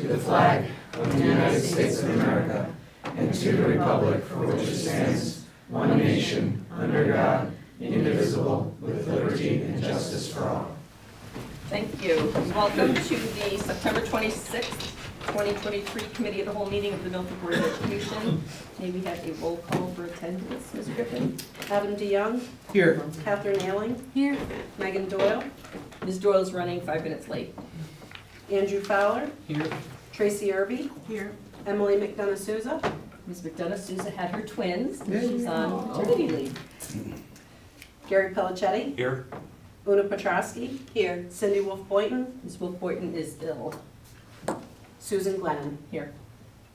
to the flag of the United States of America, and to the republic for which it stands, one nation, under God, indivisible, with liberty and justice for all. Thank you. Welcome to the September 26th, 2023 Committee of the Whole meeting of the Milford Board of Education. May we have a roll call for attendance, Ms. Griffin? Adam DeYoung. Here. Catherine Ailing. Here. Megan Doyle. Ms. Doyle's running 5 minutes late. Andrew Fowler. Here. Tracy Irby. Here. Emily McDonough Souza. Ms. McDonough Souza had her twins, and she's on maternity leave. Gary Pellicetti. Here. Una Petrosky. Here. Cindy Wolf Boynton. Ms. Wolf Boynton is ill. Susan Glennon. Here.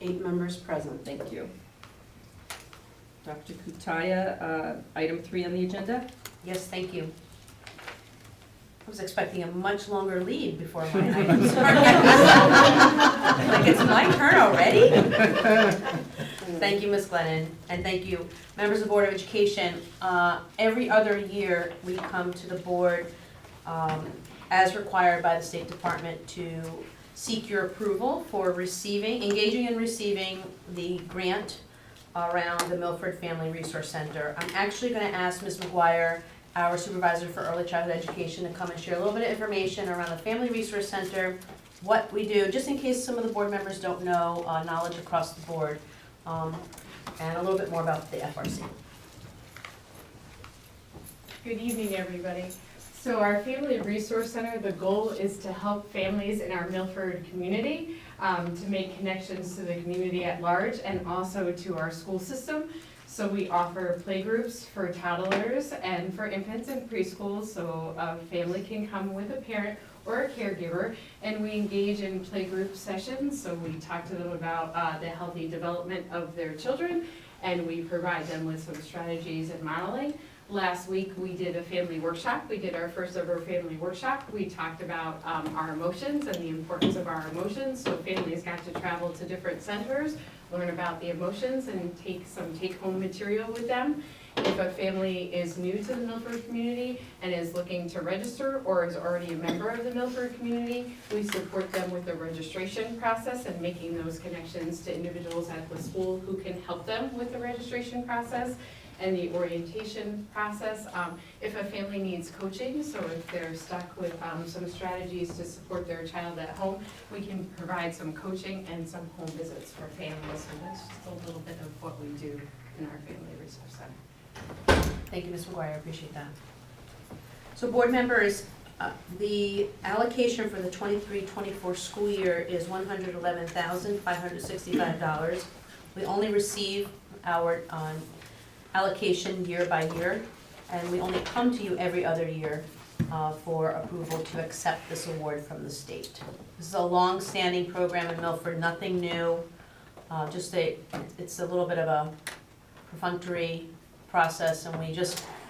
8 members present. Thank you. Dr. Kutaya, item 3 on the agenda. Yes, thank you. I was expecting a much longer lead before my item started. Like, it's my turn already? Thank you, Ms. Glennon, and thank you, members of the Board of Education. Every other year, we come to the board as required by the State Department to seek your approval for engaging and receiving the grant around the Milford Family Resource Center. I'm actually going to ask Ms. McGuire, our supervisor for early childhood education, to come and share a little bit of information around the Family Resource Center, what we do, just in case some of the board members don't know, knowledge across the board, and a little bit more about the FRC. Good evening, everybody. So our Family Resource Center, the goal is to help families in our Milford community to make connections to the community at large and also to our school system. So we offer playgroups for toddlers and for infants in preschools, so a family can come with a parent or a caregiver, and we engage in playgroup sessions. So we talk to them about the healthy development of their children, and we provide them with some strategies and modeling. Last week, we did a family workshop. We did our first ever family workshop. We talked about our emotions and the importance of our emotions. So families got to travel to different centers, learn about the emotions, and take some take-home material with them. If a family is new to the Milford community and is looking to register or is already a member of the Milford community, we support them with the registration process and making those connections to individuals at the school who can help them with the registration process and the orientation process. If a family needs coaching, so if they're stuck with some strategies to support their child at home, we can provide some coaching and some home visits for families. So that's just a little bit of what we do in our Family Resource Center. Thank you, Ms. McGuire, I appreciate that. So board members, the allocation for the 23-24 school year is $111,565. We only receive our allocation year by year, and we only come to you every other year for approval to accept this award from the state. This is a long-standing program in Milford, nothing new. It's a little bit of a perfunctory process, and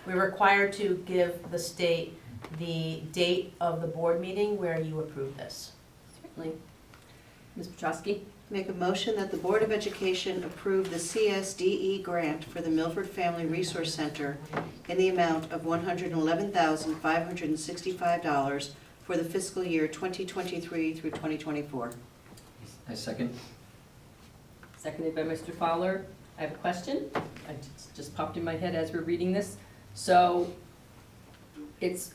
we're required to give the state the date of the board meeting where you approve this. Certainly. Ms. Petrosky? Make a motion that the Board of Education approve the CSDE grant for the Milford Family Resource Center in the amount of $111,565 for the fiscal year 2023 through 2024. I second. Seconded by Mr. Fowler. I have a question. It just popped in my head as we're reading this. So it's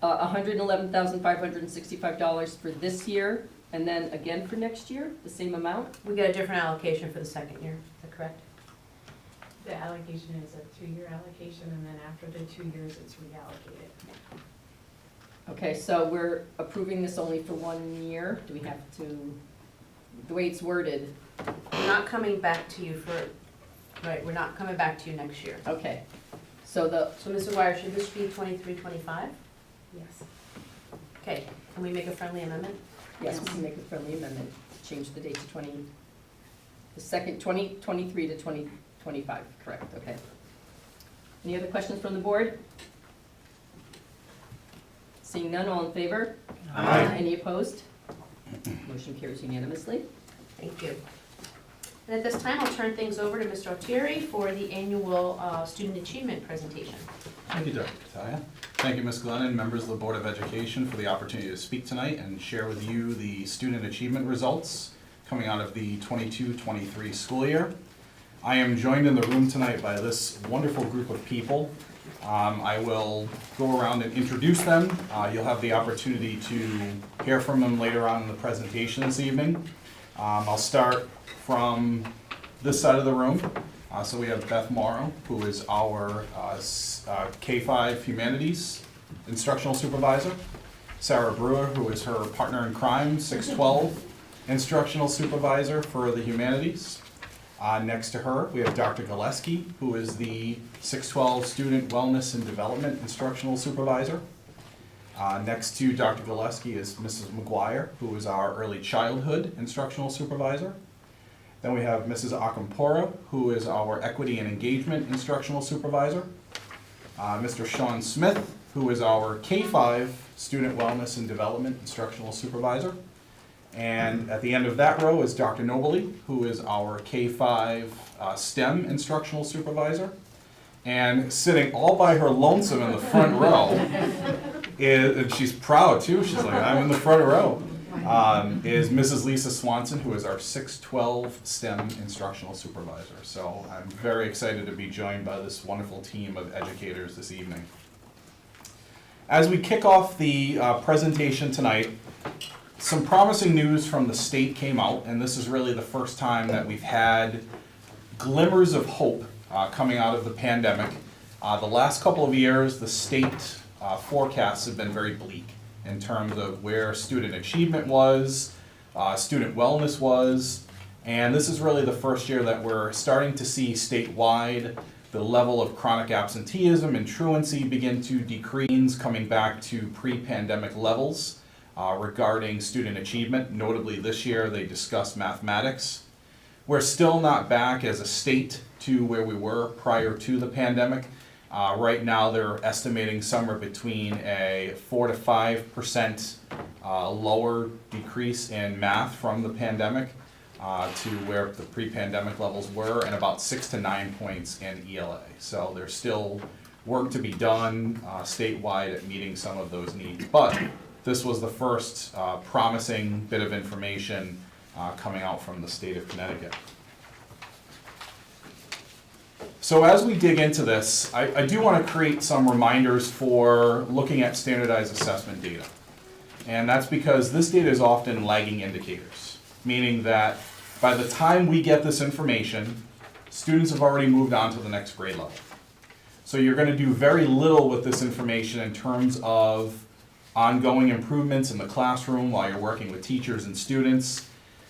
$111,565 for this year, and then again for next year, the same amount? We get a different allocation for the second year, is that correct? The allocation is a 2-year allocation, and then after the 2 years, it's reallocated. Okay, so we're approving this only for 1 year. Do we have to, the way it's worded? We're not coming back to you we're not coming back to you next year. Okay, so Ms. McGuire, should this be 23-25? Yes. Okay, can we make a friendly amendment? yes, we can make a friendly amendment, change the date to 2023 to 2025, correct, okay. Any other questions from the board? Seeing none, all in favor? Aye. Any opposed? Motion carries unanimously. Thank you. And at this time, I'll turn things over to Mr. Altieri for the annual student achievement presentation. Thank you, Dr. Kutaya. Thank you, Ms. Glennon, members of the Board of Education, for the opportunity to speak tonight and share with you the student achievement results coming out of the 22-23 school year. I am joined in the room tonight by this wonderful group of people. I will go around and introduce them. You'll have the opportunity to hear from them later on in the presentation this evening. I'll start from this side of the room. So we have Beth Morrow, who is our K-5 Humanities Instructional Supervisor. Sarah Brewer, who is her partner in crime, 612 Instructional Supervisor for the Humanities. Next to her, we have Dr. Gillespie, who is the 612 Student Wellness and Development Instructional Supervisor. Next to Dr. Gillespie is Mrs. McGuire, who is our Early Childhood Instructional Supervisor. Then we have Mrs. Akampora, who is our Equity and Engagement Instructional Supervisor. Mr. Sean Smith, who is our K-5 Student Wellness and Development Instructional Supervisor. And at the end of that row is Dr. Nobley, who is our K-5 STEM Instructional Supervisor. And sitting all by her lonesome in the front row, and she's proud too, she's like, I'm in the front row, is Mrs. Lisa Swanson, who is our 612 STEM Instructional Supervisor. So I'm very excited to be joined by this wonderful team of educators this evening. As we kick off the presentation tonight, some promising news from the state came out, and this is really the first time that we've had glimmers of hope coming out of the pandemic. The last couple of years, the state forecasts have been very bleak in terms of where student achievement was, student wellness was, and this is really the first year that we're starting to see statewide the level of chronic absenteeism and truancy begin to decrease, coming back to pre-pandemic levels regarding student achievement. Notably this year they discussed mathematics. We're still not back as a state to where we were prior to the pandemic. Right now they're estimating somewhere between a 4 to 5% lower decrease in math from the pandemic to where the pre-pandemic levels were, and about 6 to 9 points in ELA. So there's still work to be done statewide at meeting some of those needs. But this was the first promising bit of information coming out from the state of Connecticut. So as we dig into this, I do want to create some reminders for looking at standardized assessment data. And that's because this data is often lagging indicators, meaning that by the time we get this information, students have already moved on to the next grade level. So you're going to do very little with this information in terms of ongoing improvements in the classroom while you're working with teachers and students.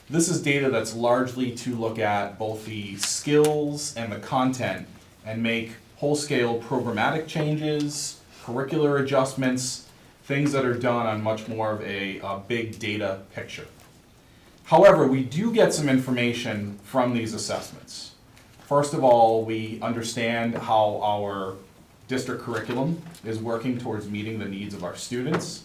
This is data that's largely to look at both the skills and the content and make whole-scale programmatic changes, curricular adjustments, things that are done on much more of a big data picture. However, we do get some information from these assessments. First of all, we understand how our district curriculum is working towards meeting the needs of our students.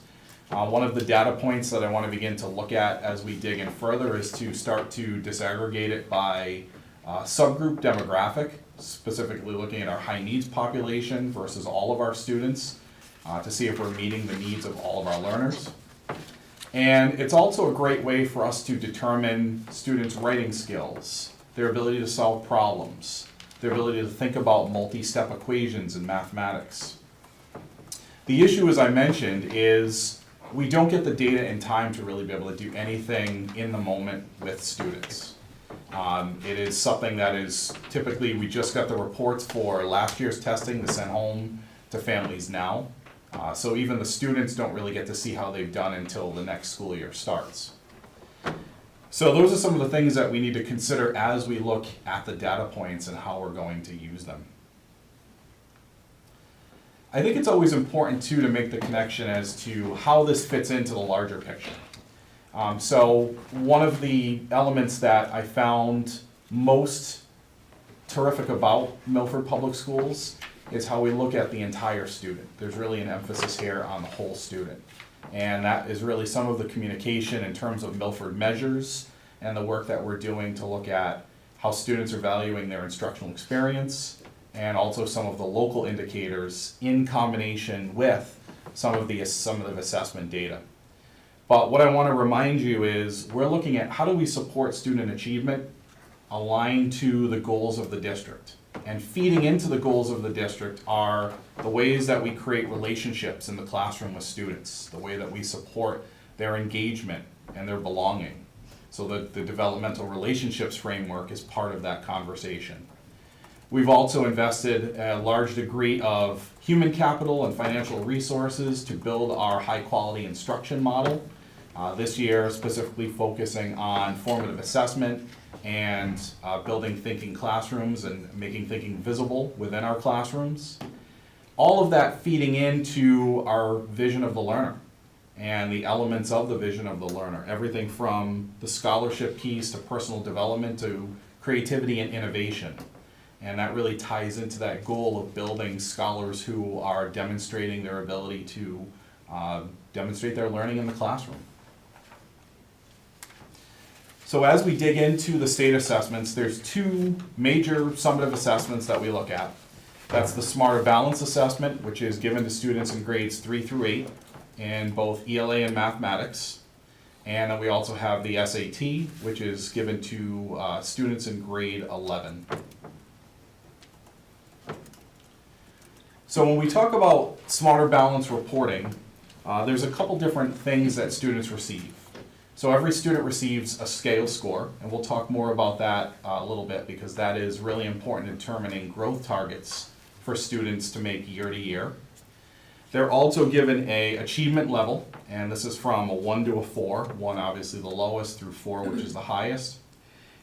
One of the data points that I want to begin to look at as we dig in further is to start to disaggregate it by subgroup demographic, specifically looking at our high needs population versus all of our students to see if we're meeting the needs of all of our learners. And it's also a great way for us to determine students' writing skills, their ability to solve problems, their ability to think about multi-step equations in mathematics. The issue, as I mentioned, is we don't get the data in time to really be able to do anything in the moment with students. It is something that is typically, we just got the reports for last year's testing to send home to families now. So even the students don't really get to see how they've done until the next school year starts. So those are some of the things that we need to consider as we look at the data points and how we're going to use them. I think it's always important too to make the connection as to how this fits into the larger picture. So one of the elements that I found most terrific about Milford Public Schools is how we look at the entire student. There's really an emphasis here on the whole student. And that is really some of the communication in terms of Milford measures and the work that we're doing to look at how students are valuing their instructional experience, and also some of the local indicators in combination with some of the assessment data. But what I want to remind you is we're looking at how do we support student achievement aligned to the goals of the district. And feeding into the goals of the district are the ways that we create relationships in the classroom with students, the way that we support their engagement and their belonging. So that the developmental relationships framework is part of that conversation. We've also invested a large degree of human capital and financial resources to build our high-quality instruction model. This year, specifically focusing on formative assessment and building thinking classrooms and making thinking visible within our classrooms. All of that feeding into our vision of the learner and the elements of the vision of the learner. Everything from the scholarship piece to personal development to creativity and innovation. And that really ties into that goal of building scholars who are demonstrating their ability to demonstrate their learning in the classroom. So as we dig into the state assessments, there's two major summative assessments that we look at. That's the Smarter Balance Assessment, which is given to students in grades 3 through 8 in both ELA and mathematics. And then we also have the SAT, which is given to students in grade 11. So when we talk about Smarter Balance reporting, there's a couple different things that students receive. So every student receives a scale score, and we'll talk more about that a little bit because that is really important in determining growth targets for students to make year to year. They're also given a achievement level, and this is from a 1 to a 4, 1 obviously the lowest through 4 which is the highest.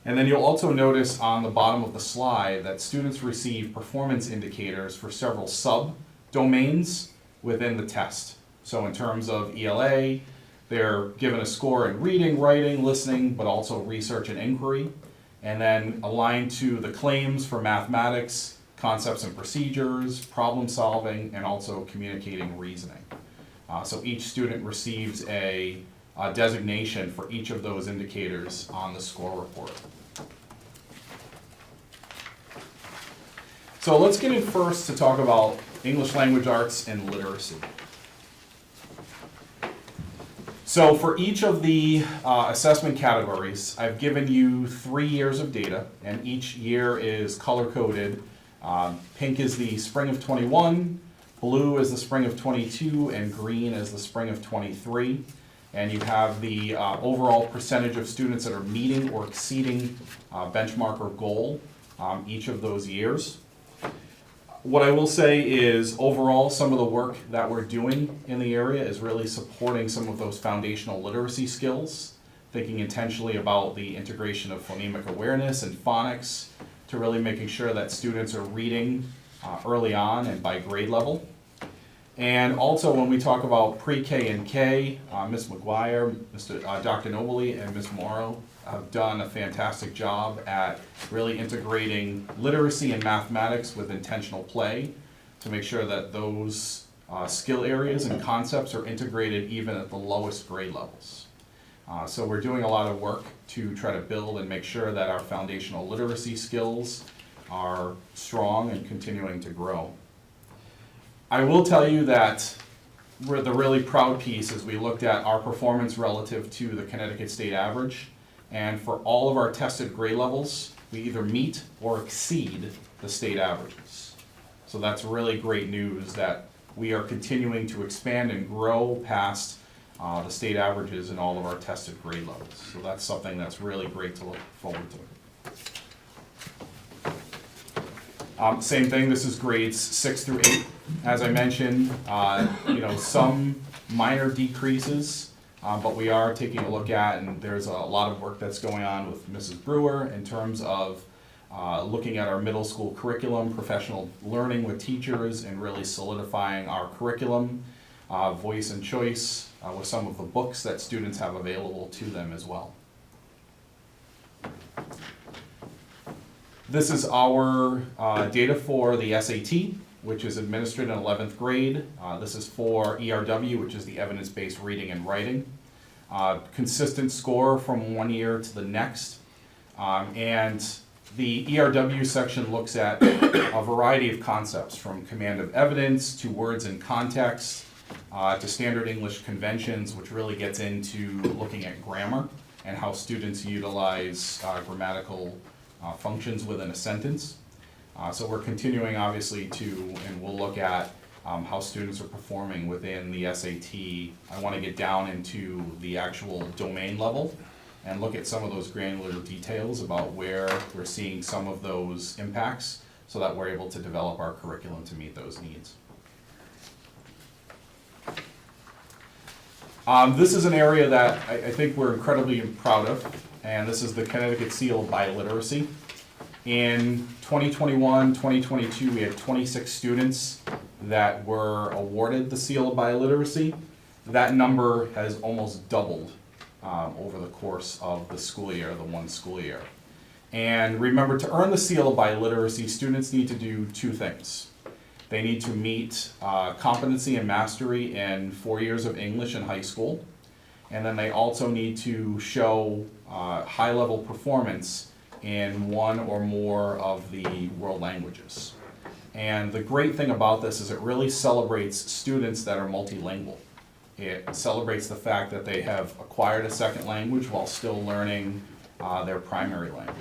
And then you'll also notice on the bottom of the slide that students receive performance indicators for several sub-domains within the test. So in terms of ELA, they're given a score in reading, writing, listening, but also research and inquiry. And then aligned to the claims for mathematics, concepts and procedures, problem solving, and also communicating reasoning. So each student receives a designation for each of those indicators on the score report. So let's get in first to talk about English language arts and literacy. So for each of the assessment categories, I've given you 3 years of data, and each year is color-coded. Pink is the spring of 21, blue is the spring of 22, and green is the spring of 23. And you have the overall percentage of students that are meeting or exceeding benchmark or goal each of those years. What I will say is overall some of the work that we're doing in the area is really supporting some of those foundational literacy skills, thinking intentionally about the integration of phonemic awareness and phonics to really making sure that students are reading early on and by grade level. And also when we talk about pre-K and K, Ms. McGuire, Dr. Nobley, and Ms. Morrow have done a fantastic job at really integrating literacy and mathematics with intentional play to make sure that those skill areas and concepts are integrated even at the lowest grade levels. So we're doing a lot of work to try to build and make sure that our foundational literacy skills are strong and continuing to grow. I will tell you that the really proud piece is we looked at our performance relative to the Connecticut state average, and for all of our tested grade levels, we either meet or exceed the state averages. So that's really great news that we are continuing to expand and grow past the state averages in all of our tested grade levels. So that's something that's really great to look forward to. Same thing, this is grades 6 through 8. As I mentioned, some minor decreases, but we are taking a look at, and there's a lot of work that's going on with Mrs. Brewer in terms of looking at our middle school curriculum, professional learning with teachers, and really solidifying our curriculum, voice and choice, with some of the books that students have available to them as well. This is our data for the SAT, which is administered in 11th grade. This is for ERW, which is the evidence-based reading and writing. Consistent score from one year to the next. And the ERW section looks at a variety of concepts from command of evidence to words in context, to standard English conventions, which really gets into looking at grammar and how students utilize grammatical functions within a sentence. So we're continuing obviously and we'll look at how students are performing within the SAT. I want to get down into the actual domain level and look at some of those granular details about where we're seeing some of those impacts so that we're able to develop our curriculum to meet those needs. This is an area that I think we're incredibly proud of, and this is the Connecticut Seal of Biliteracy. In 2021, 2022, we had 26 students that were awarded the Seal of Biliteracy. That number has almost doubled over the course of the school year, the one school year. And remember, to earn the Seal of Biliteracy, students need to do two things. They need to meet competency and mastery in 4 years of English in high school. And then they also need to show high-level performance in one or more of the world languages. And the great thing about this is it really celebrates students that are multilingual. It celebrates the fact that they have acquired a second language while still learning their primary language.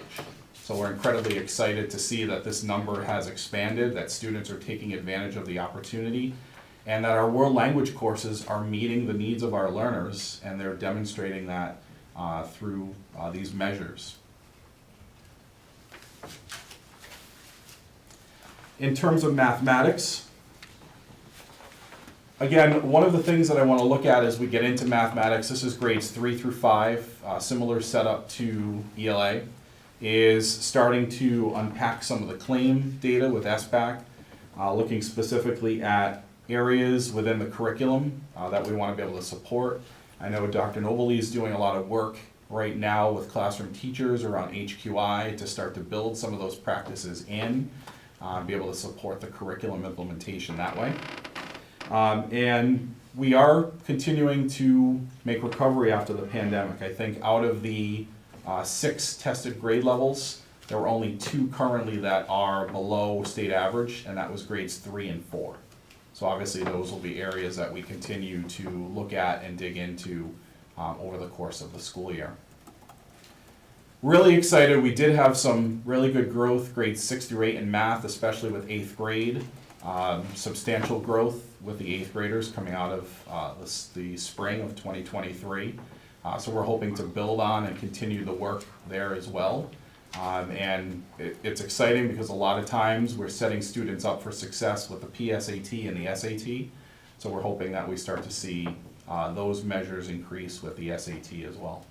So we're incredibly excited to see that this number has expanded, that students are taking advantage of the opportunity, and that our world language courses are meeting the needs of our learners, and they're demonstrating that through these measures. In terms of mathematics, again, one of the things that I want to look at as we get into mathematics, this is grades 3 through 5, similar setup to ELA, is starting to unpack some of the claim data with SBAC, looking specifically at areas within the curriculum that we want to be able to support. I know Dr. Nobley is doing a lot of work right now with classroom teachers around HQI to start to build some of those practices in, be able to support the curriculum implementation that way. And we are continuing to make recovery after the pandemic. I think out of the 6 tested grade levels, there were only 2 currently that are below state average, and that was grades 3 and 4. So obviously those will be areas that we continue to look at and dig into over the course of the school year. Really excited, we did have some really good growth, grades 6 through 8 in math, especially with 8th grade. Substantial growth with the 8th graders coming out of the spring of 2023. So we're hoping to build on and continue the work there as well. And it's exciting because a lot of times we're setting students up for success with the PSAT and the SAT. So we're hoping that we start to see those measures increase with the SAT as well.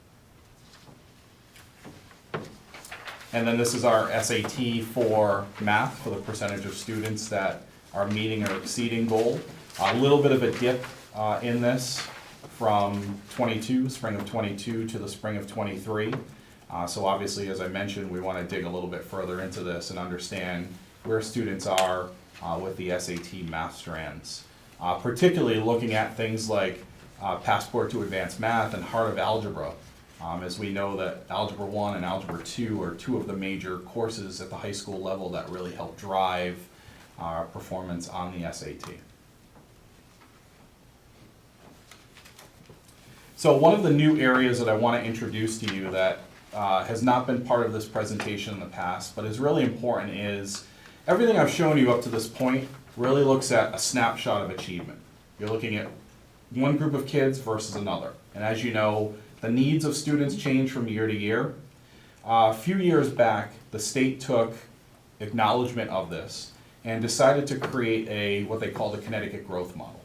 And then this is our SAT for math, for the percentage of students that are meeting or exceeding goal. A little bit of a dip in this from spring of 22 to the spring of 23. So obviously, as I mentioned, we want to dig a little bit further into this and understand where students are with the SAT math strands. Particularly looking at things like Passport to Advanced Math and Heart of Algebra, as we know that Algebra 1 and Algebra 2 are 2 of the major courses at the high school level that really help drive our performance on the SAT. So one of the new areas that I want to introduce to you that has not been part of this presentation in the past, but is really important, is everything I've shown you up to this point really looks at a snapshot of achievement. You're looking at one group of kids versus another. And as you know, the needs of students change from year to year. A few years back, the state took acknowledgement of this and decided to create what they call the Connecticut Growth Model.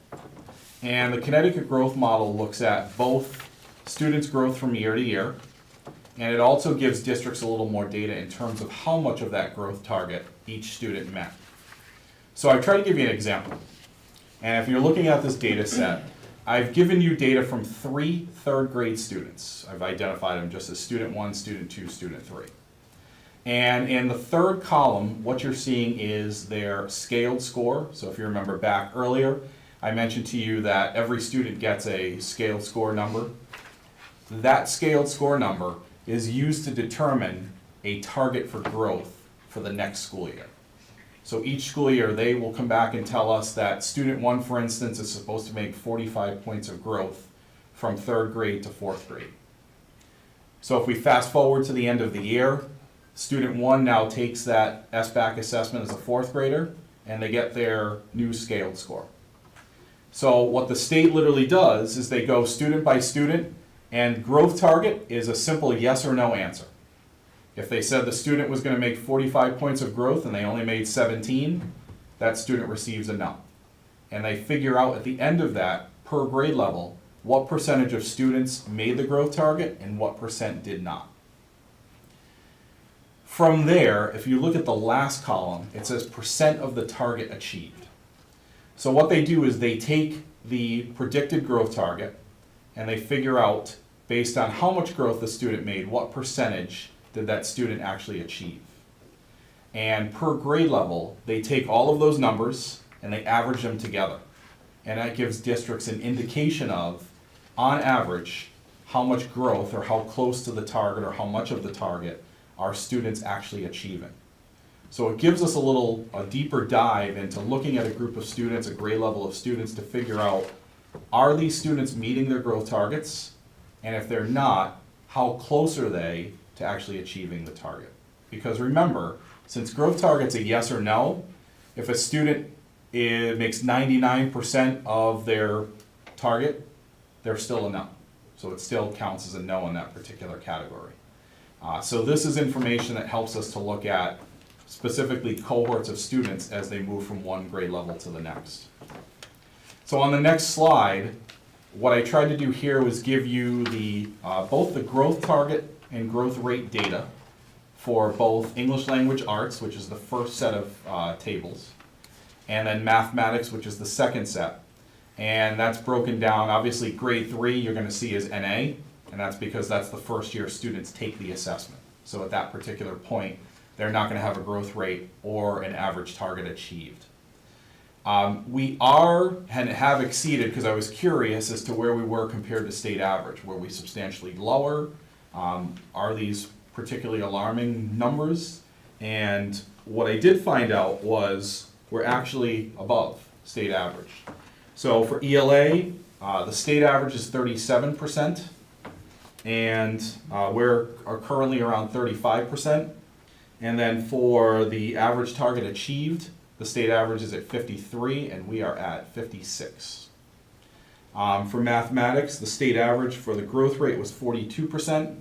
And the Connecticut Growth Model looks at both students' growth from year to year, and it also gives districts a little more data in terms of how much of that growth target each student met. So I try to give you an example. And if you're looking at this data set, I've given you data from 3 third grade students. I've identified them just as student 1, student 2, student 3. And in the third column, what you're seeing is their scaled score. So if you remember back earlier, I mentioned to you that every student gets a scaled score number. That scaled score number is used to determine a target for growth for the next school year. So each school year, they will come back and tell us that student 1, for instance, is supposed to make 45 points of growth from 3rd grade to 4th grade. So if we fast forward to the end of the year, student 1 now takes that SBAC assessment as a 4th grader, and they get their new scaled score. So what the state literally does is they go student by student, and growth target is a simple yes or no answer. If they said the student was going to make 45 points of growth and they only made 17, that student receives a no. And they figure out at the end of that, per grade level, what percentage of students made the growth target and what percent did not. From there, if you look at the last column, it says percent of the target achieved. So what they do is they take the predicted growth target and they figure out, based on how much growth the student made, what percentage did that student actually achieve. And per grade level, they take all of those numbers and they average them together. And that gives districts an indication of, on average, how much growth or how close to the target or how much of the target are students actually achieving. So it gives us a deeper dive into looking at a group of students, a grade level of students, to figure out, are these students meeting their growth targets? And if they're not, how close are they to actually achieving the target? Because remember, since growth target's a yes or no, if a student makes 99% of their target, they're still a no. So it still counts as a no in that particular category. So this is information that helps us to look at specifically cohorts of students as they move from one grade level to the next. So on the next slide, what I tried to do here was give you both the growth target and growth rate data for both English language arts, which is the first set of tables, and then mathematics, which is the second set. And that's broken down, obviously grade 3 you're going to see as NA, and that's because that's the first year students take the assessment. So at that particular point, they're not going to have a growth rate or an average target achieved. We are and have exceeded, because I was curious as to where we were compared to state average. Were we substantially lower? Are these particularly alarming numbers? And what I did find out was we're actually above state average. So for ELA, the state average is 37%, and we're currently around 35%. And then for the average target achieved, the state average is at 53, and we are at 56. For mathematics, the state average for the growth rate was 42%,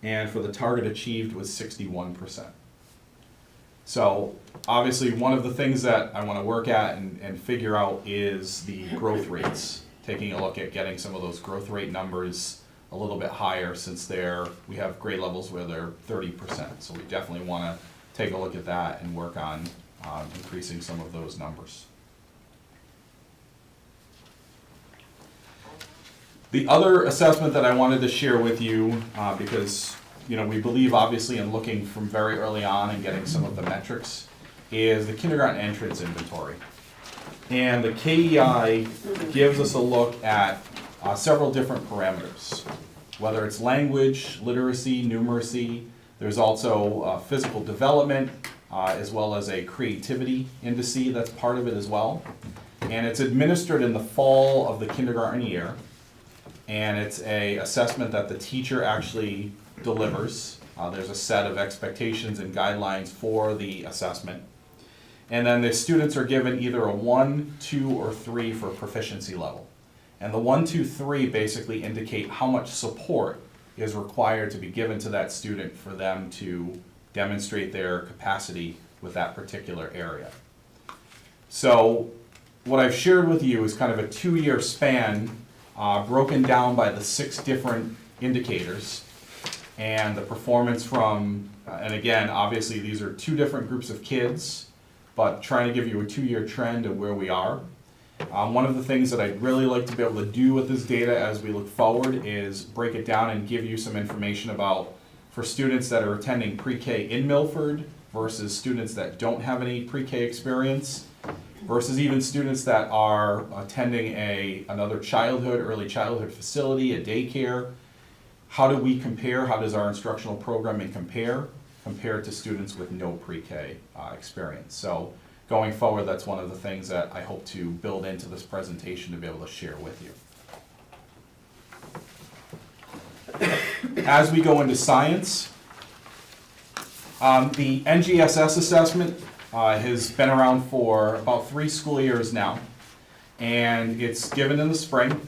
and for the target achieved was 61%. So obviously one of the things that I want to work at and figure out is the growth rates, taking a look at getting some of those growth rate numbers a little bit higher, since we have grade levels where they're 30%. So we definitely want to take a look at that and work on increasing some of those numbers. The other assessment that I wanted to share with you, because we believe obviously in looking from very early on and getting some of the metrics, is the kindergarten entrance inventory. And the KEI gives us a look at several different parameters, whether it's language, literacy, numeracy. There's also physical development, as well as a creativity indice that's part of it as well. And it's administered in the fall of the kindergarten year. And it's an assessment that the teacher actually delivers. There's a set of expectations and guidelines for the assessment. And then the students are given either a 1, 2, or 3 for proficiency level. And the 1, 2, 3 basically indicate how much support is required to be given to that student for them to demonstrate their capacity with that particular area. So what I've shared with you is kind of a 2-year span broken down by the 6 different indicators and the performance from, and again, obviously these are 2 different groups of kids, but trying to give you a 2-year trend of where we are. One of the things that I'd really like to be able to do with this data as we look forward is break it down and give you some information about, for students that are attending pre-K in Milford versus students that don't have any pre-K experience, versus even students that are attending another early childhood facility, a daycare. How do we compare? How does our instructional programming compare compared to students with no pre-K experience? So going forward, that's one of the things that I hope to build into this presentation to be able to share with you. As we go into science, the NGSS assessment has been around for about 3 school years now, and it's given in the spring.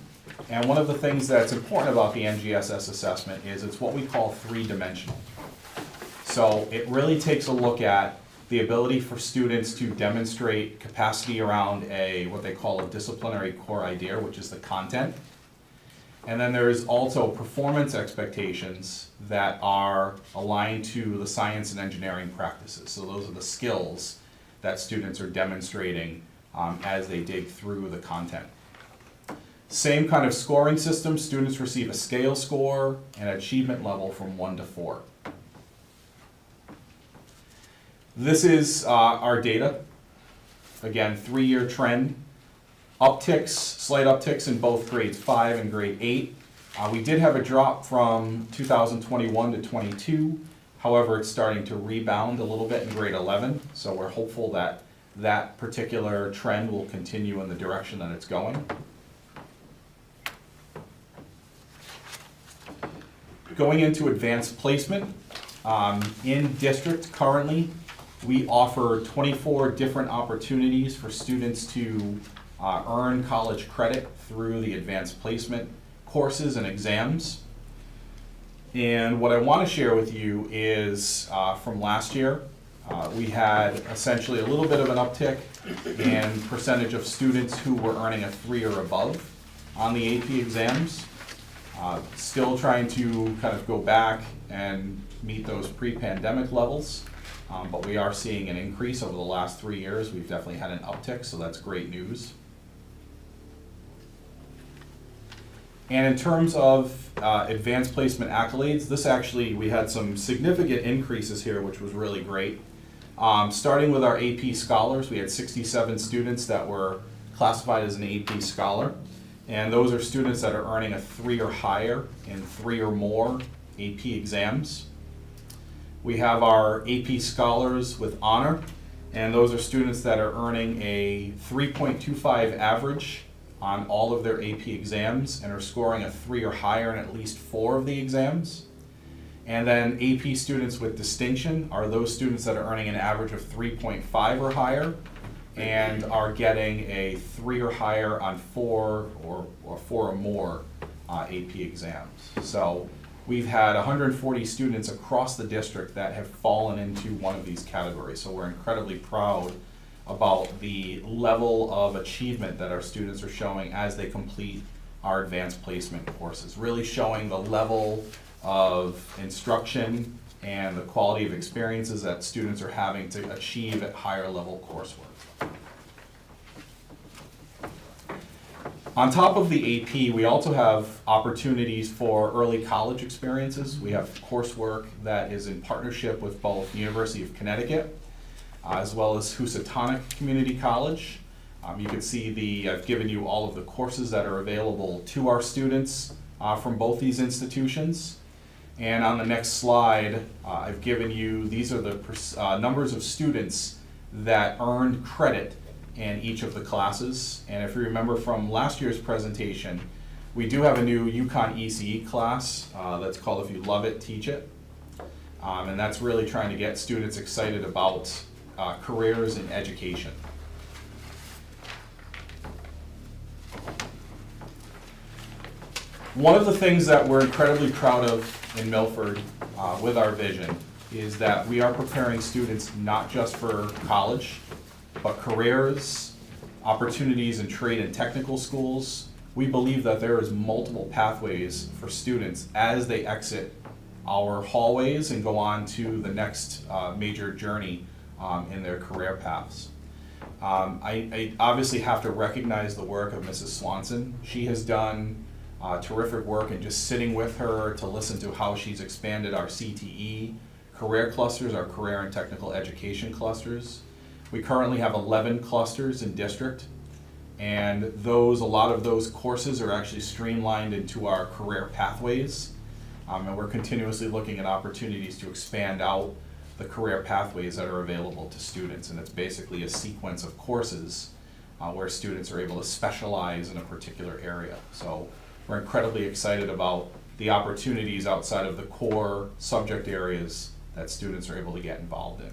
And one of the things that's important about the NGSS assessment is it's what we call 3-dimensional. So it really takes a look at the ability for students to demonstrate capacity around what they call a disciplinary core idea, which is the content. And then there's also performance expectations that are aligned to the science and engineering practices. So those are the skills that students are demonstrating as they dig through the content. Same kind of scoring system. Students receive a scale score and achievement level from 1 to 4. This is our data. Again, 3-year trend. Upticks, slight upticks in both grades 5 and grade 8. We did have a drop from 2021 to 22. However, it's starting to rebound a little bit in grade 11. So we're hopeful that that particular trend will continue in the direction that it's going. Going into advanced placement, in district currently, we offer 24 different opportunities for students to earn college credit through the advanced placement courses and exams. And what I want to share with you is from last year, we had essentially a little bit of an uptick in percentage of students who were earning a 3 or above on the AP exams. Still trying to kind of go back and meet those pre-pandemic levels, but we are seeing an increase over the last 3 years. We've definitely had an uptick, so that's great news. And in terms of advanced placement accolades, we had some significant increases here, which was really great. Starting with our AP scholars, we had 67 students that were classified as an AP scholar. And those are students that are earning a 3 or higher in 3 or more AP exams. We have our AP scholars with honor, and those are students that are earning a 3.25 average on all of their AP exams and are scoring a 3 or higher in at least 4 of the exams. And then AP students with distinction are those students that are earning an average of 3.5 or higher and are getting a 3 or higher on 4 or 4 or more AP exams. So we've had 140 students across the district that have fallen into one of these categories. So we're incredibly proud about the level of achievement that our students are showing as they complete our advanced placement courses, really showing the level of instruction and the quality of experiences that students are having to achieve at higher level coursework. On top of the AP, we also have opportunities for early college experiences. We have coursework that is in partnership with both the University of Connecticut as well as Housatonic Community College. You can see I've given you all of the courses that are available to our students from both these institutions. And on the next slide, I've given you, these are the numbers of students that earned credit in each of the classes. And if you remember from last year's presentation, we do have a new UConn ECE class that's called If You Love It, Teach It. And that's really trying to get students excited about careers in education. One of the things that we're incredibly proud of in Milford with our vision is that we are preparing students not just for college, but careers, opportunities in trade and technical schools. We believe that there is multiple pathways for students as they exit our hallways and go on to the next major journey in their career paths. I obviously have to recognize the work of Mrs. Swanson. She has done terrific work, and just sitting with her to listen to how she's expanded our CTE career clusters, our career and technical education clusters. We currently have 11 clusters in district, and a lot of those courses are actually streamlined into our career pathways, and we're continuously looking at opportunities to expand out the career pathways that are available to students. And it's basically a sequence of courses where students are able to specialize in a particular area. So we're incredibly excited about the opportunities outside of the core subject areas that students are able to get involved in.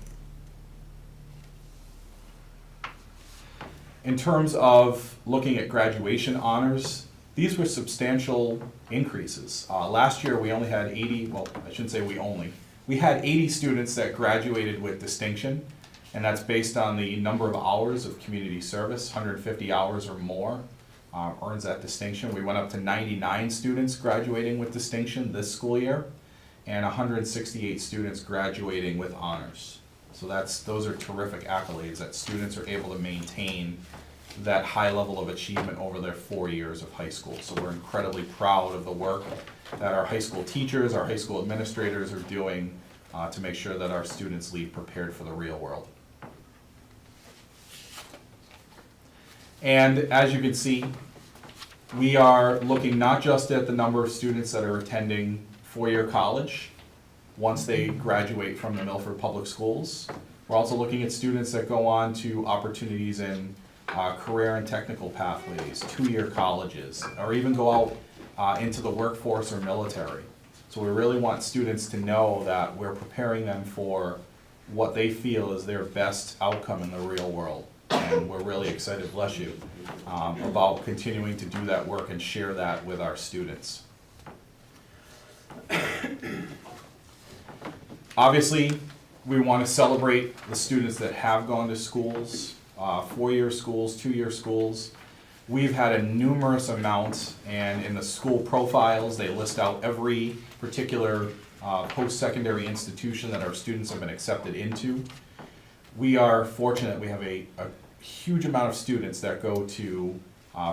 In terms of looking at graduation honors, these were substantial increases. Last year we only had 80, well, I shouldn't say we had 80 students that graduated with distinction, and that's based on the number of hours of community service. 150 hours or more earns that distinction. We went up to 99 students graduating with distinction this school year, and 168 students graduating with honors. So those are terrific accolades that students are able to maintain that high level of achievement over their 4 years of high school. So we're incredibly proud of the work that our high school teachers, our high school administrators are doing to make sure that our students leave prepared for the real world. And as you can see, we are looking not just at the number of students that are attending four-year college once they graduate from the Milford Public Schools. We're also looking at students that go on to opportunities in career and technical pathways, two-year colleges, or even go out into the workforce or military. So we really want students to know that we're preparing them for what they feel is their best outcome in the real world. And we're really excited, bless you, about continuing to do that work and share that with our students. Obviously, we want to celebrate the students that have gone to schools, four-year schools, two-year schools. We've had a numerous amount, and in the school profiles, they list out every particular post-secondary institution that our students have been accepted into. We are fortunate, we have a huge amount of students that go to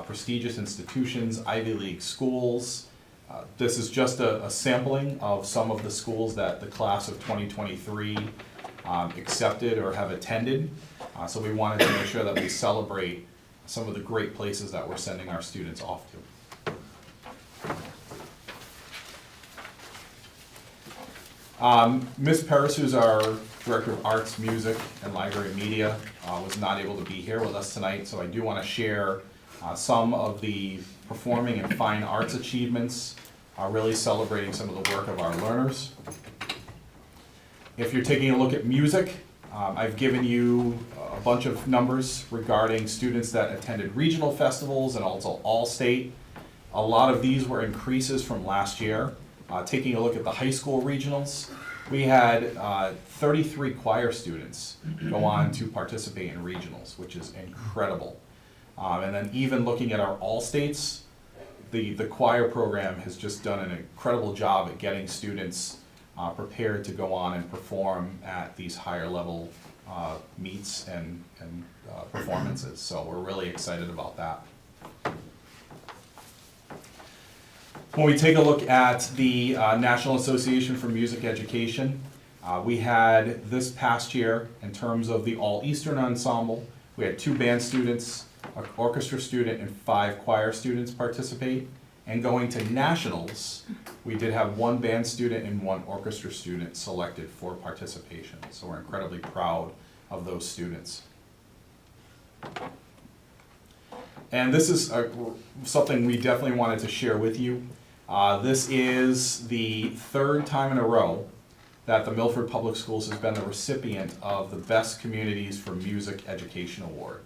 prestigious institutions, Ivy League schools. This is just a sampling of some of the schools that the class of 2023 accepted or have attended. So we wanted to make sure that we celebrate some of the great places that we're sending our students off to. Ms. Paris, who's our Director of Arts, Music, and Library Media, was not able to be here with us tonight, so I do want to share some of the performing and fine arts achievements, really celebrating some of the work of our learners. If you're taking a look at music, I've given you a bunch of numbers regarding students that attended regional festivals and also all-state. A lot of these were increases from last year. Taking a look at the high school regionals, we had 33 choir students go on to participate in regionals, which is incredible. And then even looking at our all-states, the choir program has just done an incredible job at getting students prepared to go on and perform at these higher level meets and performances. So we're really excited about that. When we take a look at the National Association for Music Education, we had this past year, in terms of the All-Eastern Ensemble, we had 2 band students, an orchestra student, and 5 choir students participate. And going to nationals, we did have 1 band student and 1 orchestra student selected for participation. So we're incredibly proud of those students. And this is something we definitely wanted to share with you. This is the 3rd time in a row that the Milford Public Schools has been the recipient of the Best Communities for Music Education Award.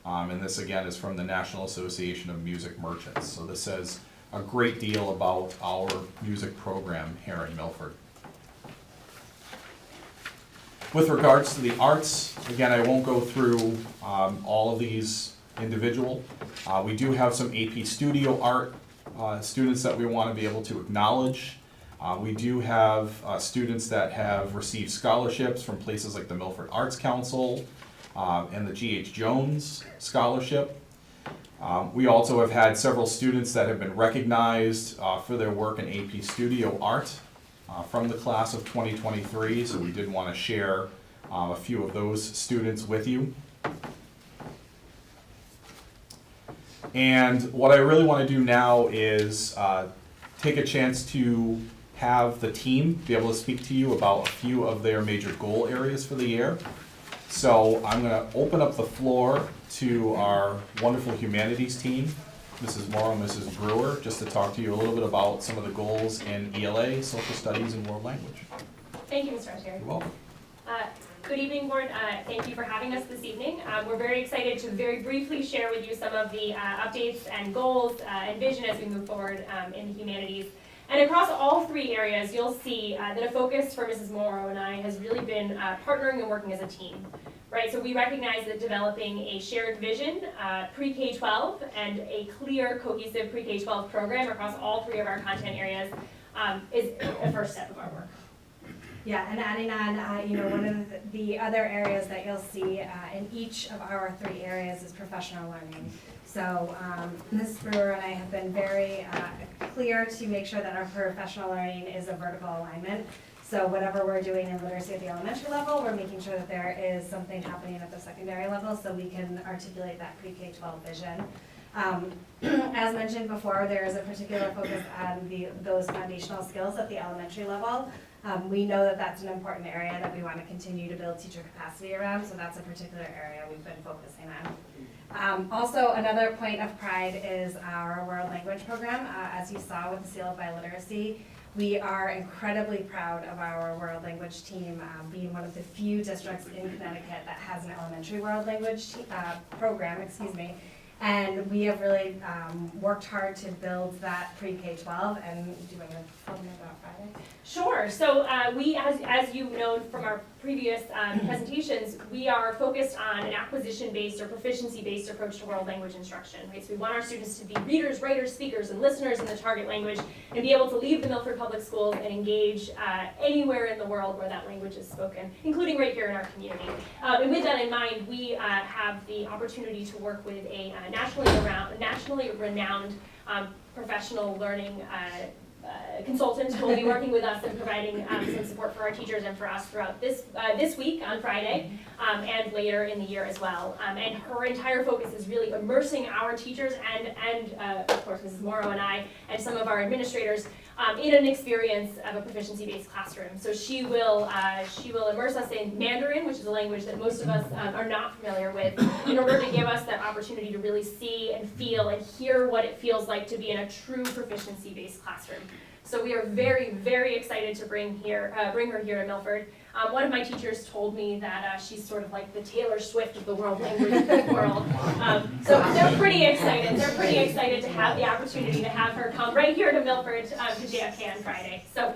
And this again is from the National Association of Music Merchants. So this says a great deal about our music program here in Milford. With regards to the arts, again, I won't go through all of these individual. We do have some AP Studio Art students that we want to be able to acknowledge. We do have students that have received scholarships from places like the Milford Arts Council and the G.H. Jones Scholarship. We also have had several students that have been recognized for their work in AP Studio Art from the class of 2023, so we did want to share a few of those students with you. And what I really want to do now is take a chance to have the team be able to speak to you about a few of their major goal areas for the year. So I'm going to open up the floor to our wonderful humanities team, Mrs. Morrow and Mrs. Brewer, just to talk to you a little bit about some of the goals in ELA, social studies, and world language. Thank you, Mr. Chair. You're welcome. Good evening, Board. Thank you for having us this evening. We're very excited to very briefly share with you some of the updates and goals and vision as we move forward in the humanities. And across all three areas, you'll see that a focus for Mrs. Morrow and I has really been partnering and working as a team. Right, so we recognize that developing a shared vision, pre-K-12, and a clear, cohesive pre-K-12 program across all three of our content areas is a first step of our work. Yeah, and adding on, one of the other areas that you'll see in each of our three areas is professional learning. So Ms. Brewer and I have been very clear to make sure that our professional learning is a vertical alignment. So whatever we're doing in literacy at the elementary level, we're making sure that there is something happening at the secondary level so we can articulate that pre-K-12 vision. As mentioned before, there is a particular focus on those foundational skills at the elementary level. We know that that's an important area that we want to continue to build teacher capacity around, so that's a particular area we've been focusing on. Also, another point of pride is our world language program. As you saw with the Seal of Biliteracy, we are incredibly proud of our world language team being one of the few districts in Connecticut that has an elementary world language program, and we have really worked hard to build that pre-K-12. And do you want to tell me about Friday? Sure. So we, as you know from our previous presentations, we are focused on an acquisition-based or proficiency-based approach to world language instruction. Right? So we want our students to be readers, writers, speakers, and listeners in the target language, and be able to leave the Milford Public Schools and engage anywhere in the world where that language is spoken, including right here in our community. And with that in mind, we have the opportunity to work with a nationally renowned professional learning consultant who will be working with us and providing some support for our teachers and for us throughout this week on Friday and later in the year as well. And her entire focus is really immersing our teachers and of course Mrs. Morrow and I and some of our administrators in an experience of a proficiency-based classroom. So she will immerse us in Mandarin, which is a language that most of us are not familiar with, in order to give us that opportunity to really see and feel and hear what it feels like to be in a true proficiency-based classroom. So we are very, very excited to bring her here to Milford. One of my teachers told me that she's sort of like the Taylor Swift of the world language world. So they're pretty excited. They're pretty excited to have the opportunity to have her come right here to Milford to JFK on Friday. So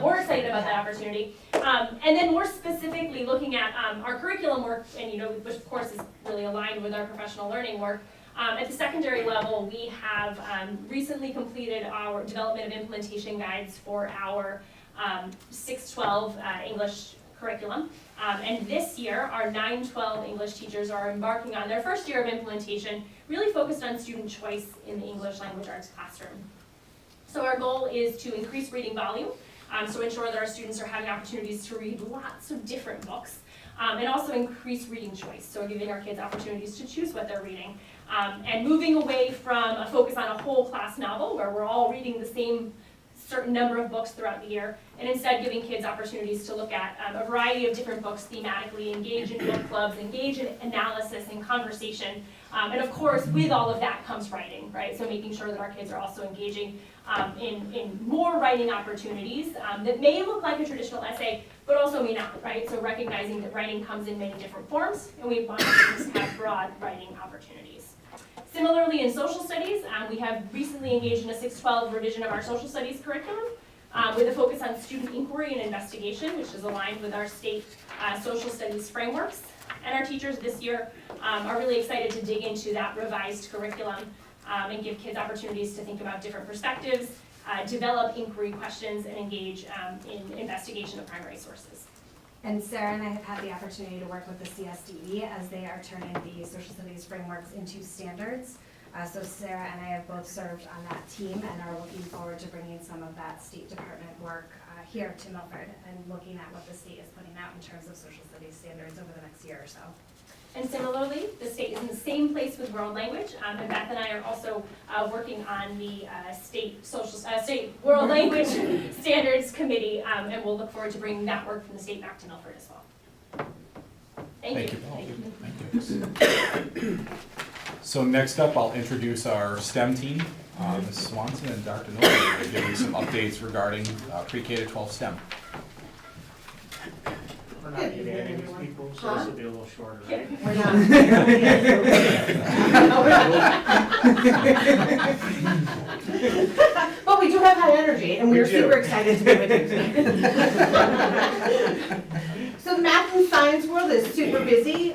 we're excited about that opportunity. And then more specifically looking at our curriculum work, and which of course is really aligned with our professional learning work. At the secondary level, we have recently completed our development of implementation guides for our 6-12 English curriculum. And this year, our 9-12 English teachers are embarking on their first year of implementation, really focused on student choice in the English language arts classroom. So our goal is to increase reading volume, so ensure that our students are having opportunities to read lots of different books, and also increase reading choice, so giving our kids opportunities to choose what they're reading. And moving away from a focus on a whole class novel, where we're all reading the same certain number of books throughout the year, and instead giving kids opportunities to look at a variety of different books thematically, engage in book clubs, engage in analysis and conversation. And of course, with all of that comes writing, right? So making sure that our kids are also engaging in more writing opportunities that may look like a traditional essay, but also may not, right? So recognizing that writing comes in many different forms, and we want students to have broad writing opportunities. Similarly, in social studies, we have recently engaged in a 6-12 revision of our social studies curriculum with a focus on student inquiry and investigation, which is aligned with our state social studies frameworks. And our teachers this year are really excited to dig into that revised curriculum and give kids opportunities to think about different perspectives, develop inquiry questions, and engage in investigation of primary sources. And Sarah and I have had the opportunity to work with the CSDE as they are turning the social studies frameworks into standards. So Sarah and I have both served on that team and are looking forward to bringing some of that State Department work here to Milford and looking at what the state is putting out in terms of social studies standards over the next year or so. And similarly, the state is in the same place with world language, and Beth and I are also working on the state world language standards committee, and we'll look forward to bringing that work from the state back to Milford as well. Thank you. Thank you. So next up, I'll introduce our STEM team, Ms. Swanson and Dr. Nolan, will give you some updates regarding pre-K to 12 STEM. We're not getting any of these people, so this will be a little shorter, right? We're not. But we do have high energy, and we're super excited to be with you today. So the math and science world is super busy.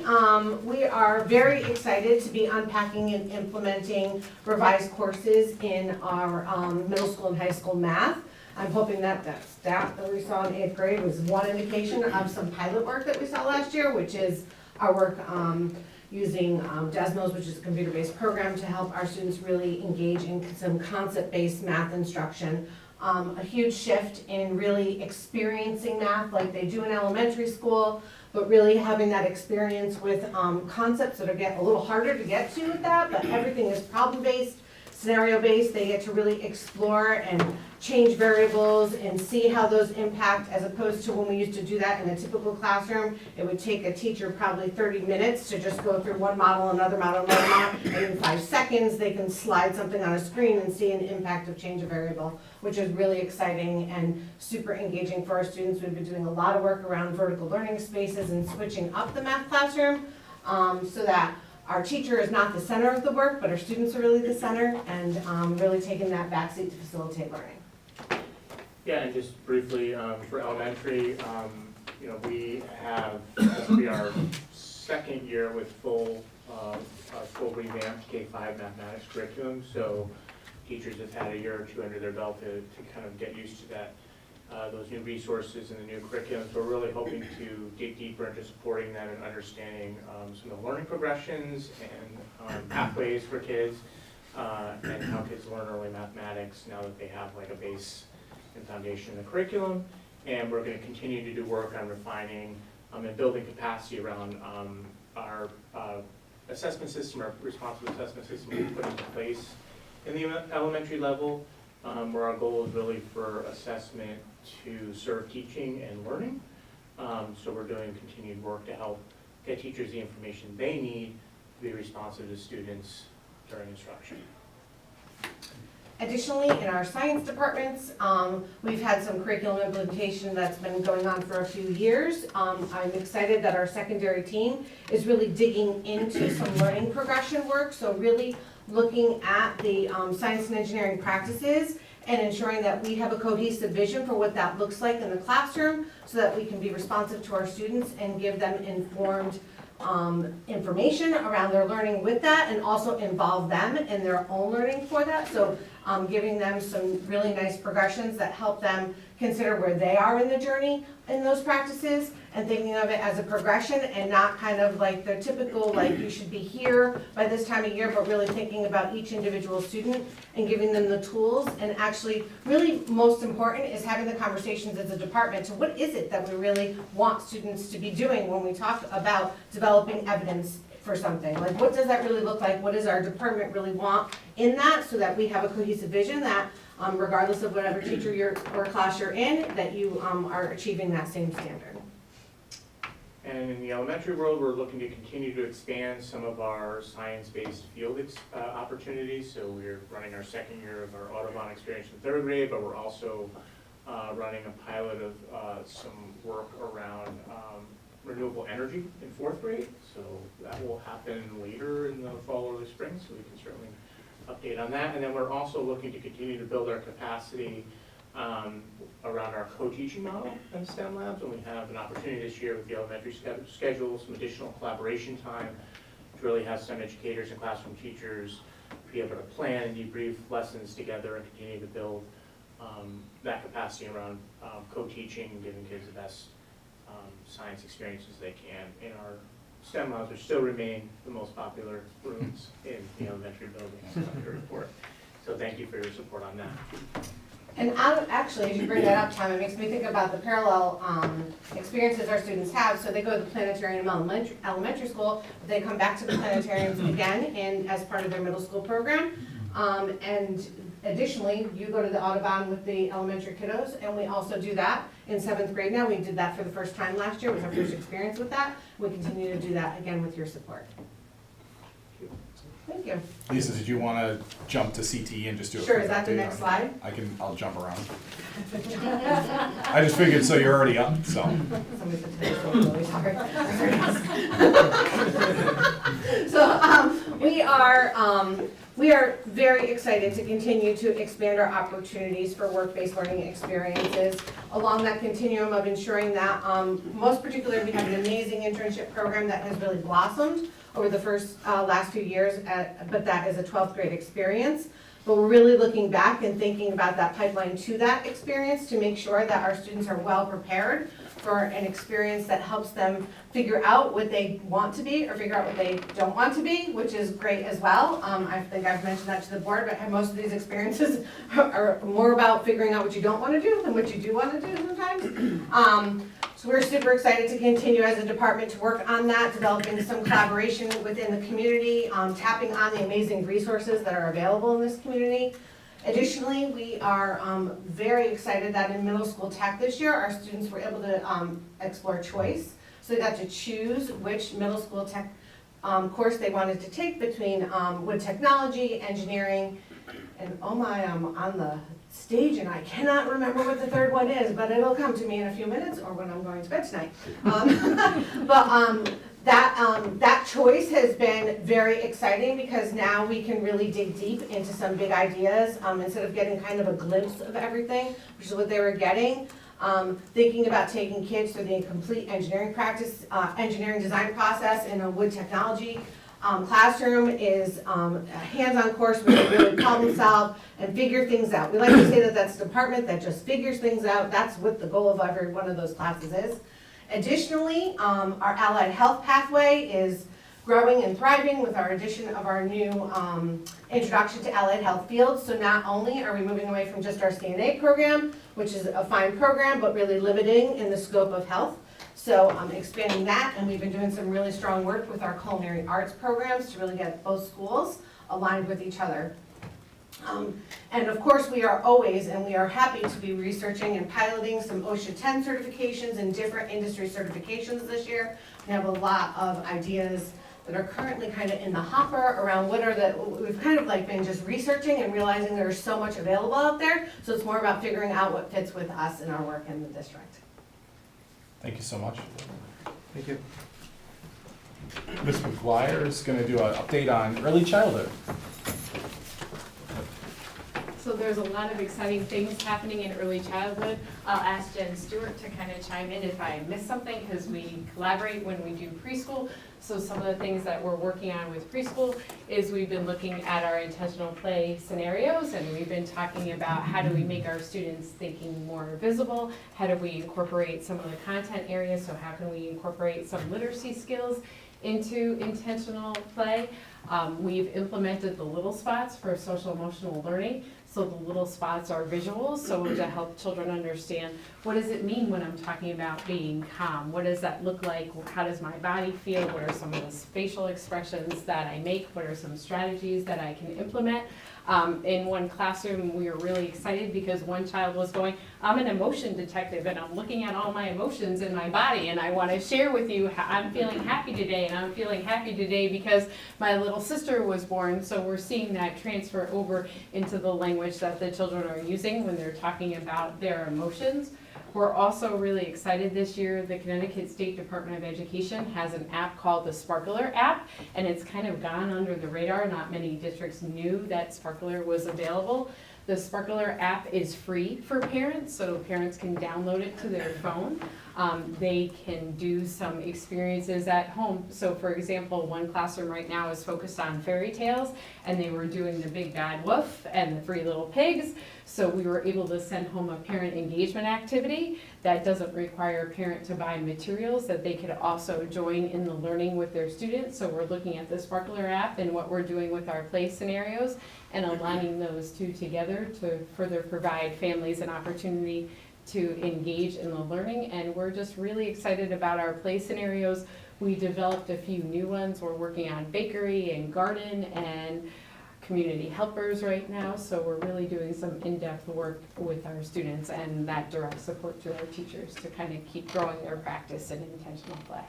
We are very excited to be unpacking and implementing revised courses in our middle school and high school math. I'm hoping that that stat that we saw in 8th grade was one indication of some pilot work that we saw last year, which is our work using Desmos, which is a computer-based program to help our students really engage in some concept-based math instruction. A huge shift in really experiencing math like they do in elementary school, but really having that experience with concepts that are a little harder to get to with that, but everything is problem-based, scenario-based. They get to really explore and change variables and see how those impact, as opposed to when we used to do that in a typical classroom. It would take a teacher probably 30 minutes to just go through one model, another model, another model, and in 5 seconds they can slide something on a screen and see an impact of change a variable, which is really exciting and super engaging for our students. We've been doing a lot of work around vertical learning spaces and switching up the math classroom so that our teacher is not the center of the work, but our students are really the center, and really taking that backseat to facilitate learning. Yeah, and just briefly, for elementary, we have, this will be our second year with full revamped K-5 mathematics curriculum, so teachers have had a year or two under their belt to kind of get used to that, those new resources and the new curriculum. So we're really hoping to dig deeper into supporting them and understanding some of the learning progressions and pathways for kids, and how kids learn early mathematics now that they have like a base and foundation in the curriculum. And we're going to continue to do work on refining and building capacity around our assessment system, our responsive assessment system we put into place in the elementary level, where our goal is really for assessment to serve teaching and learning. So we're doing continued work to help get teachers the information they need to be responsive to students during instruction. Additionally, in our science departments, we've had some curriculum implementation that's been going on for a few years. I'm excited that our secondary team is really digging into some learning progression work, so really looking at the science and engineering practices and ensuring that we have a cohesive vision for what that looks like in the classroom so that we can be responsive to our students and give them informed information around their learning with that, and also involve them in their own learning for that. So giving them some really nice progressions that help them consider where they are in the journey in those practices, and thinking of it as a progression and not kind of like the typical, like you should be here by this time of year, but really thinking about each individual student and giving them the tools. And actually, really most important is having the conversations as a department to what is it that we really want students to be doing when we talk about developing evidence for something. Like, what does that really look like? What does our department really want in that, so that we have a cohesive vision that regardless of whatever teacher or class you're in, that you are achieving that same standard. And in the elementary world, we're looking to continue to expand some of our science-based field opportunities. So we're running our second year of our Autobahn experience in 3rd grade, but we're also running a pilot of some work around renewable energy in 4th grade. So that will happen later in the fall or the spring, so we can certainly update on that. And then we're also looking to continue to build our capacity around our co-teaching model in STEM labs, and we have an opportunity this year with the elementary schedule, some additional collaboration time to really have some educators and classroom teachers be able to plan and debrief lessons together and continue to build that capacity around co-teaching and giving kids the best science experiences they can in our STEM labs, which still remain the most popular rooms in the elementary buildings, I'm happy to report. So thank you for your support on that. And actually, as you bring that up, Tom, it makes me think about the parallel experiences our students have. So they go to the planetarium elementary school, but they come back to the planetariums again as part of their middle school program. And additionally, you go to the Audubon with the elementary kiddos, and we also do that in 7th grade now. We did that for the first time last year. It was our first experience with that. We continue to do that again with your support. Thank you. Lisa, did you want to jump to CTE and just do a Sure, quick is that the update next on- slide? I'll jump around. I just figured, so you're already up, so. Somebody said today, so I'm really sorry. So, we are very excited to continue to expand our opportunities for work-based learning experiences along that continuum of ensuring that, most particularly, we have an amazing internship program that has really blossomed over the last few years, but that is a 12th grade experience. But we're really looking back and thinking about that pipeline to that experience to make sure that our students are well prepared for an experience that helps them figure out what they want to be or figure out what they don't want to be, which is great as well. I think I've mentioned that to the board, but most of these experiences are more about figuring out what you don't want to do than what you do want to do sometimes. So we're super excited to continue as a department to work on that, developing some collaboration within the community, tapping on the amazing resources that are available in this community. Additionally, we are very excited that in middle school tech this year, our students were able to explore choice. So they got to choose which middle school tech course they wanted to take between wood technology, engineering, and oh my, I'm on the stage and I cannot remember what the third one is, but it'll come to me in a few minutes or when I'm going to bed tonight. That choice has been very exciting because now we can really dig deep into some big ideas instead of getting kind of a glimpse of everything, which is what they were getting. Thinking about taking kids through the complete engineering engineering design process in a wood technology classroom is a hands-on course where they really problem solve and figure things out. We like to say that that's a department that just figures things out. That's what the goal of every one of those classes is. Additionally, our allied health pathway is growing and thriving with our addition of our new introduction to allied health fields. So not only are we moving away from just our CNA program, which is a fine program, but really limiting in the scope of health. So I'm expanding that, and we've been doing some really strong work with our culinary arts programs to really get both schools aligned with each other. And of course, we are always, and we are happy to be researching and piloting some OSHA 10 certifications and different industry certifications this year. We have a lot of ideas that are currently kind of in the hopper around we've kind of like been just researching and realizing there's so much available out there. So it's more about figuring out what fits with us and our work in the district. Thank you so much. Thank you. Ms. McGuire is going to do an update on early childhood. So there's a lot of exciting things happening in early childhood. I'll ask Jen Stewart to kind of chime in if I miss something, because we collaborate when we do preschool. So some of the things that we're working on with preschool is we've been looking at our intentional play scenarios, and we've been talking about how do we make our students thinking more visible, how do we incorporate some of the content areas, so how can we incorporate some literacy skills into intentional play. We've implemented the little spots for social emotional learning. So the little spots are visuals, so to help children understand what does it mean when I'm talking about being calm? What does that look like? How does my body feel? What are some of the facial expressions that I make? What are some strategies that I can implement? In one classroom, we were really excited because one child was going, I'm an emotion detective and I'm looking at all my emotions in my body and I want to share with you how I'm feeling happy today, and I'm feeling happy today because my little sister was born. So we're seeing that transfer over into the language that the children are using when they're talking about their emotions. We're also really excited this year. The Connecticut State Department of Education has an app called the Sparkler app, and it's kind of gone under the radar. Not many districts knew that Sparkler was available. The Sparkler app is free for parents, so parents can download it to their phone. they can do some experiences at home. So for example, one classroom right now is focused on fairy tales, and they were doing the Big Bad Wolf and the Three Little Pigs. So we were able to send home a parent engagement activity that doesn't require a parent to buy materials, that they could also join in the learning with their students. So we're looking at the Sparkler app and what we're doing with our play scenarios and aligning those two together to further provide families an opportunity to engage in the learning. And we're just really excited about our play scenarios. We developed a few new ones. We're working on bakery and garden and community helpers right now, so we're really doing some in-depth work with our students and that direct support to our teachers to kind of keep growing their practice in intentional play.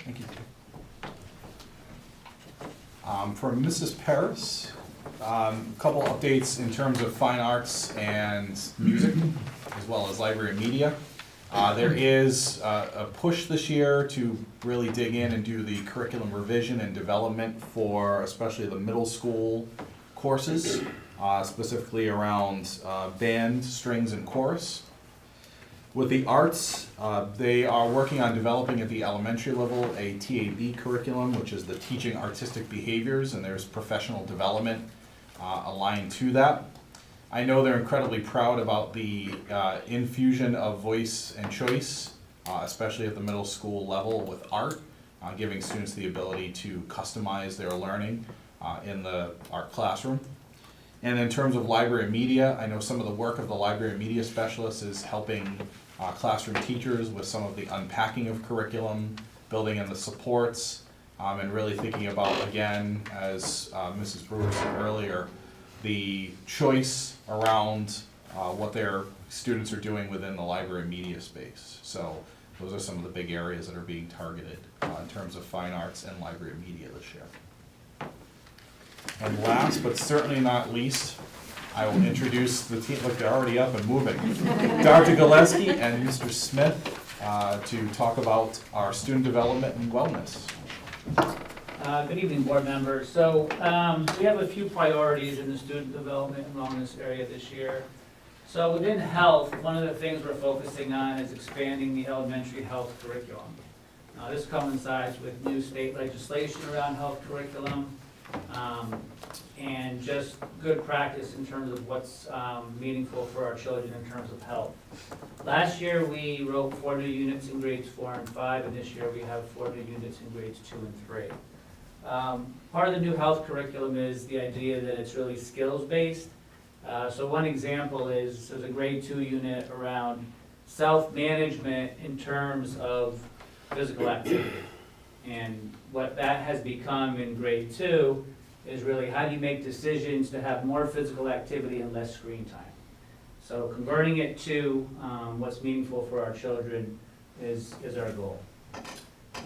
Thank you. For Mrs. Paris, a couple updates in terms of fine arts and music, as well as library and media. There is a push this year to really dig in and do the curriculum revision and development for especially the middle school courses, specifically around band, strings, and chorus. With the arts, they are working on developing at the elementary level a TAB curriculum, which is the Teaching Artistic Behaviors, and there's professional development aligned to that. I know they're incredibly proud about the infusion of voice and choice, especially at the middle school level with art, giving students the ability to customize their learning in the art classroom. And in terms of library and media, I know some of the work of the library and media specialists is helping classroom teachers with some of the unpacking of curriculum, building in the supports, and really thinking about, again, as Mrs. Brewer said earlier, the choice around what their students are doing within the library media space. So those are some of the big areas that are being targeted in terms of fine arts and library media this year. And last but certainly not least, I will introduce the team. Look, they're already up and moving. Dr. Gillespie and Mr. Smith to talk about our student development and wellness. Good evening, board members. So we have a few priorities in the student development and wellness area this year. So within health, one of the things we're focusing on is expanding the elementary health curriculum. This coincides with new state legislation around health curriculum and just good practice in terms of what's meaningful for our children in terms of health. Last year we wrote 4 new units in grades 4 and 5, and this year we have 4 new units in grades 2 and 3. Part of the new health curriculum is the idea that it's really skills-based. So one example is there's a grade 2 unit around self-management in terms of physical activity. And what that has become in grade 2 is really how do you make decisions to have more physical activity and less screen time. So converting it to what's meaningful for our children is our goal.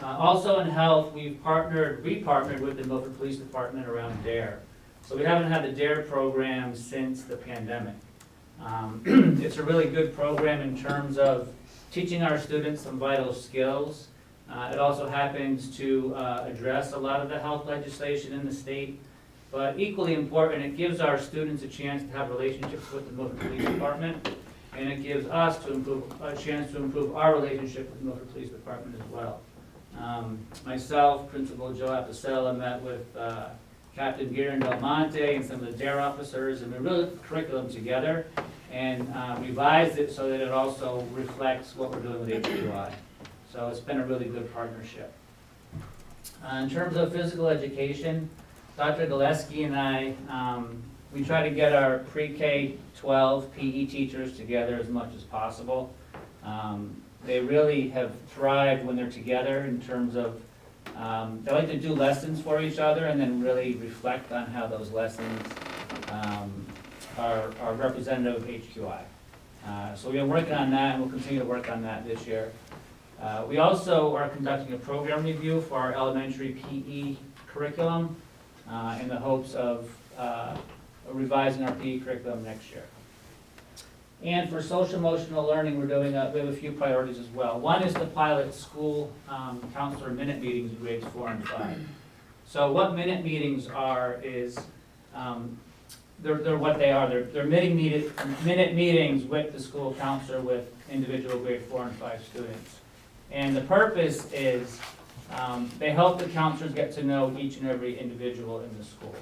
Also in health, we partnered with the Milford Police Department around DARE. So we haven't had the DARE program since the pandemic. It's a really good program in terms of teaching our students some vital skills. It also happens to address a lot of the health legislation in the state. But equally important, it gives our students a chance to have relationships with the Milford Police Department, and it gives us a chance to improve our relationship with the Milford Police Department as well. Myself, Principal Joe Apicella, met with Captain Guerin Del Monte and some of the DARE officers, and we really put the curriculum together and revised it so that it also reflects what we're doing with HQI. So it's been a really good partnership. In terms of physical education, Dr. Gillespie and I, we try to get our pre-K-12 PE teachers together as much as possible. They really have thrived when they're together in terms of, they like to do lessons for each other and then really reflect on how those lessons are representative of HQI. So we're working on that, and we'll continue to work on that this year. We also are conducting a program review for our elementary PE curriculum in the hopes of revising our PE curriculum next year. And for social emotional learning, we have a few priorities as well. One is to pilot school counselor minute meetings in grades 4 and 5. So what minute meetings are is they're what they are. They're minute meetings with the school counselor with individual grade 4 and 5 students. And the purpose is they help the counselors get to know each and every individual in the school.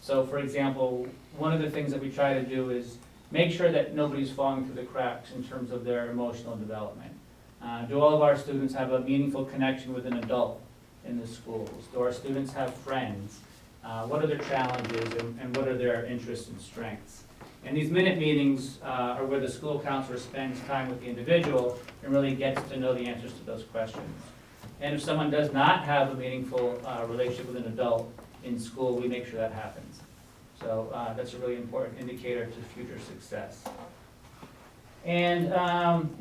So for example, one of the things that we try to do is make sure that nobody's falling through the cracks in terms of their emotional development. Do all of our students have a meaningful connection with an adult in the schools? Do our students have friends? What are their challenges and what are their interests and strengths? And these minute meetings are where the school counselor spends time with the individual and really gets to know the answers to those questions. And if someone does not have a meaningful relationship with an adult in school, we make sure that happens. So that's a really important indicator to future success. And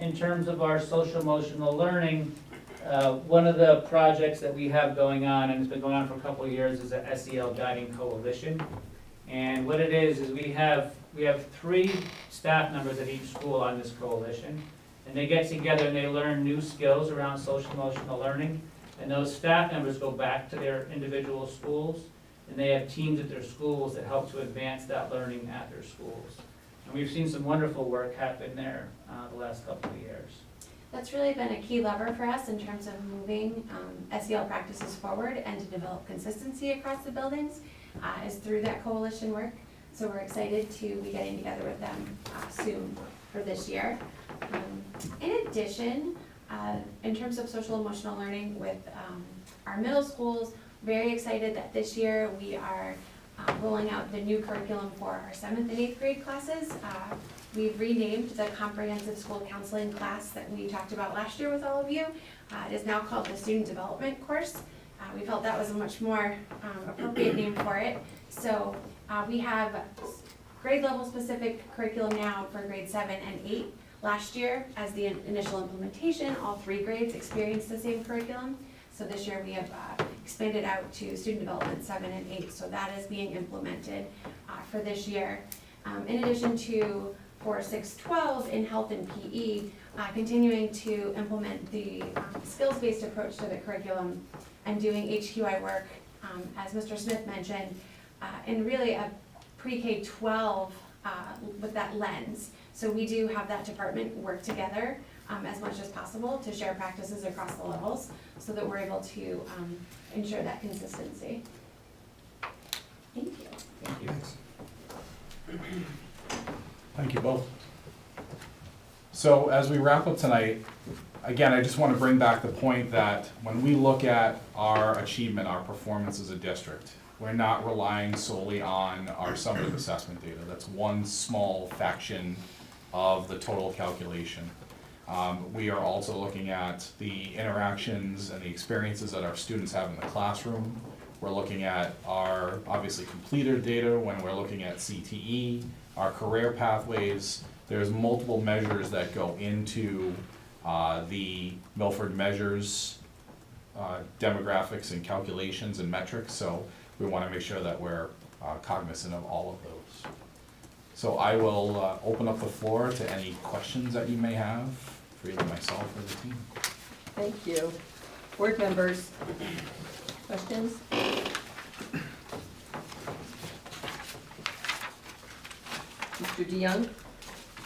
in terms of our social emotional learning, one of the projects that we have going on, and it's been going on for a couple of years, is the SEL Guiding Coalition. And what it is we have 3 staff members at each school on this coalition. And they get together and they learn new skills around social emotional learning. And those staff members go back to their individual schools, and they have teams at their schools that help to advance that learning at their schools. And we've seen some wonderful work happen there the last couple of years. That's really been a key lever for us in terms of moving SEL practices forward and to develop consistency across the buildings is through that coalition work. So we're excited to be getting together with them soon for this year. In addition, in terms of social emotional learning with our middle schools, very excited that this year we are rolling out the new curriculum for our 7th and 8th grade classes. We've renamed the comprehensive school counseling class that we talked about last year with all of you. It is now called the student development course. We felt that was a much more appropriate name for it. So we have grade level specific curriculum now for grade 7 and 8. Last year, as the initial implementation, all 3 grades experienced the same curriculum. So this year we have expanded out to student development 7 and 8. So that is being implemented for this year. In addition to 4, 6, 12 in health and PE, continuing to implement the skills-based approach to the curriculum and doing HQI work, as Mr. Smith mentioned, and really a pre-K-12 with that lens. So we do have that department work together as much as possible to share practices across the levels so that we're able to ensure that consistency. Thank you. Thank you. Thank you both. So as we wrap up tonight, again, I just want to bring back the point that when we look at our achievement, our performance as a district, we're not relying solely on our summative assessment data. That's one small fraction of the total calculation. We are also looking at the interactions and the experiences that our students have in the classroom. We're looking at our, obviously, completer data when we're looking at CTE, our career pathways. There's multiple measures that go into the Milford measures, demographics and calculations and metrics, so we want to make sure that we're cognizant of all of those. So I will open up the floor to any questions that you may have for either myself or the team. Thank you. Board members, questions? Mr. DeYoung?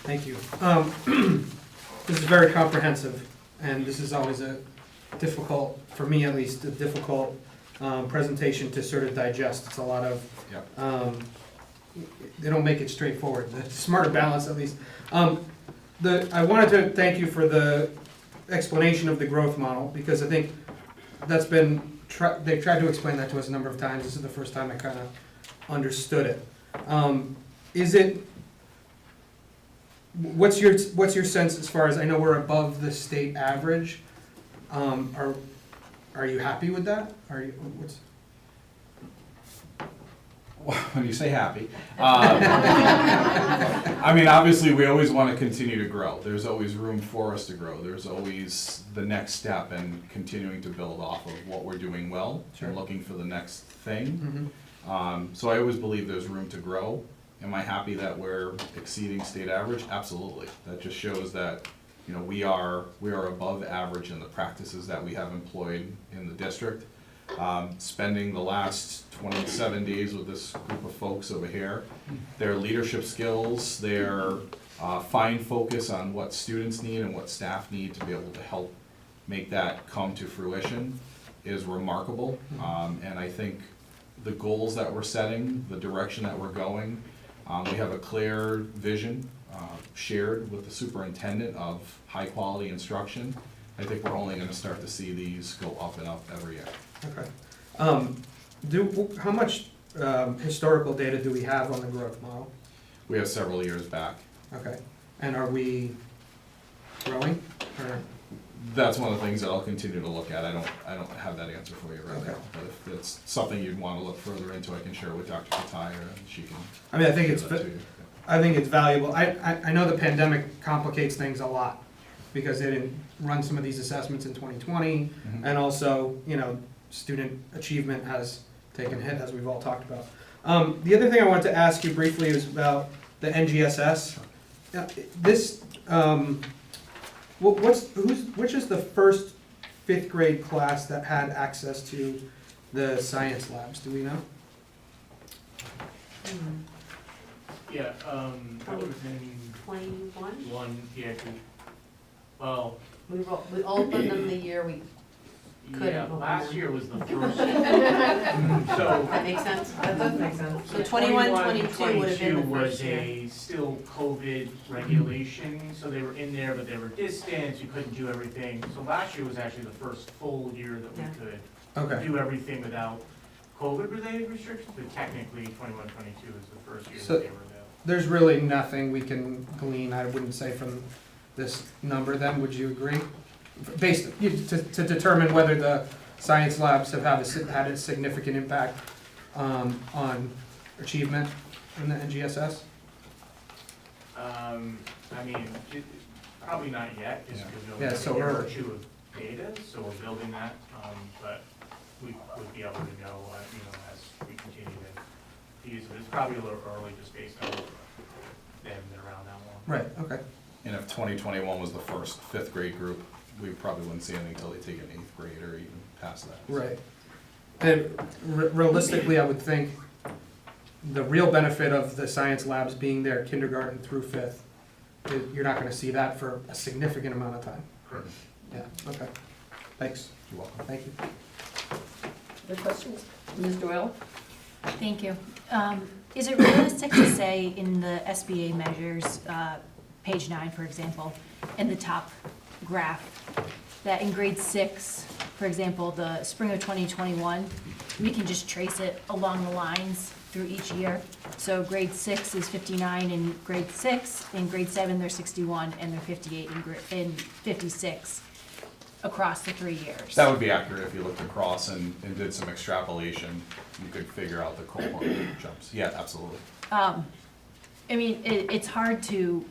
Thank you. This is very comprehensive, and this is always a difficult, for me at least, a difficult presentation to sort of digest. It's a lot of, they don't make it straightforward. The smarter balance, at least. I wanted to thank you for the explanation of the growth model, because I think that's been, they've tried to explain that to us a number of times. This is the first time I kind of understood it. Is it, what's your sense as far as, I know we're above the state average. Are you happy with that? Are you, what's? When you say happy, I mean, obviously, we always want to continue to grow. There's always room for us to grow. There's always the next step and continuing to build off of what we're doing well and looking for the next thing. Mm-hmm. So I always believe there's room to grow. Am I happy that we're exceeding state average? Absolutely. That just shows that, we are above average in the practices that we have employed in the district. Spending the last 27 days with this group of folks over here, their leadership skills, their fine focus on what students need and what staff need to be able to help make that come to fruition is remarkable. And I think the goals that we're setting, the direction that we're going, we have a clear vision shared with the superintendent of high-quality instruction. I think we're only gonna start to see these go up and up every year. Okay. How much historical data do we have on the growth model? We have several years back. Okay. And are we growing, or? That's one of the things that I'll continue to look at. I don't have that answer for you right Okay. now. But if it's something you'd want to look further into, I can share with Dr. Kataya and she can. I mean, I think give it's, that to you. I think it's valuable. I know the pandemic complicates things a lot, because they didn't run some of these assessments in 2020, Mhm. and also, you know, student achievement has taken a hit, as we've all talked about. The other thing I wanted to ask you briefly is about the NGSS. This, which is the first fifth grade class that had access to the science labs? Do we know? Yeah, that was in 21? yeah, well, We opened them the year we couldn't yeah, open last them. year was the first. So. That makes sense? That does make sense. So 21, 22 would have been the first year. 22 was a still COVID regulation, so they were in there, but they were distant, you couldn't do everything. So last year was actually the first full year that we Yeah. could Okay. do everything without COVID-related restrictions, but technically 21, 22 is the first year So- that they were available. There's really nothing we can glean, I wouldn't say, from this number then, would you agree? Based, to determine whether the science labs have had a significant impact on achievement in the NGSS? I mean, probably not yet, just because we Yeah, only so have a year or early. two of data, so we're building that, but we would be able to know, as we continue to use it. It's probably a little early just based on they haven't been around that long. Right, okay. And if 2021 was the first fifth grade group, we probably wouldn't see anything until they take an eighth grade or even past that. Right. And realistically, I would think the real benefit of the science labs being there kindergarten through fifth, you're not gonna see that for a significant amount of time. Correct. Yeah, okay. Thanks. You're welcome. Thank you. Other questions? Ms. Doyle? Thank you. Is it realistic to say in the SBA measures, page 9, for example, in the top graph, that in grade 6, for example, the spring of 2021, we can just trace it along the lines through each year? So grade 6 is 59 in grade 6, in grade 7 they're 61, and they're 58 in 56 across the 3 years. That would be accurate if you looked across and did some extrapolation. You could figure out the cohort jumps. Yeah, absolutely. I mean, it's hard to,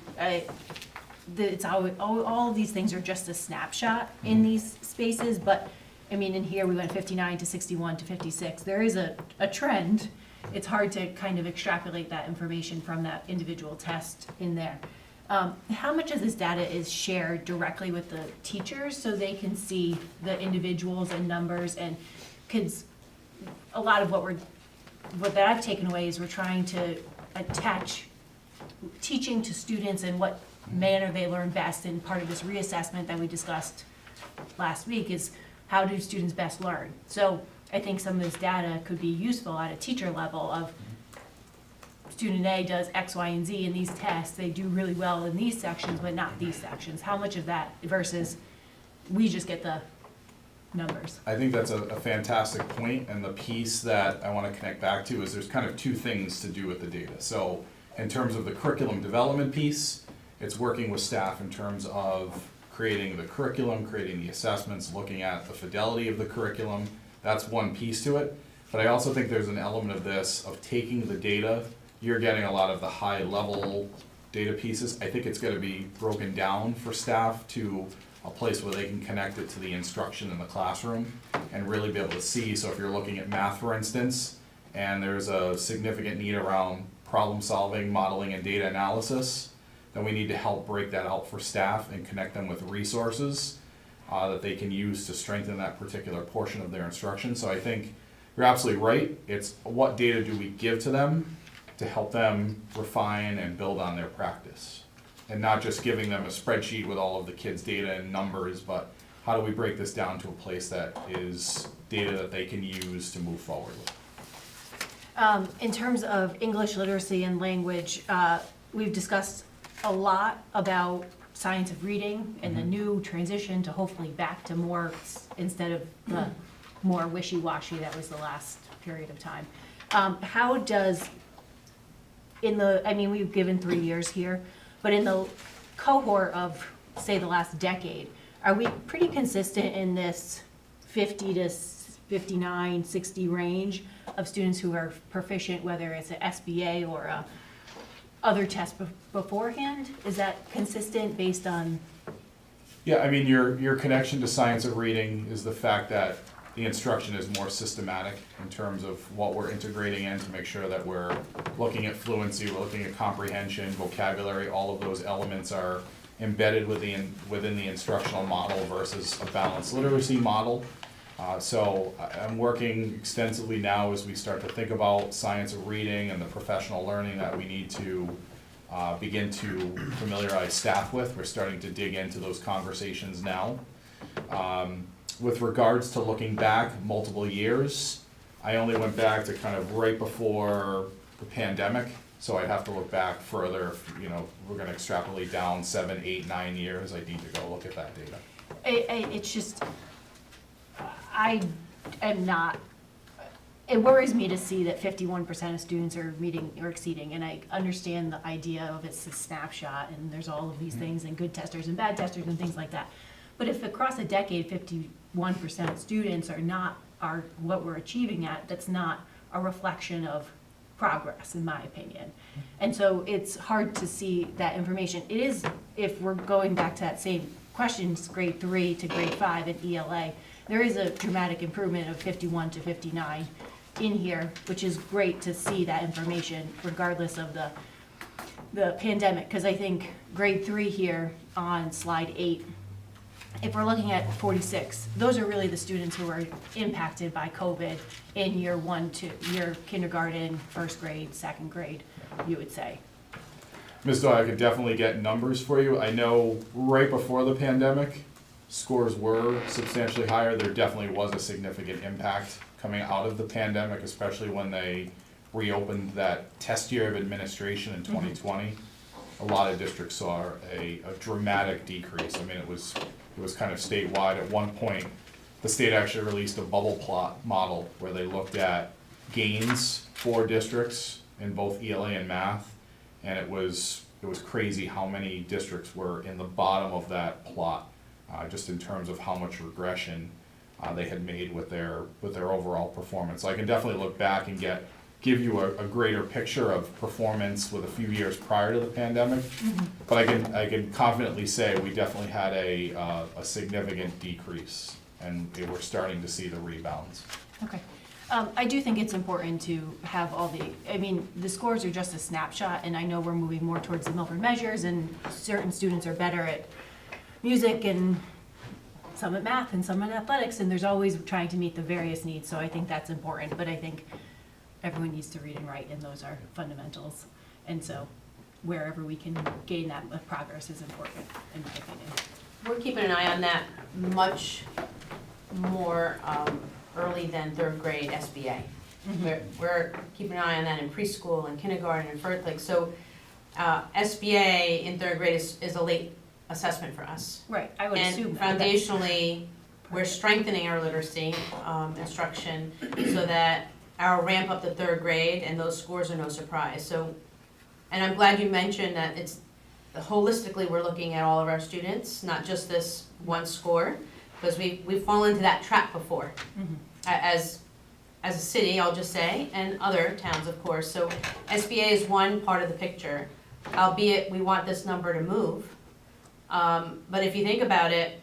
it's all of these things are just a snapshot in these spaces, but, I mean, in here, we went 59 to 61 to 56. There is a trend. It's hard to kind of extrapolate that information from that individual test in there. How much of this data is shared directly with the teachers so they can see the individuals and numbers? And kids, a lot of what that I've taken away is we're trying to attach teaching to students and what manner they learn best. And part of this reassessment that we discussed last week is how do students best learn? So I think some of this data could be useful at a teacher level of student A does X, Y, and Z in these tests. They do really well in these sections, but not these sections. How much of that versus we just get the numbers? I think that's a fantastic point, and the piece that I want to connect back to is there's kind of two things to do with the data. So in terms of the curriculum development piece, it's working with staff in terms of creating the curriculum, creating the assessments, looking at the fidelity of the curriculum. That's one piece to it. But I also think there's an element of this, of taking the data. You're getting a lot of the high level data pieces. I think it's gonna be broken down for staff to a place where they can connect it to the instruction in the classroom and really be able to see. So if you're looking at math, for instance, and there's a significant need around problem solving, modeling, and data analysis, then we need to help break that out for staff and connect them with resources that they can use to strengthen that particular portion of their instruction. So I think you're absolutely right. It's what data do we give to them to help them refine and build on their practice? And not just giving them a spreadsheet with all of the kids' data and numbers, but how do we break this down to a place that is data that they can use to move forward with? In terms of English literacy and language, we've discussed a lot about science of reading and the new transition to hopefully back to more instead of the more wishy-washy that was the last period of time. How does, we've given 3 years here, but in the cohort of, say, the last decade, are we pretty consistent in this 50 to 59, 60 range of students who are proficient, whether it's an SBA or a other test beforehand? Is that consistent based on? Yeah, I mean, your connection to science of reading is the fact that the instruction is more systematic in terms of what we're integrating in to make sure that we're looking at fluency, we're looking at comprehension, vocabulary, all of those elements are embedded within the instructional model versus a balanced literacy model. So I'm working extensively now as we start to think about science of reading and the professional learning that we need to begin to familiarize staff with. We're starting to dig into those conversations now. With regards to looking back multiple years, I only went back to kind of right before the pandemic, so I'd have to look back further. We're gonna extrapolate down 7, 8, 9 years. I need to go look at that data. It's just, I am not, it worries me to see that 51% of students are meeting or exceeding, and I understand the idea of it's a snapshot, and there's all of these things, and good testers and bad testers and things like that. But if across a decade, 51% of students are what we're achieving at, that's not a reflection of progress, in my opinion. And so it's hard to see that information. It is, if we're going back to that same questions, grade 3 to grade 5 in ELA, there is a dramatic improvement of 51 to 59 in here, which is great to see that information regardless of the pandemic. Because I think grade 3 here on slide 8, if we're looking at 46, those are really the students who are impacted by COVID in year 1 to year kindergarten, first grade, second grade, you would say. Ms. Doyle, I could definitely get numbers for you. I know right before the pandemic, scores were substantially higher. There definitely was a significant impact coming out of the pandemic, especially when they reopened that test year of administration in 2020. A lot of districts saw a dramatic decrease. I mean, it was kind of statewide. At one point, the state actually released a bubble plot model where they looked at gains for districts in both ELA and math, and it was crazy how many districts were in the bottom of that plot, just in terms of how much regression they had made with their overall performance. So I can definitely look back and give you a greater picture of performance with a few years prior to the pandemic. But I can confidently say we definitely had a significant decrease, and we're starting to see the rebounds. Okay. I do think it's important to have all the scores are just a snapshot, and I know we're moving more towards the Milford measures, and certain students are better at music and some at math and some at athletics, and there's always trying to meet the various needs, so I think that's important. But I think everyone needs to read and write, and those are fundamentals. And so wherever we can gain that progress is important, in my opinion. We're keeping an eye on that much more early than third grade SBA. We're keeping an eye on that in preschool and kindergarten and first, SBA in third grade is a late assessment for us. Right, I would assume that. And foundationally, we're strengthening our literacy instruction so that our ramp up to third grade and those scores are no surprise. So, and I'm glad you mentioned that it's holistically we're looking at all of our students, not just this one score, because we've fallen into that trap before. As a city, I'll just say, and other towns, of course. So SBA is one part of the picture, albeit we want this number to move. But if you think about it,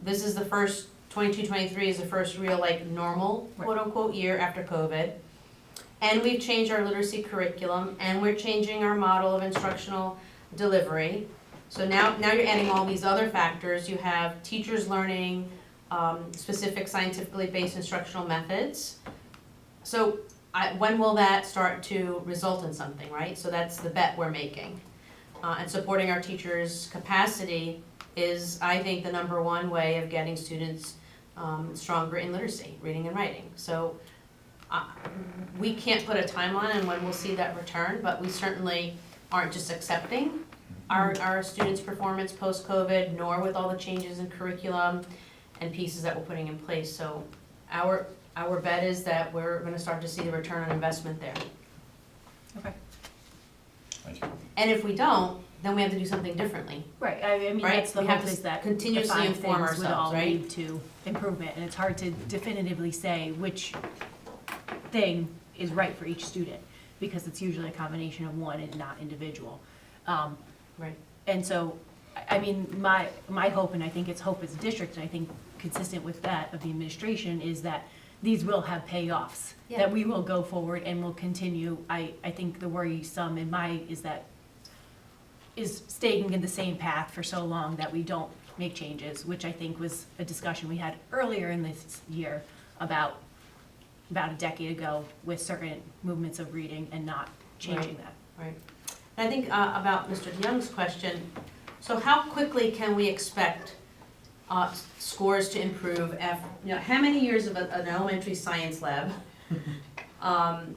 this is the first, 22-23 is the first real normal, quote unquote, year after COVID. And we've changed our literacy curriculum, and we're changing our model of instructional delivery. So now you're adding all these other factors. You have teachers learning specific scientifically based instructional methods. So when will that start to result in something, right? So that's the bet we're making. And supporting our teachers' capacity is, I think, the number one way of getting students stronger in literacy, reading and writing. So we can't put a timeline on when we'll see that return, but we certainly aren't just accepting our students' performance post-COVID, nor with all the changes in curriculum and pieces that we're putting in place. So our bet is that we're gonna start to see the return on investment there. Okay. Thank you. And if we don't, then we have to do something differently. Right, I mean, Right? that's the We have hope to is that continuously the five inform things would ourselves, all right? lead to improvement, and it's hard to definitively say which thing is right for each student, because it's usually a combination of one and not individual. Right. And so, I mean, my hope, and I think it's hope as a district, and I think consistent with that of the administration, is that these will have payoffs, Yeah. that we will go forward and will continue. I think the worrisome in is staying in the same path for so long that we don't make changes, which I think was a discussion we had earlier in this year about a decade ago with certain movements of reading and not changing that. Right. And I think about Mr. DeYoung's question, so how quickly can we expect scores to improve after, how many years of an elementary science lab and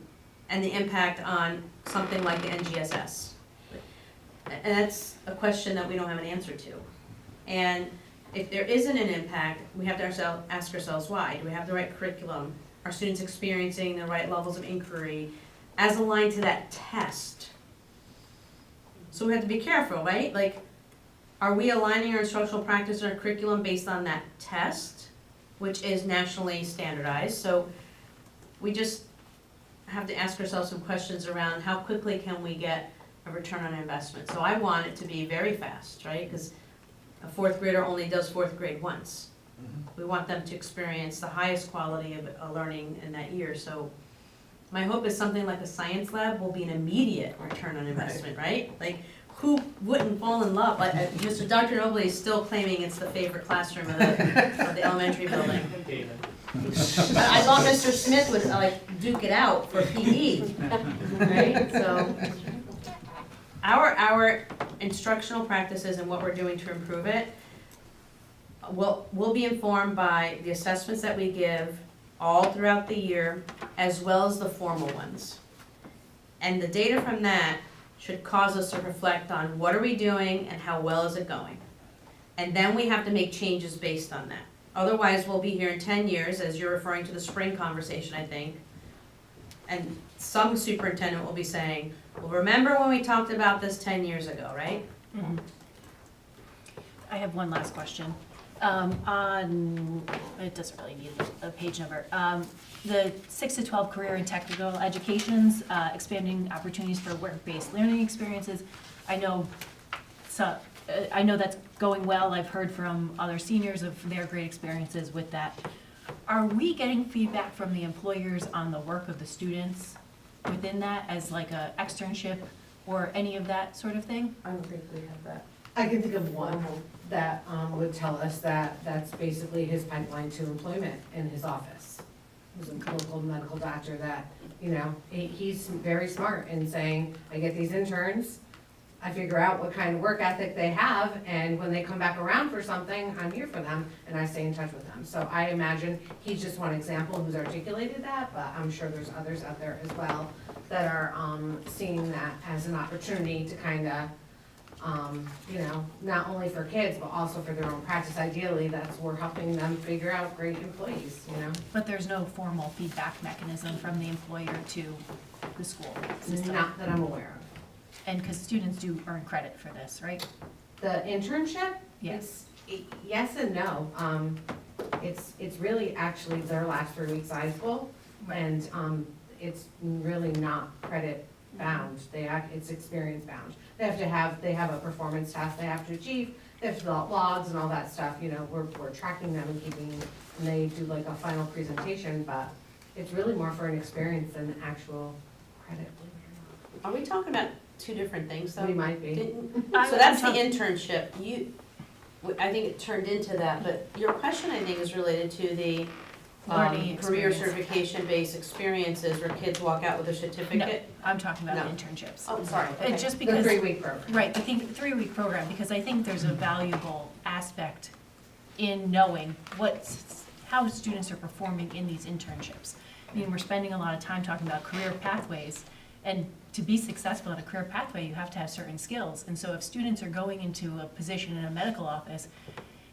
the impact on something like the NGSS? And that's a question that we don't have an answer to. And if there isn't an impact, we have to ask ourselves why. Do we have the right curriculum? Are students experiencing the right levels of inquiry as aligned to that test? So we have to be careful, right? Like, are we aligning our instructional practice and our curriculum based on that test, which is nationally standardized? So we just have to ask ourselves some questions around how quickly can we get a return on investment. So I want it to be very fast, right? Because a fourth grader only does fourth grade once. We want them to experience the highest quality of learning in that year. So my hope is something like a science lab will be an immediate return on investment, right? Like, who wouldn't fall in love? Like, Dr. Nobley is still claiming it's the favorite classroom of the elementary building. I thought Mr. Smith would like duke it out for PE, right? So our instructional practices and what we're doing to improve it will be informed by the assessments that we give all throughout the year, as well as the formal ones. And the data from that should cause us to reflect on what are we doing and how well is it going. And then we have to make changes based on that. Otherwise, we'll be here in 10 years, as you're referring to the spring conversation, I think. And some superintendent will be saying, well, remember when we talked about this 10 years ago, right? Mhm. I have one last question. It doesn't really need a page number. The 6 to 12 career and technical educations, expanding opportunities for work-based learning experiences. I know that's going well. I've heard from other seniors of their great experiences with that. Are we getting feedback from the employers on the work of the students within that as like a externship or any of that sort of thing? I don't think we have that. I can think of one that would tell us that that's basically his pipeline to employment in his office. He's a local medical doctor that, he's very smart in saying, I get these interns, I figure out what kind of work ethic they have, and when they come back around for something, I'm here for them, and I stay in touch with them. So I imagine he's just one example who's articulated that, but I'm sure there's others out there as well that are seeing that as an opportunity to kind of, not only for kids, but also for their own practice. Ideally, we're helping them figure out great employees, But there's no formal feedback mechanism from the employer to the school system. Not that I'm aware of. And because students do earn credit for this, right? The internship? Yes. Yes and no. It's really actually their last 3 weeks high school, and it's really not credit bound. It's experience bound. They have a performance task they have to achieve. They have to fill out logs and all that stuff. We're tracking them and they do like a final presentation, but it's really more for an experience than actual credit. Are we talking about two different things though? We might be. So that's the internship. I think it turned into that, but your question, I think, is related to the Learning career experience. certification-based experiences where kids walk out with a certificate. I'm talking about No. internships. Oh, sorry. Okay. Just The because. 3-week program. Right, the 3-week program, because I think there's a valuable aspect in knowing how students are performing in these internships. I mean, we're spending a lot of time talking about career pathways, and to be successful in a career pathway, you have to have certain skills. And so if students are going into a position in a medical office,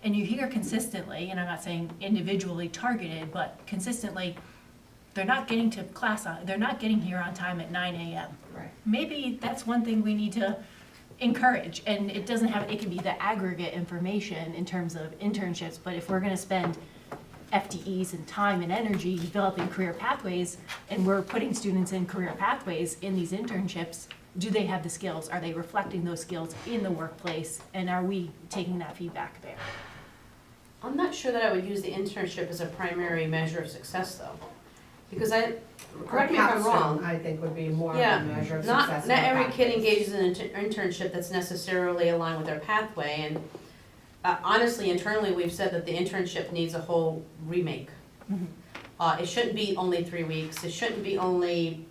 and you hear consistently, and I'm not saying individually targeted, but consistently, they're not getting to class they're not getting here on time at 9 a.m. Right. Maybe that's one thing we need to encourage, and it can be the aggregate information in terms of internships, but if we're gonna spend FTEs and time and energy developing career pathways, and we're putting students in career pathways in these internships, do they have the skills? Are they reflecting those skills in the workplace? And are we taking that feedback there? I'm not sure that I would use the internship as a primary measure of success though. Because correct me if I'm wrong. I think would be more of a Yeah, measure of not success. every in kid practice. engages in an internship that's necessarily aligned with their pathway, and honestly, internally, we've said that the internship needs a whole remake. It shouldn't be only 3 weeks, it shouldn't be only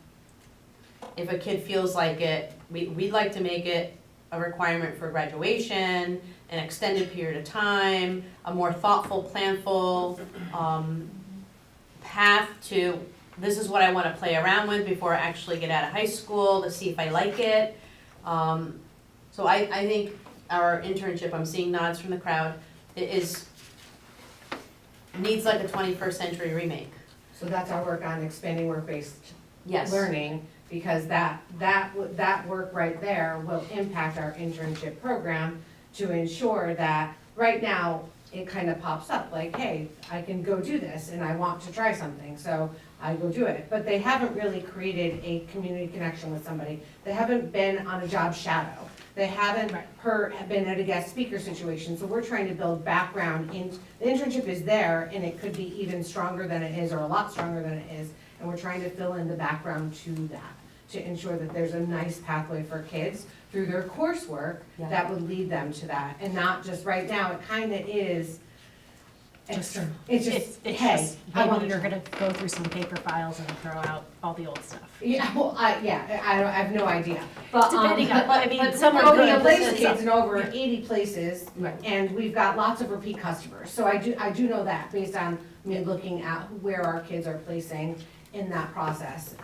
if a kid feels like it. We'd like to make it a requirement for graduation, an extended period of time, a more thoughtful, planful path to, this is what I want to play around with before I actually get out of high school to see if I like it. So I think our internship, I'm seeing nods from the crowd, needs like a 21st century remake. So that's our work on expanding work-based Yes. learning, because that work right there will impact our internship program to ensure that, right now, it kind of pops up, like, hey, I can go do this, and I want to try something, so I go do it. But they haven't really created a community connection with somebody. They haven't been on a job shadow. They haven't been at a guest speaker situation, so we're trying to build background in, the internship is there, and it could be even stronger than it is, or a lot stronger than it is, and we're trying to fill in the background to that, to ensure that there's a nice pathway for kids through their coursework Yeah. that would lead them to that, and not just, right now, it kind of is external. It's just, It's hey, just, I want maybe to. you're gonna go through some paper files and throw out all the old stuff. Yeah, well, I have no idea, but, Depending on, I mean, but some are well, we good. place some- kids in over 80 places, Right. and we've got lots of repeat customers. So I do know that, based on me looking at where our kids are placing in that process.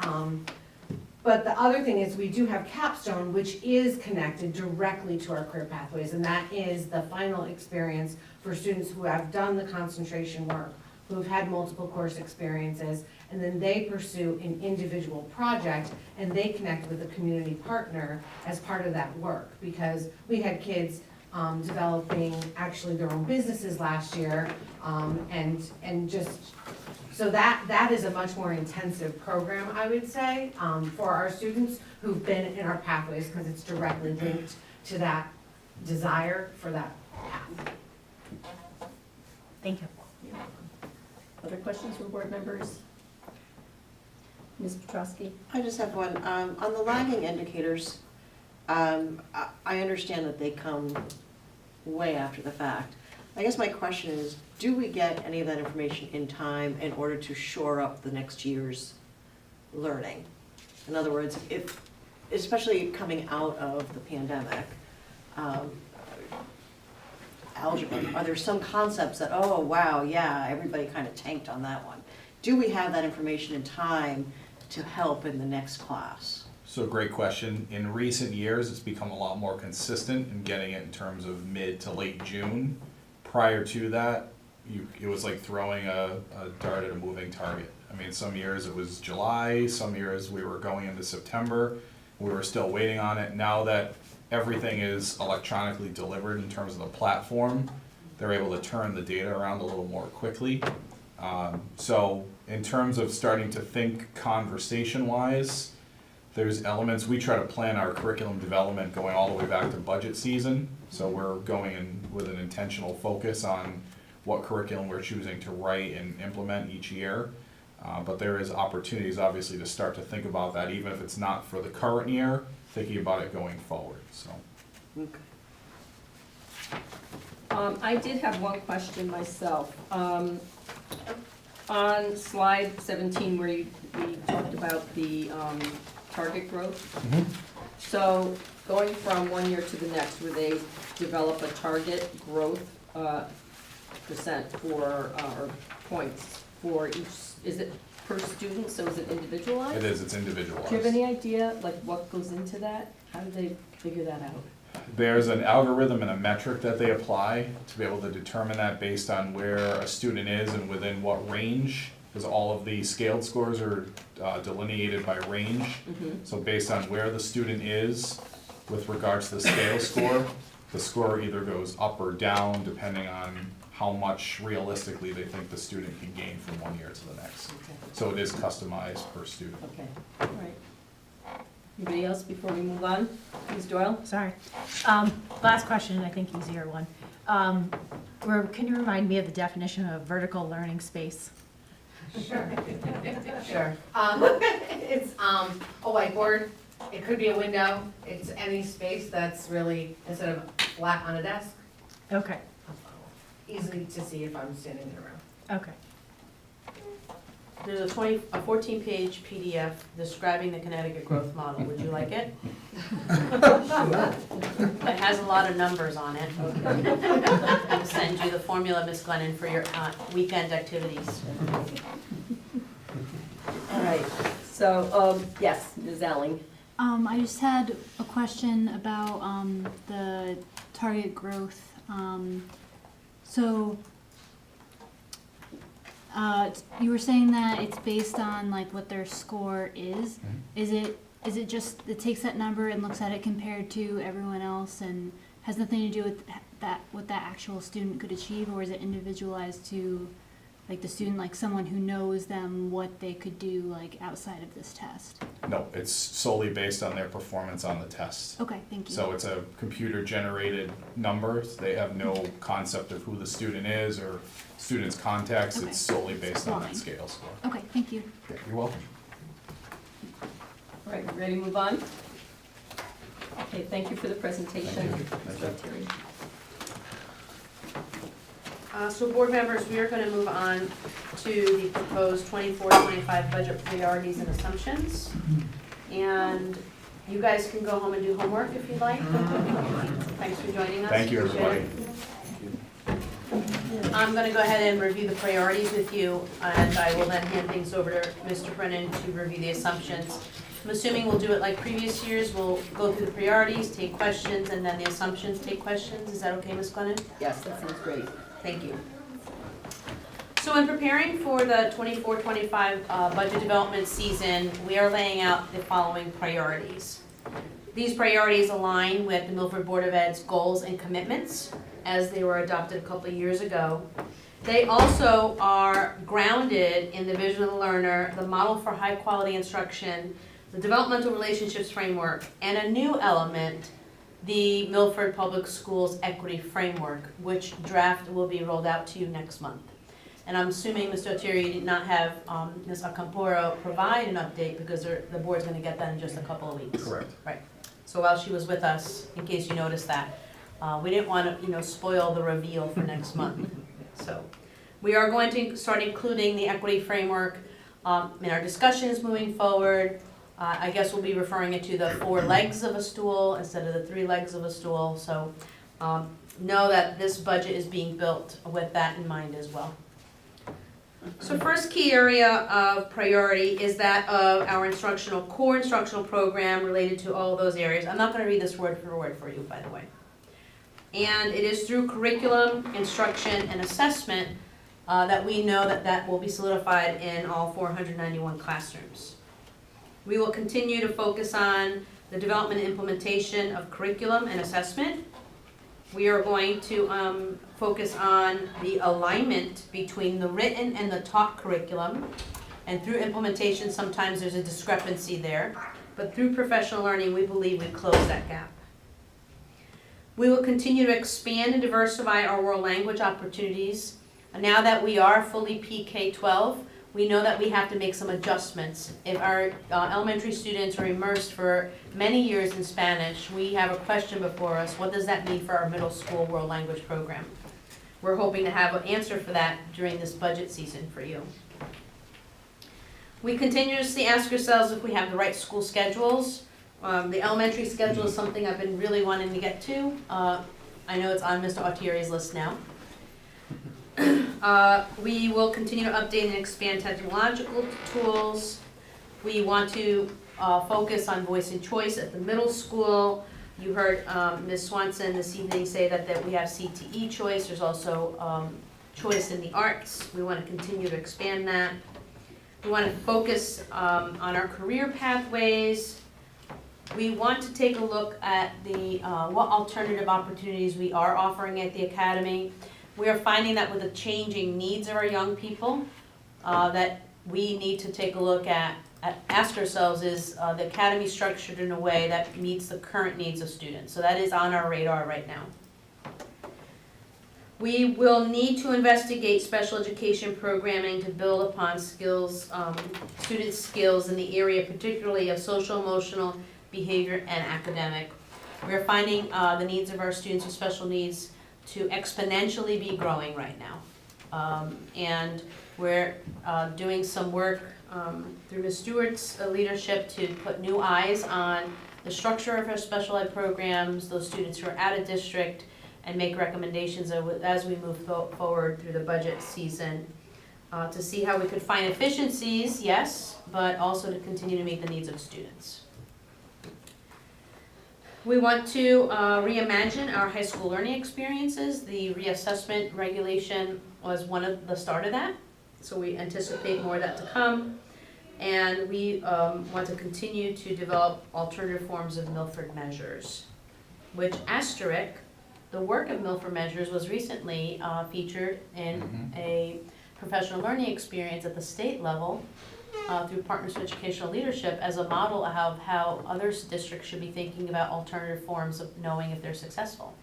But the other thing is, we do have Capstone, which is connected directly to our career pathways, and that is the final experience for students who have done the concentration work, who have had multiple course experiences, and then they pursue an individual project, and they connect with a community partner as part of that work. Because we had kids developing actually their own businesses last year, and just, so that is a much more intensive program, I would say, for our students who've been in our pathways, because it's directly linked to that desire for that path. Thank you. Other questions from board members? Ms. Petrowski? I just have one. On the lagging indicators, I understand that they come way after the fact. I guess my question is, do we get any of that information in time in order to shore up the next year's learning? In other words, if, especially coming out of the pandemic, algebra, are there some concepts that, oh, wow, yeah, everybody kind of tanked on that one? Do we have that information in time to help in the next class? So great question. In recent years, it's become a lot more consistent in getting it in terms of mid to late June. Prior to that, it was like throwing a dart at a moving target. I mean, some years it was July, some years we were going into September. We were still waiting on it. Now that everything is electronically delivered in terms of the platform, they're able to turn the data around a little more quickly. So in terms of starting to think conversation-wise, there's elements, we try to plan our curriculum development going all the way back to budget season. So we're going in with an intentional focus on what curriculum we're choosing to write and implement each year. But there is opportunities, obviously, to start to think about that, even if it's not for the current year, thinking about it going forward, so. Okay. I did have one question myself. On slide 17 where we talked about the target growth. So going from one year to the next, where they develop a target growth percent for, or points for each, is it per student, so is it individualized? It is, it's individualized. Do you have any idea, like, what goes into that? How do they figure that out? There's an algorithm and a metric that they apply to be able to determine that based on where a student is and within what range, because all of the scaled scores are delineated by range. So based on where the student is with regards to the scale score, the score either goes up or down depending on how much realistically they think the student can gain from one year to the next. So it is customized per student. Okay, all right. Anybody else before we move on? Ms. Doyle? Sorry. Last question, I think easier one. Can you remind me of the definition of vertical learning space? Sure. Sure. It's a whiteboard, it could be a window, it's any space that's really, instead of flat on a desk, Okay, easy to see if I'm standing in a room. okay. There's a 14-page PDF describing the Connecticut growth model. Would you like it? It has a lot of numbers on it. I'll send you the formula, Ms. Glennon, for your weekend activities. All right, so, yes, Ms. Alling. I just had a question about the target growth. You were saying that it's based on like what their score is. Is it just, it takes that number and looks at it compared to everyone else and has nothing to do with what that actual student could achieve, or is it individualized to like the student, like someone who knows them, what they could do like outside of this test? No, it's solely based on their performance on the test. Okay, thank you. So it's a computer-generated numbers. They have no concept of who the student is or student's contacts. Okay. It's solely based on that Fine. scale score. Okay, thank you. Yeah, you're welcome. All right, ready to move on? Okay, thank you for the presentation. Thank you. Ms. Lettieri. So board members, we are going to move on to the proposed 24-25 budget priorities and assumptions. And you guys can go home and do homework if you'd like. Thanks for joining us. Thank you, Appreciate everybody. it. I'm going to go ahead and review the priorities with you, and I will then hand things over to Mr. Brennan to review the assumptions. I'm assuming we'll do it like previous years. We'll go through the priorities, take questions, and then the assumptions, take questions. Is that okay, Ms. Glennon? Yes, that sounds great. Thank you. So in preparing for the 24-25 budget development season, we are laying out the following priorities. These priorities align with the Milford Board of Ed's goals and commitments as they were adopted a couple of years ago. They also are grounded in the vision of the learner, the model for high quality instruction, the developmental relationships framework, and a new element, the Milford Public Schools Equity Framework, which draft will be rolled out to you next month. And I'm assuming, Mr. Ottieri, you did not have Ms. Acamporo provide an update because the board's going to get that in just a couple of weeks. Correct. Right. So while she was with us, in case you noticed that, we didn't want to, spoil the reveal for next month. So we are going to start including the equity framework in our discussions moving forward. I guess we'll be referring it to the 4 legs of a stool instead of the 3 legs of a stool. So know that this budget is being built with that in mind as well. So first key area of priority is that of our core instructional program related to all of those areas. I'm not going to read this word for word for you, by the way. And it is through curriculum, instruction, and assessment that we know that will be solidified in all 491 classrooms. We will continue to focus on the development and implementation of curriculum and assessment. We are going to focus on the alignment between the written and the taught curriculum. And through implementation, sometimes there's a discrepancy there. But through professional learning, we believe we close that gap. We will continue to expand and diversify our world language opportunities. Now that we are fully PK-12, we know that we have to make some adjustments. If our elementary students are immersed for many years in Spanish, we have a question before us, what does that mean for our middle school world language program? We're hoping to have an answer for that during this budget season for you. We continuously ask ourselves if we have the right school schedules. The elementary schedule is something I've been really wanting to get to. I know it's on Mr. Autieri's list now. We will continue to update and expand technological tools. We want to focus on voice and choice at the middle school. You heard Ms. Swanson this evening say that we have CTE choice. There's also choice in the arts. We want to continue to expand that. We want to focus on our career pathways. We want to take a look at the what alternative opportunities we are offering at the academy. We are finding that with the changing needs of our young people, that we need to take a look at ask ourselves, is the academy structured in a way that meets the current needs of students? So that is on our radar right now. We will need to investigate special education programming to build upon skills, students' skills in the area, particularly of social, emotional, behavior, and academic. We're finding the needs of our students with special needs to exponentially be growing right now. And we're doing some work through Ms. Stewart's leadership to put new eyes on the structure of our special ed programs, those students who are out of district, and make recommendations as we move forward through the budget season to see how we could find efficiencies, yes, but also to continue to meet the needs of students. We want to reimagine our high school learning experiences. The reassessment regulation was one of the start of that, so we anticipate more of that to come. And we want to continue to develop alternative forms of Milford measures, which asterisk, the work of Milford measures was recently featured in a professional learning experience at the state level through Partners for Educational Leadership as a model of how other districts should be thinking about alternative forms of knowing if they're successful.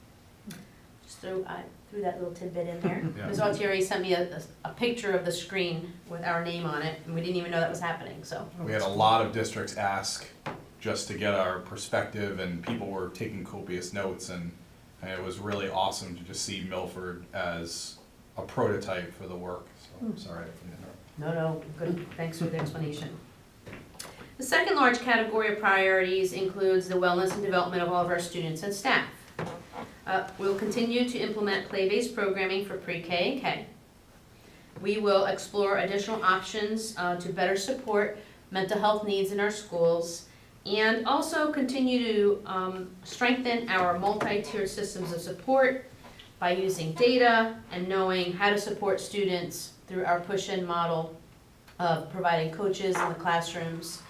Just I threw that little tidbit in there. Yeah. Ms. Altieri sent me a picture of the screen with our name on it, and we didn't even know that was happening, so. We had a lot of districts ask just to get our perspective, and people were taking copious notes, and it was really awesome to just see Milford as a prototype for the work. So I'm sorry I couldn't interrupt. No, good, thanks for the explanation. The second large category of priorities includes the wellness and development of all of our students and staff. We'll continue to implement play-based programming for pre-K and K. We will explore additional options to better support mental health needs in our schools, and also continue to strengthen our multi-tiered systems of support by using data and knowing how to support students through our push-in model of providing coaches in the classrooms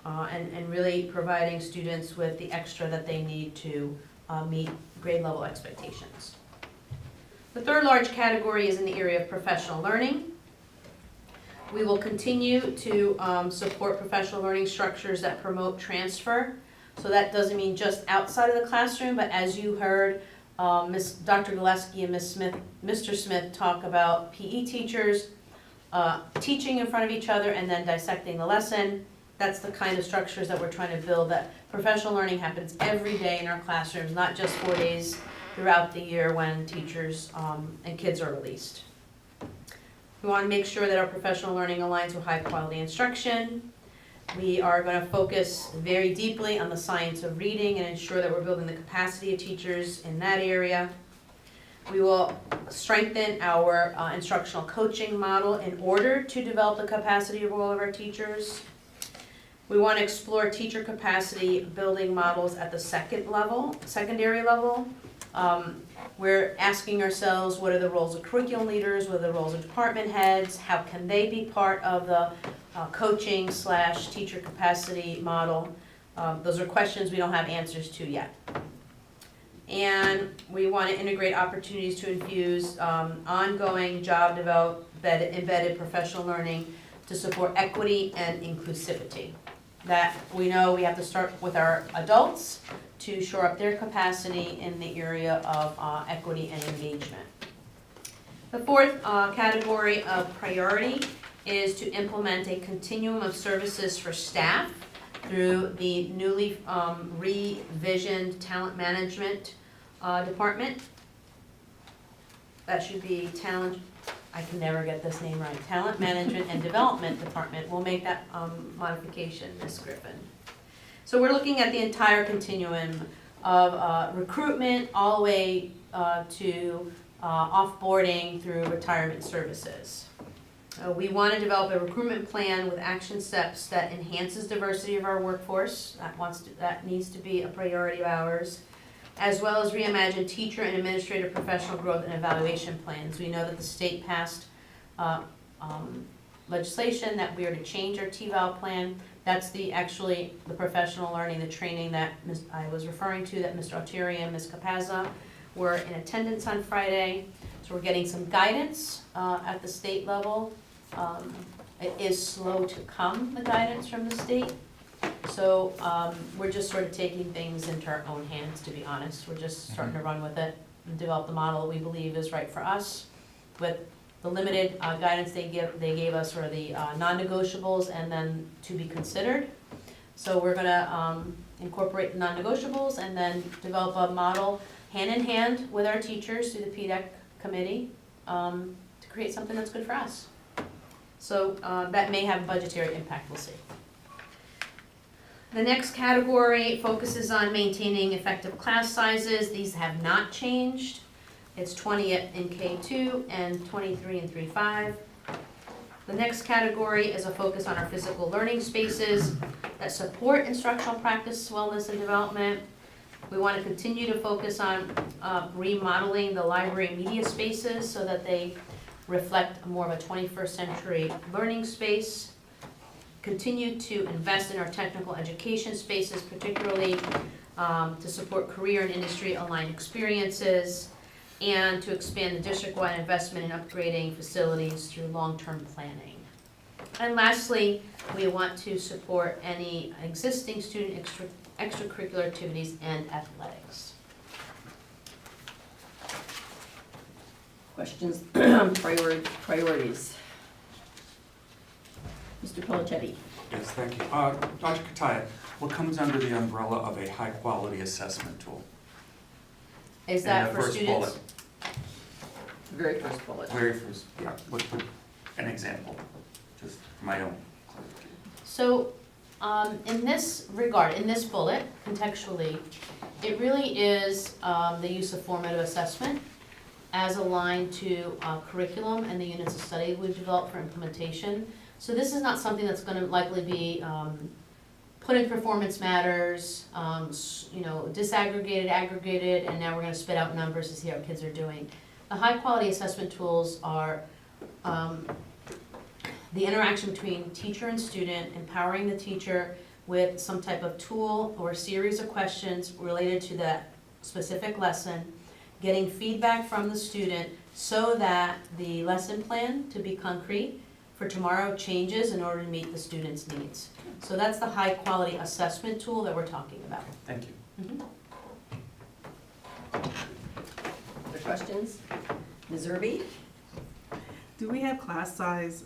and really providing students with the extra that they need to meet grade level expectations. The third large category is in the area of professional learning. We will continue to support professional learning structures that promote transfer. So that doesn't mean just outside of the classroom, but as you heard Dr. Gillespie and Mr. Smith talk about PE teachers teaching in front of each other and then dissecting the lesson. That's the kind of structures that we're trying to build, that professional learning happens every day in our classrooms, not just 4 days throughout the year when teachers and kids are released. We want to make sure that our professional learning aligns with high quality instruction. We are going to focus very deeply on the science of reading and ensure that we're building the capacity of teachers in that area. We will strengthen our instructional coaching model in order to develop the capacity of all of our teachers. We want to explore teacher capacity building models at the secondary level. We're asking ourselves, what are the roles of curriculum leaders, what are the roles of department heads, how can they be part of the coaching / teacher capacity model? Those are questions we don't have answers to yet. And we want to integrate opportunities to infuse ongoing job embedded professional learning to support equity and inclusivity. That we know we have to start with our adults to shore up their capacity in the area of equity and engagement. The fourth category of priority is to implement a continuum of services for staff through the newly revisioned talent management department. That should be I can never get this name right, Talent Management and Development Department. We'll make that modification, Ms. Griffin. So we're looking at the entire continuum of recruitment all the way to offboarding through retirement services. We want to develop a recruitment plan with action steps that enhances diversity of our workforce. That needs to be a priority of ours, as well as reimagine teacher and administrative professional growth and evaluation plans. We know that the state passed legislation that we are to change our TVAL plan. That's actually the professional learning, the training that I was referring to, that Mr. Altieri and Ms. Capazza were in attendance on Friday. So we're getting some guidance at the state level. It is slow to come, the guidance from the state. So we're just sort of taking things into our own hands, to be honest. We're just starting to run with it and develop the model we believe is right for us. With the limited guidance they gave us for the non-negotiables and then to be considered. So we're gonna incorporate the non-negotiables and then develop a model hand in hand with our teachers through the PDEC committee to create something that's good for us. So that may have a budgetary impact, we'll see. The next category focuses on maintaining effective class sizes. These have not changed. It's 20 in K2 and 23 in 3-5. The next category is a focus on our physical learning spaces that support instructional practice, wellness, and development. We want to continue to focus on remodeling the library media spaces so that they reflect more of a 21st century learning space. Continue to invest in our technical education spaces, particularly to support career and industry aligned experiences, and to expand the district-wide investment in upgrading facilities through long-term planning. And lastly, we want to support any existing student extracurricular activities and athletics. Questions, priorities? Mr. Pelichetti. Yes, thank you. Dr. Kataya, what comes under the umbrella of a high-quality assessment tool? Is that In the for first students? bullet. Very first bullet. Very first, yeah, an example, just for my own clarification. So, in this regard, in this bullet, contextually, it really is the use of formative assessment as aligned to curriculum and the units of study we've developed for implementation. So this is not something that's going to likely be put in performance matters, disaggregated, aggregated, and now we're going to spit out numbers to see how kids are doing. The high quality assessment tools are the interaction between teacher and student, empowering the teacher with some type of tool or series of questions related to that specific lesson, getting feedback from the student so that the lesson plan, to be concrete, for tomorrow changes in order to meet the student's needs. So that's the high quality assessment tool that we're talking about. Thank you. Mhm. Other questions? Ms. Irby? Do we have class size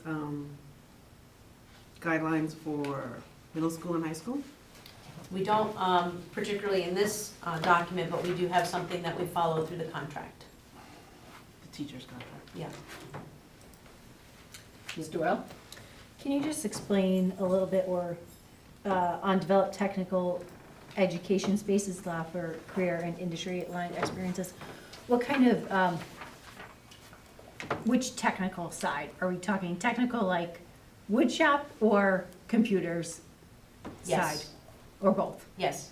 guidelines for middle school and high school? We don't particularly in this document, but we do have something that we follow through the contract. The teacher's contract? Yeah. Ms. Doyle? Can you just explain a little bit or on develop technical education spaces for career and industry aligned experiences? What kind of, which technical side? Are we talking technical like wood shop or computers Yes. side? Or both? Yes.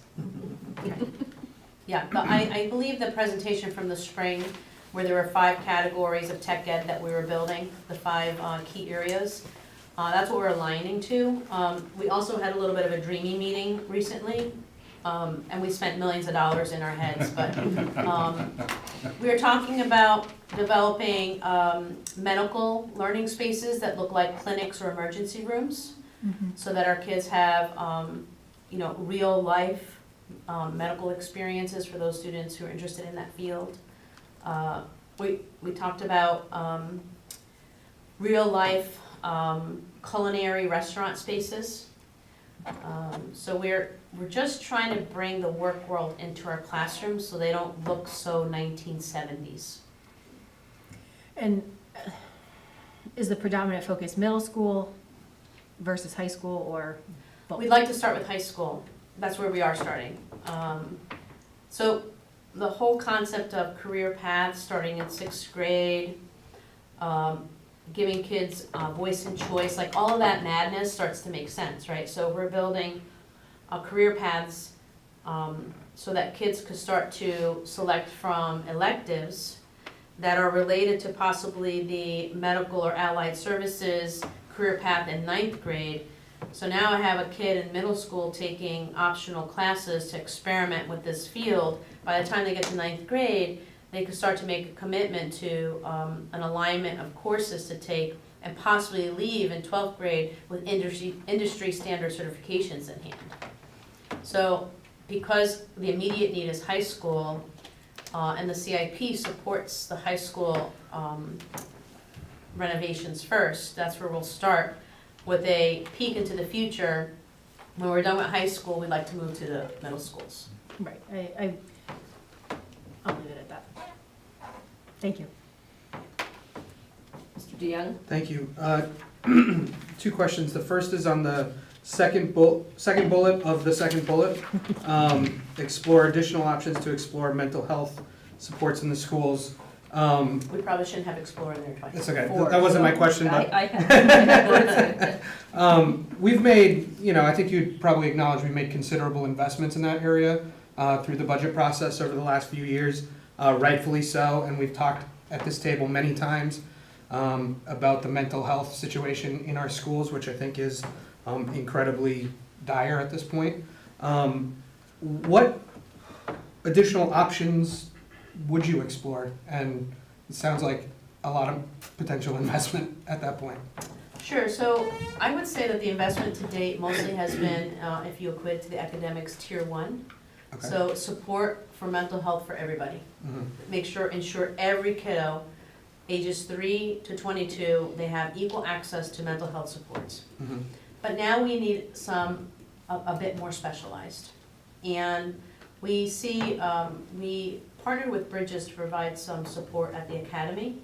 Yeah, but I believe the presentation from the spring, where there were 5 categories of tech ed that we were building, the 5 key areas, that's what we're aligning to. We also had a little bit of a dreaming meeting recently, and we spent millions of dollars in our heads, but we were talking about developing medical learning spaces that look like clinics or emergency rooms, so that our kids have real life medical experiences for those students who are interested in that field. We talked about real life culinary restaurant spaces. So we're just trying to bring the work world into our classrooms so they don't look so 1970s. And is the predominant focus middle school versus high school, or both? We'd like to start with high school. That's where we are starting. So the whole concept of career paths starting in 6th grade, giving kids voice and choice, like all of that madness starts to make sense, right? So we're building career paths so that kids could start to select from electives that are related to possibly the medical or allied services career path in 9th grade. So now I have a kid in middle school taking optional classes to experiment with this field. By the time they get to 9th grade, they could start to make a commitment to an alignment of courses to take and possibly leave in 12th grade with industry standard certifications in hand. So because the immediate need is high school, and the CIP supports the high school renovations first, that's where we'll start with a peek into the future. When we're done with high school, we'd like to move to the middle schools. Right, I'll leave it at that. Thank you. Mr. DeYoung? Thank you. 2 questions. The first is on the second bullet of the second bullet. Explore additional options to explore mental health supports in the schools. We probably shouldn't have explored in there twice. It's okay. That wasn't my question, but I have. we've made, I think you'd probably acknowledge we made considerable investments in that area through the budget process over the last few years, rightfully so, and we've talked at this table many times about the mental health situation in our schools, which I think is incredibly dire at this point. What additional options would you explore? And it sounds like a lot of potential investment at that point. Sure, so I would say that the investment to date mostly has been, if you equate to the academics, tier 1. Okay. So support for mental health for everybody. Mhm. Ensure every kiddo, ages 3 to 22, they have equal access to mental health supports. Mhm. But now we need a bit more specialized. And we see, we partnered with Bridges to provide some support at the academy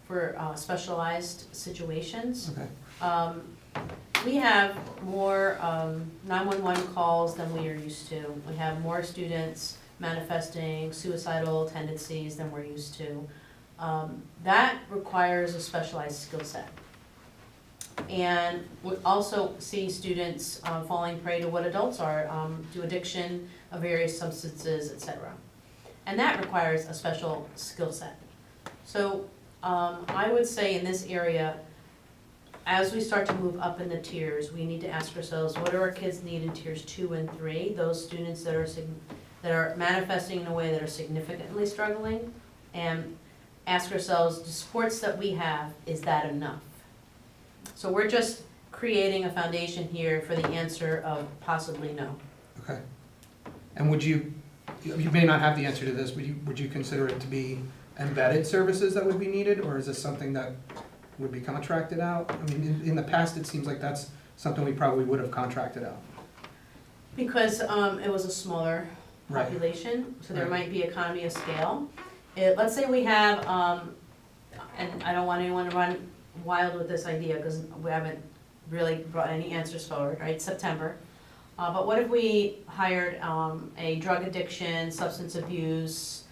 for specialized situations. Okay. We have more 911 calls than we are used to. We have more students manifesting suicidal tendencies than we're used to. That requires a specialized skill set. And we also see students falling prey to what adults are, to addiction of various substances, etc. And that requires a special skill set. So I would say in this area, as we start to move up in the tiers, we need to ask ourselves, what do our kids need in tiers 2 and 3? Those students that are manifesting in a way that are significantly struggling, and ask ourselves, the supports that we have, is that enough? So we're just creating a foundation here for the answer of possibly no. Okay. And you may not have the answer to this, but would you consider it to be embedded services that would be needed, or is this something that would be contracted out? I mean, in the past, it seems like that's something we probably would have contracted out. Because it was a smaller Right. population, so there Right. might be economy of scale. Let's say we have, and I don't want anyone to run wild with this idea because we haven't really brought any answers forward, right, September. But what if we hired a drug addiction, substance abuse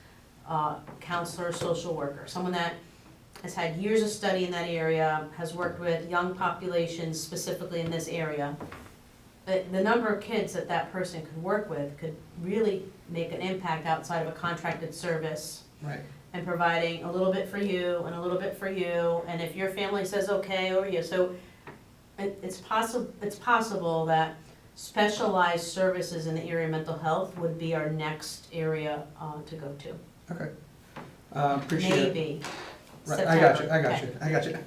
counselor, social worker, someone that has had years of study in that area, has worked with young populations specifically in this area. The number of kids that that person could work with could really make an impact outside of a contracted service. Right. And providing a little bit for you and a little bit for you, and if your family says okay over you. So it's possible that specialized services in the area of mental health would be our next area to go to. Okay. Appreciate it. Maybe. Right, I got September. you.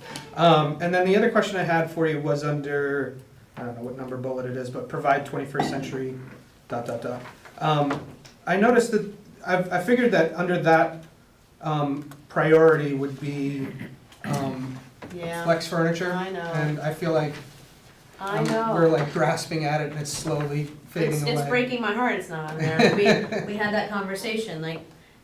And then the other question I had for you was under, I don't know what number bullet it is, but provide 21st century ... I noticed that, I figured that under that priority would be Yeah, flex furniture. I know. And I feel like I know. we're like grasping at it and it's slowly fading away. It's breaking my heart it's not on there. We had that conversation, like,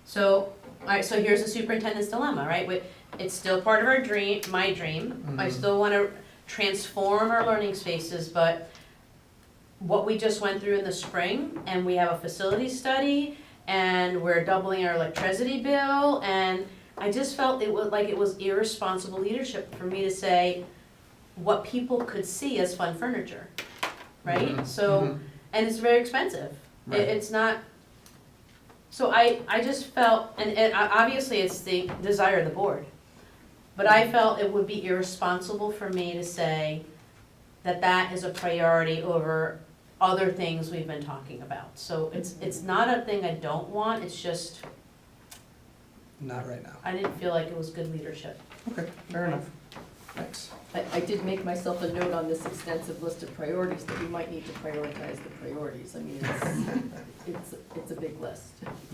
so, alright, so here's the superintendent's dilemma, right? It's still part of our dream, my dream. I Mhm. still wanna transform our learning spaces, but what we just went through in the spring, and we have a facility study, and we're doubling our electricity bill, and I just felt it was irresponsible leadership for me to say what people could see as fun furniture, right? Mhm. So, Mhm. and it's very expensive. Right. It's not, so I just felt, and obviously it's the desire of the board, but I felt it would be irresponsible for me to say that is a priority over other things we've been talking about. So it's not a thing I don't want, it's just, Not right now. I didn't feel like it was good leadership. Okay, fair enough. Thanks. I did make myself a note on this extensive list of priorities that we might need to prioritize the priorities. I mean, it's a big list.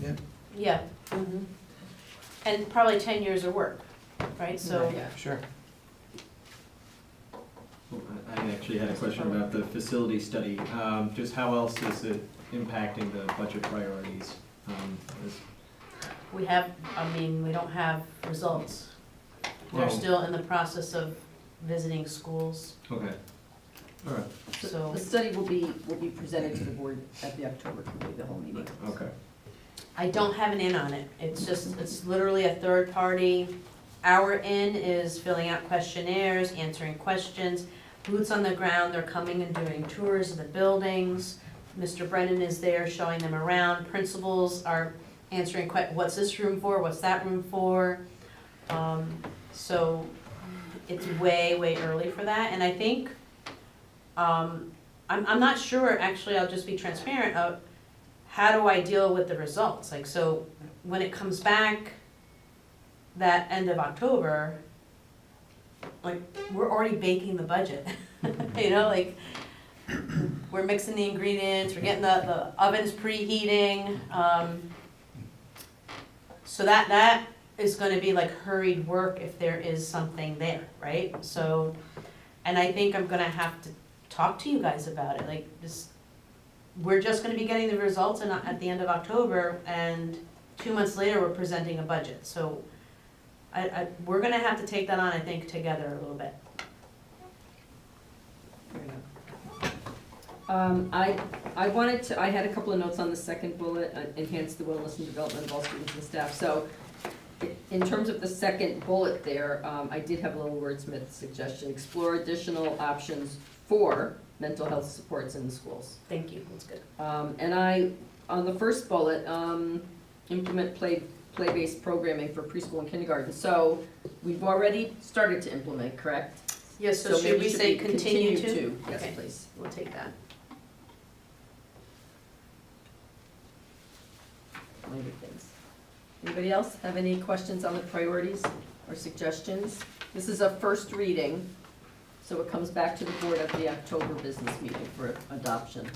Yeah. Yeah. And probably 10 years of work, right? So, Yeah. Sure. I actually had a question about the facility study. Just how else is it impacting the budget priorities? we don't have results. They're Well- still in the process of visiting schools, Okay, all right, so. The study will be presented to the board at the October committee, the whole meeting. okay. I don't have an in on it. It's literally a third party. Our in is filling out questionnaires, answering questions, boots on the ground, they're coming and doing tours of the buildings. Mr. Brennan is there showing them around. Principals are answering what's this room for, what's that room for? So it's way, way early for that. And I think, I'm not sure, actually, I'll just be transparent, of how do I deal with the results? Like, so when it comes back that end of October, like, we're already baking the budget. You know, like, we're mixing the ingredients, we're getting the ovens preheating. So that is gonna be like hurried work if there is something there, right? So, and I think I'm gonna have to talk to you guys about it, like, we're just gonna be getting the results at the end of October, and 2 months later, we're presenting a budget. So we're gonna have to take that on, I think, together a little bit. I had a couple of notes on the second bullet, enhance the wellness and development of all students and staff. So in terms of the second bullet there, I did have a little wordsmith suggestion, explore additional options for mental health supports in the schools. Thank you, that's good. And on the first bullet, implement play-based programming for preschool and kindergarten. So we've already started to implement, correct? Yes, so So should maybe we it should say be continue continue to? to. Yes, Okay, please. we'll take that. Minor things. Anybody else have any questions on the priorities or suggestions? This is a first reading, so it comes back to the board at the October business meeting for adoption.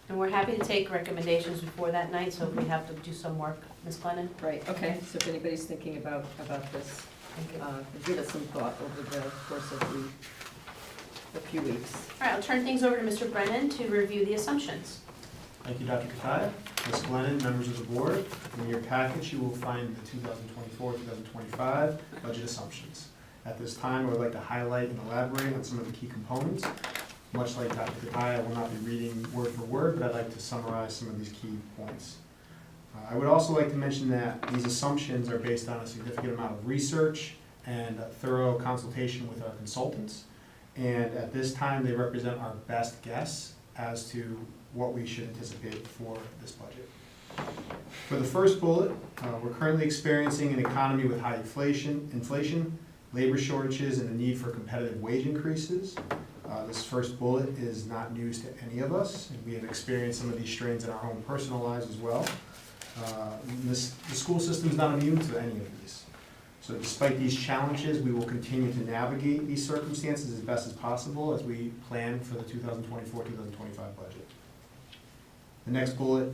And we're happy to take recommendations before that night, so if we have to do some work, Ms. Glennon. Right, okay, so if anybody's thinking about this, Thank you. give it some thought over the course of a few weeks. All right, I'll turn things over to Mr. Brennan to review the assumptions. Thank you, Dr. Kataya, Ms. Glennon, members of the board. In your package, you will find the 2024-2025 budget assumptions. At this time, I would like to highlight and elaborate on some of the key components. Much like Dr. Kataya, I will not be reading word for word, but I'd like to summarize some of these key points. I would also like to mention that these assumptions are based on a significant amount of research and a thorough consultation with our consultants. And at this time, they represent our best guess as to what we should anticipate for this budget. For the first bullet, we're currently experiencing an economy with high inflation, labor shortages, and the need for competitive wage increases. This first bullet is not news to any of us, and we have experienced some of these strains in our own personal lives as well. The school system is not immune to any of these. So despite these challenges, we will continue to navigate these circumstances as best as possible as we plan for the 2024-2025 budget. The next bullet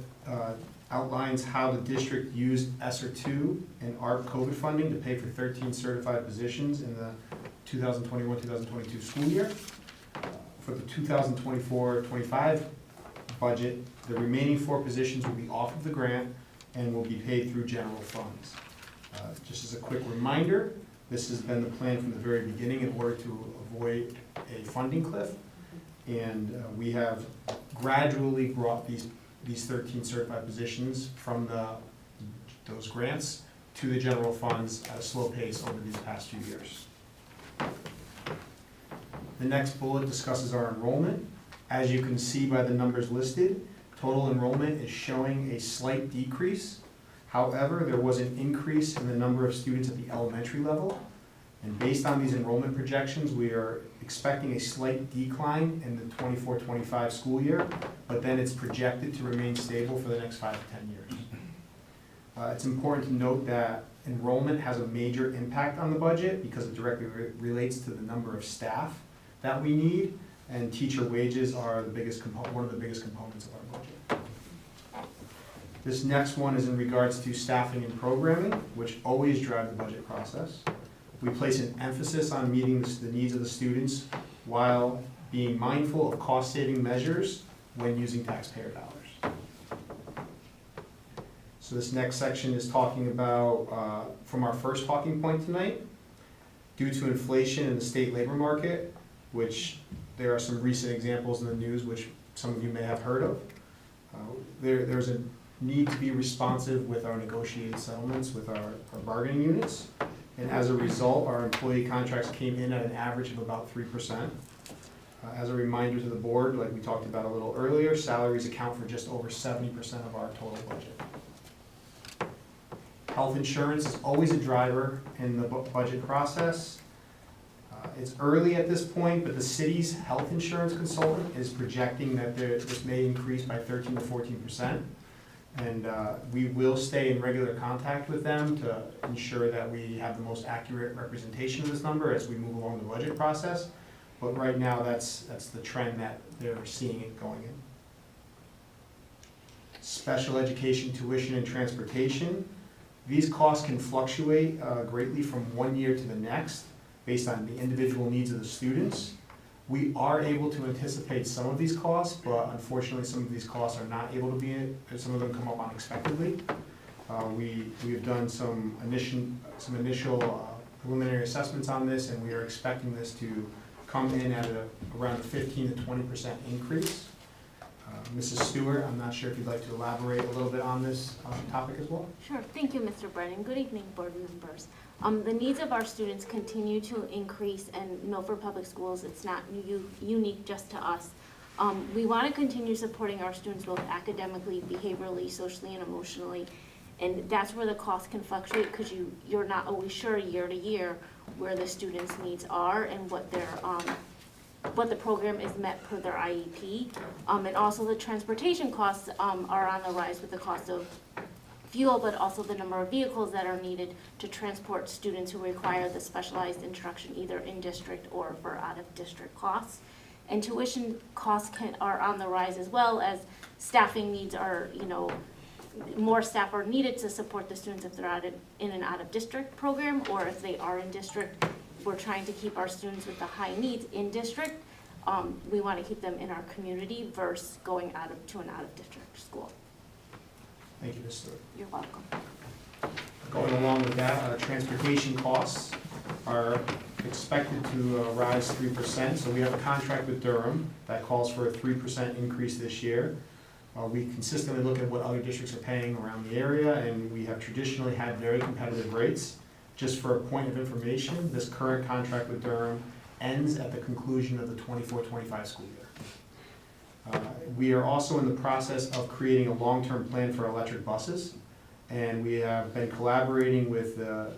outlines how the district used ESSER 2 and ARP COVID funding to pay for 13 certified positions in the 2021-2022 school year. For the 2024-25 budget, the remaining 4 positions will be off of the grant and will be paid through general funds. Just as a quick reminder, this has been the plan from the very beginning in order to avoid a funding cliff. And we have gradually brought these 13 certified positions from those grants to the general funds at a slow pace over these past few years. The next bullet discusses our enrollment. As you can see by the numbers listed, total enrollment is showing a slight decrease. However, there was an increase in the number of students at the elementary level. And based on these enrollment projections, we are expecting a slight decline in the 24-25 school year, but then it's projected to remain stable for the next 5 to 10 years. It's important to note that enrollment has a major impact on the budget because it directly relates to the number of staff that we need, and teacher wages are one of the biggest components of our budget. This next one is in regards to staffing and programming, which always drive the budget process. We place an emphasis on meeting the needs of the students while being mindful of cost-saving measures when using taxpayer dollars. So this next section is talking about, from our first talking point tonight, due to inflation in the state labor market, which there are some recent examples in the news which some of you may have heard of. There's a need to be responsive with our negotiated settlements with our bargaining units. And as a result, our employee contracts came in at an average of about 3%. As a reminder to the board, like we talked about a little earlier, salaries account for just over 70% of our total budget. Health insurance is always a driver in the budget process. It's early at this point, but the city's health insurance consultant is projecting that this may increase by 13 to 14%. And we will stay in regular contact with them to ensure that we have the most accurate representation of this number as we move along the budget process. But right now, that's the trend that they're seeing it going in. Special education tuition and transportation. These costs can fluctuate greatly from one year to the next based on the individual needs of the students. We are able to anticipate some of these costs, but unfortunately some of these costs are not able to be, some of them come up unexpectedly. We have done some initial preliminary assessments on this, and we are expecting this to come in at around a 15 to 20% increase. Mrs. Stewart, I'm not sure if you'd like to elaborate a little bit on this topic as well. Sure, thank you, Mr. Brennan. Good evening, board members. The needs of our students continue to increase in Milford Public Schools. It's not unique just to us. We want to continue supporting our students both academically, behaviorally, socially, and emotionally. And that's where the costs can fluctuate because you're not always sure year to year where the students' needs are and what the program is met per their IEP. And also the transportation costs are on the rise with the cost of fuel, but also the number of vehicles that are needed to transport students who require the specialized instruction either in district or for out-of-district costs. And tuition costs are on the rise as well as staffing needs are, more staff are needed to support the students if they're in an out-of-district program, or if they are in district. We're trying to keep our students with the high needs in district. We want to keep them in our community versus going to an out-of-district school. Thank you, Ms. Stewart. You're welcome. Going along with that, transportation costs are expected to rise 3%. So we have a contract with Durham that calls for a 3% increase this year. We consistently look at what other districts are paying around the area, and we have traditionally had very competitive rates. Just for a point of information, this current contract with Durham ends at the conclusion of the 24-25 school year. We are also in the process of creating a long-term plan for electric buses, and we have been collaborating with the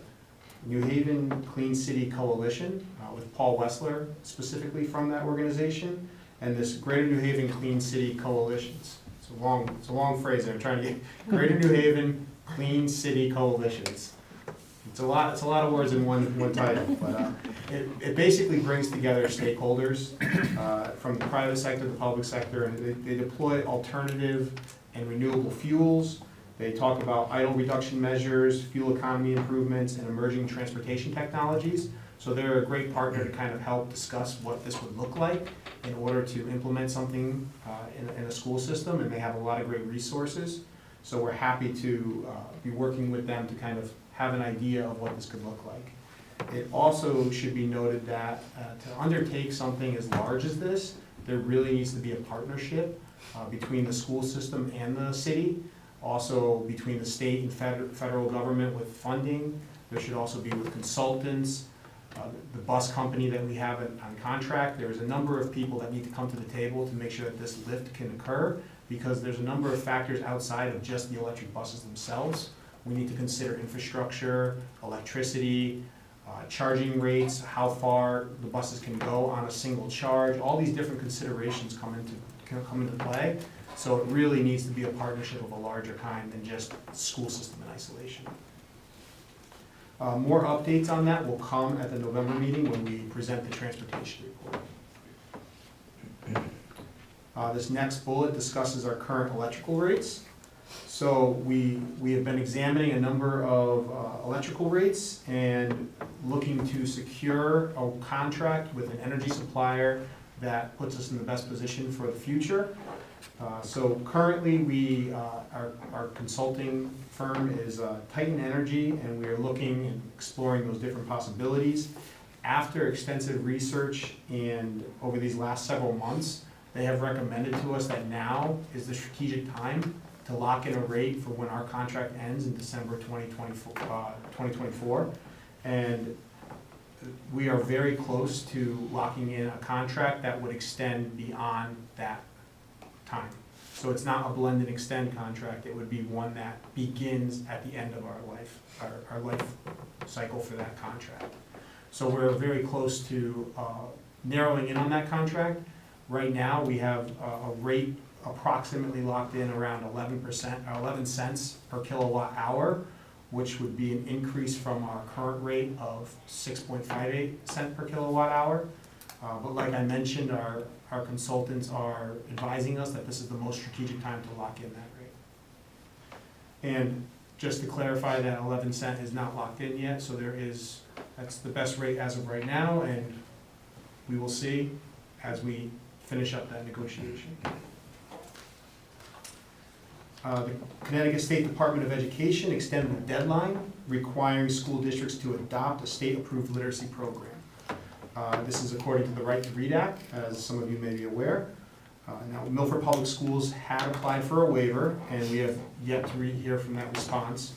New Haven Clean City Coalition, with Paul Wessler specifically from that organization, and this Greater New Haven Clean City Coalition. It's a long phrase there. I'm trying to get Greater New Haven Clean City Coalition. It's a lot of words in one title, but it basically brings together stakeholders from the private sector, the public sector, and they deploy alternative and renewable fuels They talk about idle reduction measures, fuel economy improvements, and emerging transportation technologies. So they're a great partner to kind of help discuss what this would look like in order to implement something in a school system, and they have a lot of great resources. So we're happy to be working with them to kind of have an idea of what this could look like. It also should be noted that to undertake something as large as this, there really needs to be a partnership between the school system and the city, also between the state and federal government with funding. There should also be with consultants, the bus company that we have on contract. There's a number of people that need to come to the table to make sure that this lift can occur, because there's a number of factors outside of just the electric buses themselves. We need to consider infrastructure, electricity, charging rates, how far the buses can go on a single charge. All these different considerations come into play. So it really needs to be a partnership of a larger kind than just school system in isolation. More updates on that will come at the November meeting when we present the transportation report. This next bullet discusses our current electrical rates. So we have been examining a number of electrical rates and looking to secure a contract with an energy supplier that puts us in the best position for the future. So currently our consulting firm is Titan Energy, and we are looking and exploring those different possibilities. After extensive research and over these last several months, they have recommended to us that now is the strategic time to lock in a rate for when our contract ends in December 2024. And we are very close to locking in a contract that would extend beyond that time. So it's not a blend and extend contract, it would be one that begins at the end of our life cycle for that contract. So we're very close to narrowing in on that contract. Right now, we have a rate approximately locked in around 11 cents per kilowatt hour, which would be an increase from our current rate of 6.58 cents per kilowatt hour. But like I mentioned, our consultants are advising us that this is the most strategic time to lock in that rate. And just to clarify, that 11 cent is not locked in yet, so that's the best rate as of right now, and we will see as we finish up that negotiation. The Connecticut State Department of Education extended the deadline requiring school districts to adopt a state-approved literacy program. This is according to the Right to Read Act, as some of you may be aware. Now, Milford Public Schools had applied for a waiver, and we have yet to hear from that response.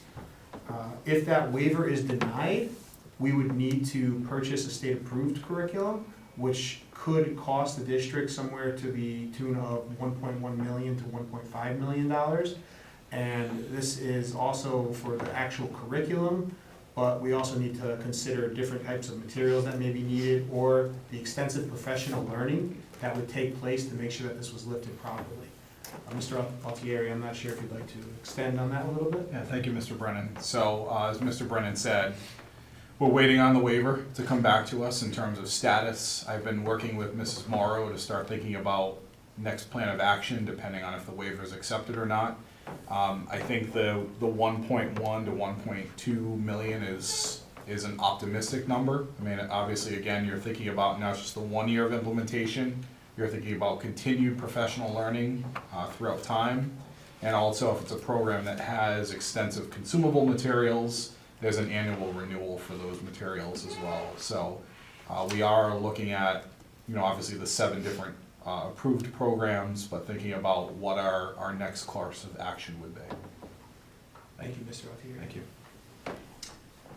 If that waiver is denied, we would need to purchase a state-approved curriculum, which could cost the district somewhere to the tune of $1.1 million to $1.5 million. And this is also for the actual curriculum, but we also need to consider different types of materials that may be needed, or the extensive professional learning that would take place to make sure that this was lifted properly. Mr. Altieri, I'm not sure if you'd like to extend on that a little bit? Yeah, thank you, Mr. Brennan. So, as Mr. Brennan said, we're waiting on the waiver to come back to us in terms of status. I've been working with Mrs. Morrow to start thinking about next plan of action, depending on if the waiver is accepted or not. I think the 1.1 to 1.2 million is an optimistic number. I mean, obviously, again, you're thinking about not just the 1 year of implementation, you're thinking about continued professional learning throughout time. And also, if it's a program that has extensive consumable materials, there's an annual renewal for those materials as well. So we are looking at, obviously the 7 different approved programs, but thinking about what our next course of action would be. Thank you, Mr. Altieri. Thank you.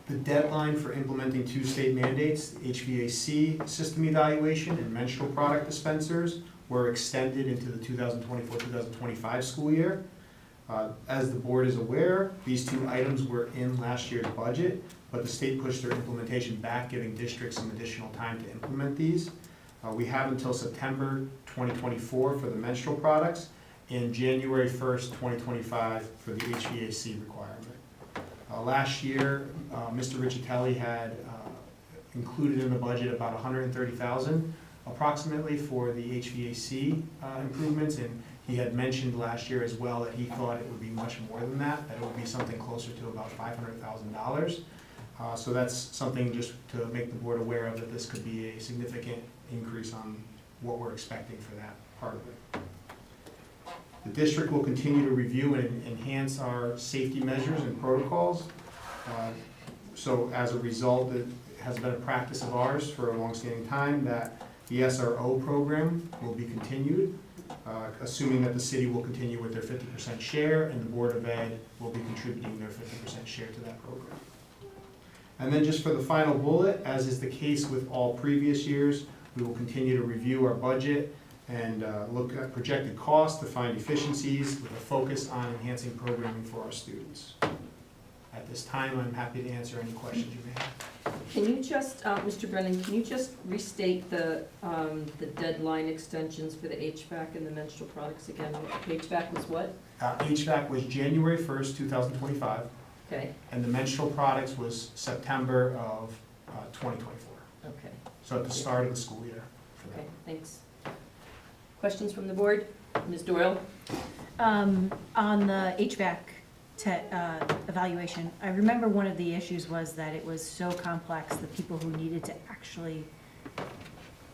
The deadline for implementing 2 state mandates, HVAC system evaluation and menstrual product dispensers, were extended into the 2024-2025 school year. As the board is aware, these 2 items were in last year's budget, but the state pushed their implementation back, giving districts some additional time to implement these. We have until September 2024 for the menstrual products and January 1st, 2025 for the HVAC requirement. Last year, Mr. Riccitelli had included in the budget about $130,000 approximately for the HVAC improvements, and He had mentioned last year as well that he thought it would be much more than that it would be something closer to about $500,000. So that's something just to make the board aware of, that this could be a significant increase on what we're expecting for that part of it. The district will continue to review and enhance our safety measures and protocols. So as a result, it has been a practice of ours for a long-standing time that the SRO program will be continued, assuming that the city will continue with their 50% share and the Board of Ed will be contributing their 50% share to that program. And then just for the final bullet, as is the case with all previous years, we will continue to review our budget and look at projected costs to find efficiencies with a focus on enhancing programming for our students. At this time, I'm happy to answer any questions you may have. Can you just, Mr. Brennan, can you just restate the deadline extensions for the HVAC and the menstrual products again? HVAC was what? HVAC was January 1st, 2025. Okay, And the menstrual products was September of 2024. okay, So at the start of the school year for that. okay, thanks. Questions from the board? Ms. Doyle? On the HVAC evaluation, I remember one of the issues was that it was so complex, the people who needed to actually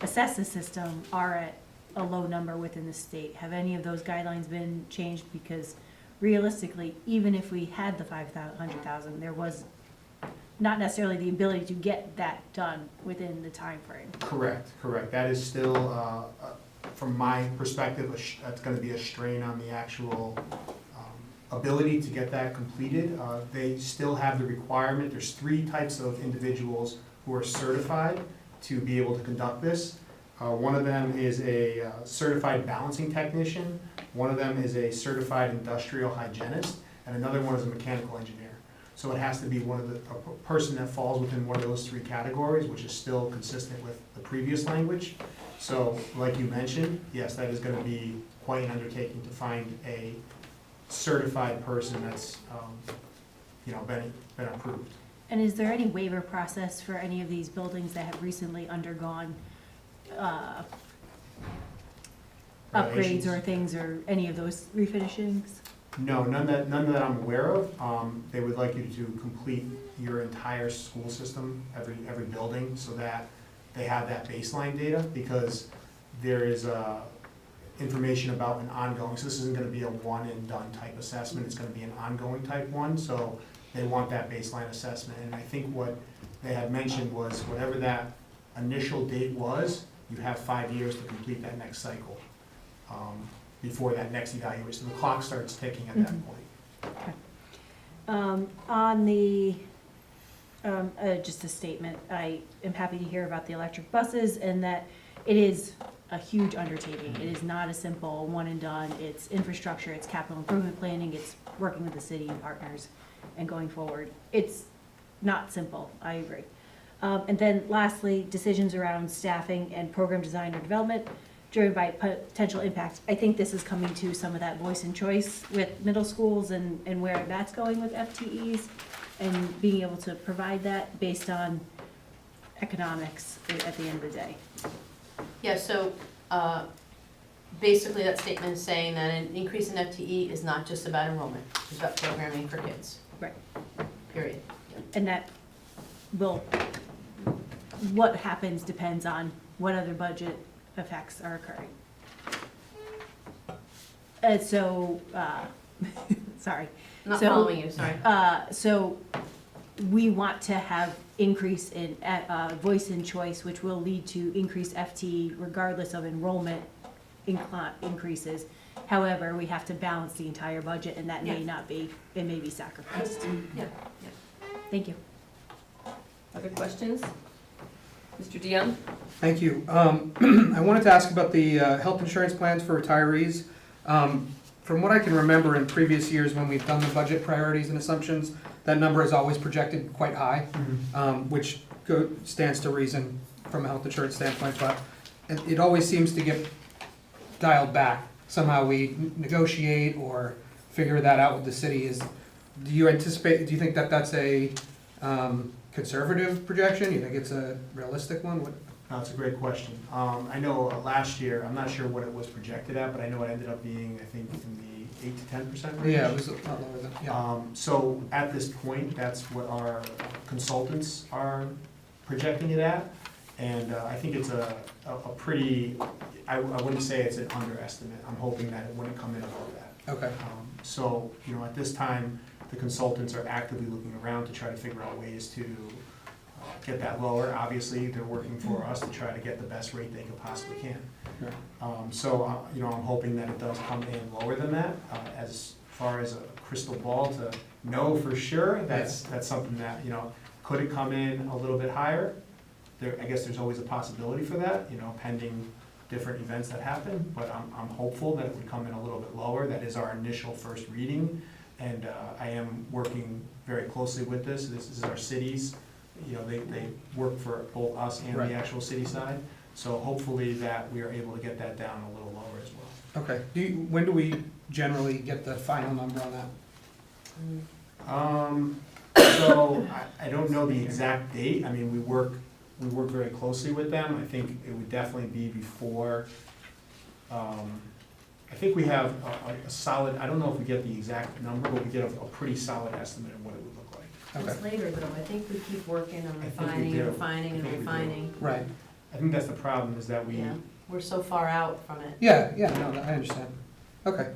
assess the system are at a low number within the state. Have any of those guidelines been changed? Because realistically, even if we had the 500,000, there was not necessarily the ability to get that done within the time frame. Correct. That is still, from my perspective, that's going to be a strain on the actual ability to get that completed. They still have the requirement. There's 3 types of individuals who are certified to be able to conduct this. One of them is a certified balancing technician, one of them is a certified industrial hygienist, and another one is a mechanical engineer. So it has to be a person that falls within one of those 3 categories, which is still consistent with the previous language. So like you mentioned, yes, that is going to be quite an undertaking to find a certified person that's been approved. And is there any waiver process for any of these buildings that have recently undergone upgrades or things, or any of those refinishings? No, none that I'm aware of. They would like you to complete your entire school system, every building, so that they have that baseline data, because there is information about an ongoing, so this isn't going to be a one and done type assessment, it's going to be an ongoing type one, so they want that baseline assessment. And I think what they had mentioned was whatever that initial date was, you have 5 years to complete that next cycle before that next evaluation. The clock starts ticking at that point. Okay. On the, just a statement, I am happy to hear about the electric buses and that it is a huge undertaking. It is not a simple one and done. It's infrastructure, it's capital improvement planning, it's working with the city and partners and going forward. It's not simple, I agree. And then lastly, decisions around staffing and program design or development driven by potential impacts. I think this is coming to some of that voice and choice with middle schools and where that's going with FTEs and being able to provide that based on economics at the end of the day. Yeah, so basically that statement is saying that an increase in FTE is not just about enrollment, it's about programming for kids. Right. Period. And that will, what happens depends on what other budget effects are occurring. And so, sorry. I'm not So, following you, sorry. So we want to have increase in voice and choice, which will lead to increased FTE regardless of enrollment increases. However, we have to balance the entire budget, and that may not be, it may be sacrificed. Yeah. Thank you. Other questions? Mr. Dion? Thank you. I wanted to ask about the health insurance plans for retirees. From what I can remember in previous years when we've done the budget priorities and assumptions, that number is always projected quite high, which stands to reason from a health insurance standpoint, but it always seems to get dialed back. Somehow we negotiate or figure that out with the city. Do you think that that's a conservative projection? You think it's a realistic one? It's a great question. I know last year, I'm not sure what it was projected at, but I know it ended up being, I think, in the 8 to 10% range. Yeah, it was a lot lower than, yeah. So at this point, that's what our consultants are projecting it at. And I think it's a pretty, I wouldn't say it's an underestimate. I'm hoping that it wouldn't come in above that. Okay. So, at this time, the consultants are actively looking around to try to figure out ways to get that lower. Obviously, they're working for us to try to get the best rate they could possibly can. So, I'm hoping that it does come in lower than that. As far as a crystal ball to know for sure, that's something that, could it come in a little bit higher? I guess there's always a possibility for that, pending different events that happen, but I'm hopeful that it would come in a little bit lower. That is our initial first reading, and I am working very closely with this. This is our cities, they work for both us and the actual city side, so hopefully that we are able to get that down a little lower as well. Okay, when do we generally get the final number on that? So I don't know the exact date. I mean, we work very closely with them. I think it would definitely be before, I think we have a solid, I don't know if we get the exact number, but we get a pretty solid estimate of what it would look like. It's later though, I think we keep working on I think we refining do. and refining and I think we do. refining. Right. I think that's the problem, is that we, Yeah, we're so far out from it. Yeah, no, I understand. Okay.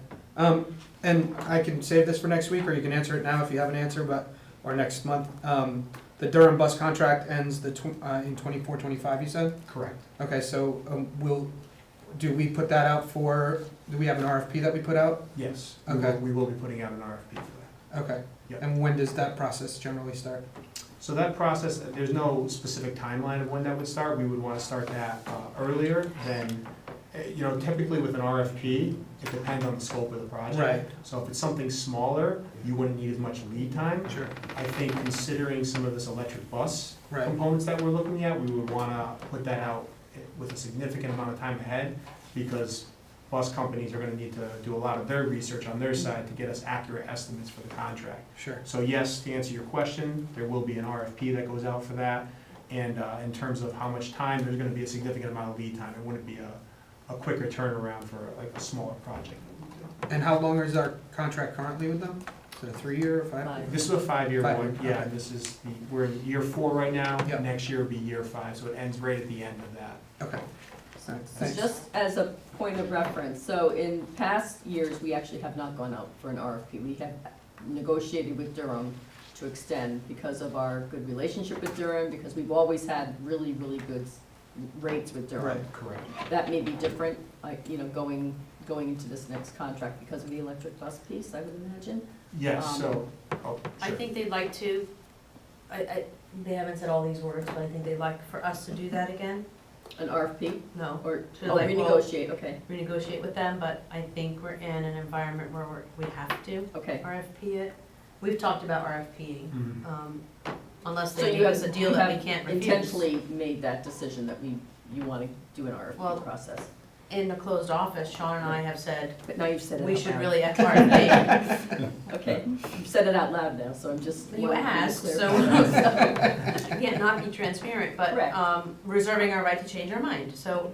And I can save this for next week, or you can answer it now if you have an answer, or next month. The Durham bus contract ends in 24-25, you said? correct. Okay, so do we put that out do we have an RFP that we put out? Yes. Okay. We will be putting out an RFP for that. Okay. Yep. And when does that process generally start? So that process, there's no specific timeline of when that would start. We would want to start that earlier than, typically with an RFP, it depends on the scope of the project. Right. So if it's something smaller, you wouldn't need as much lead time. Sure. I think considering some of this electric bus Right. components that we're looking at, we would want to put that out with a significant amount of time ahead, because bus companies are going to need to do a lot of their research on their side to get us accurate estimates for the contract. Sure. So yes, to answer your question, there will be an RFP that goes out for that. And in terms of how much time, there's going to be a significant amount of lead time. It wouldn't be a quicker turnaround for like a smaller project. And how long is our contract currently with them? Is it a 3-year or 5-year? This is a 5-year 5-year, one, yeah, okay. and this is, we're in year 4 right now. Yep. Next year will be year 5, so it ends right at the end of that. Okay. So Thanks. just as a point of reference, so in past years, we actually have not gone out for an RFP. We have negotiated with Durham to extend because of our good relationship with Durham, because we've always had really, really good rates with Durham. Right. Correct. That may be different, like, going into this next contract because of the electric bus piece, I would imagine. Yes, so, I sure. think they'd like to, they haven't said all these words, but I think they'd like for us to do that again. An RFP, No, or To like, well- renegotiate, okay, renegotiate with them, but I think we're in an environment where we have to okay. RFP it. We've talked about RFPing, Mhm. unless So they you give have, us a deal you that we have can't refuse. intentionally made that decision that you want to do an Well, RFP process. In the closed office, Sean and I have said, But now you've said it we out should loud. really RFP. Okay, you've said it out loud now, so I'm just. You wanting to be asked, clear. so, again, not be transparent, but, Correct. reserving our right to change our mind. So,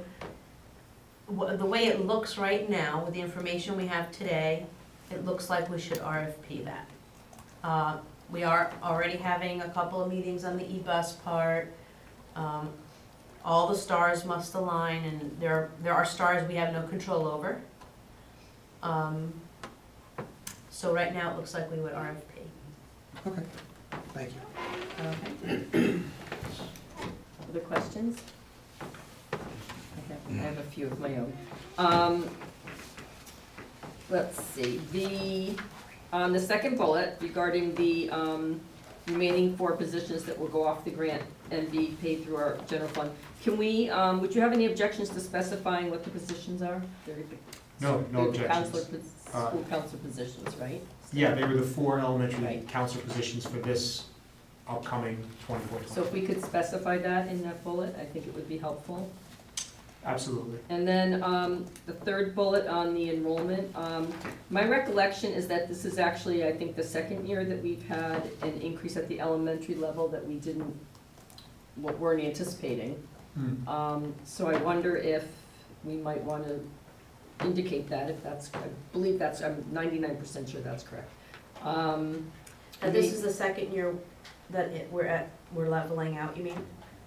the way it looks right now, with the information we have today, it looks like we should RFP that. We are already having a couple of meetings on the e-bus part. All the stars must align, and there are stars we have no control over. So right now, it looks like we would RFP. Okay. Thank you. Okay. Other questions? I have a few of my own. Let's see, the second bullet regarding the remaining 4 positions that will go off the grant and be paid through our general fund. Can we, would you have any objections to specifying what the positions are? They're No the objections. School counselor positions, right? Yeah, they were the 4 elementary Right. counselor positions for this upcoming 24-25. So if we could specify that in that bullet, I think it would be helpful. Absolutely. And then the third bullet on the enrollment, my recollection is that this is actually, I think, the second year that we've had an increase at the elementary level that we weren't anticipating. So I wonder if we might want to indicate that, if that's, I believe that's, I'm 99% sure that's correct. And this is the second year that we're leveling out, you mean?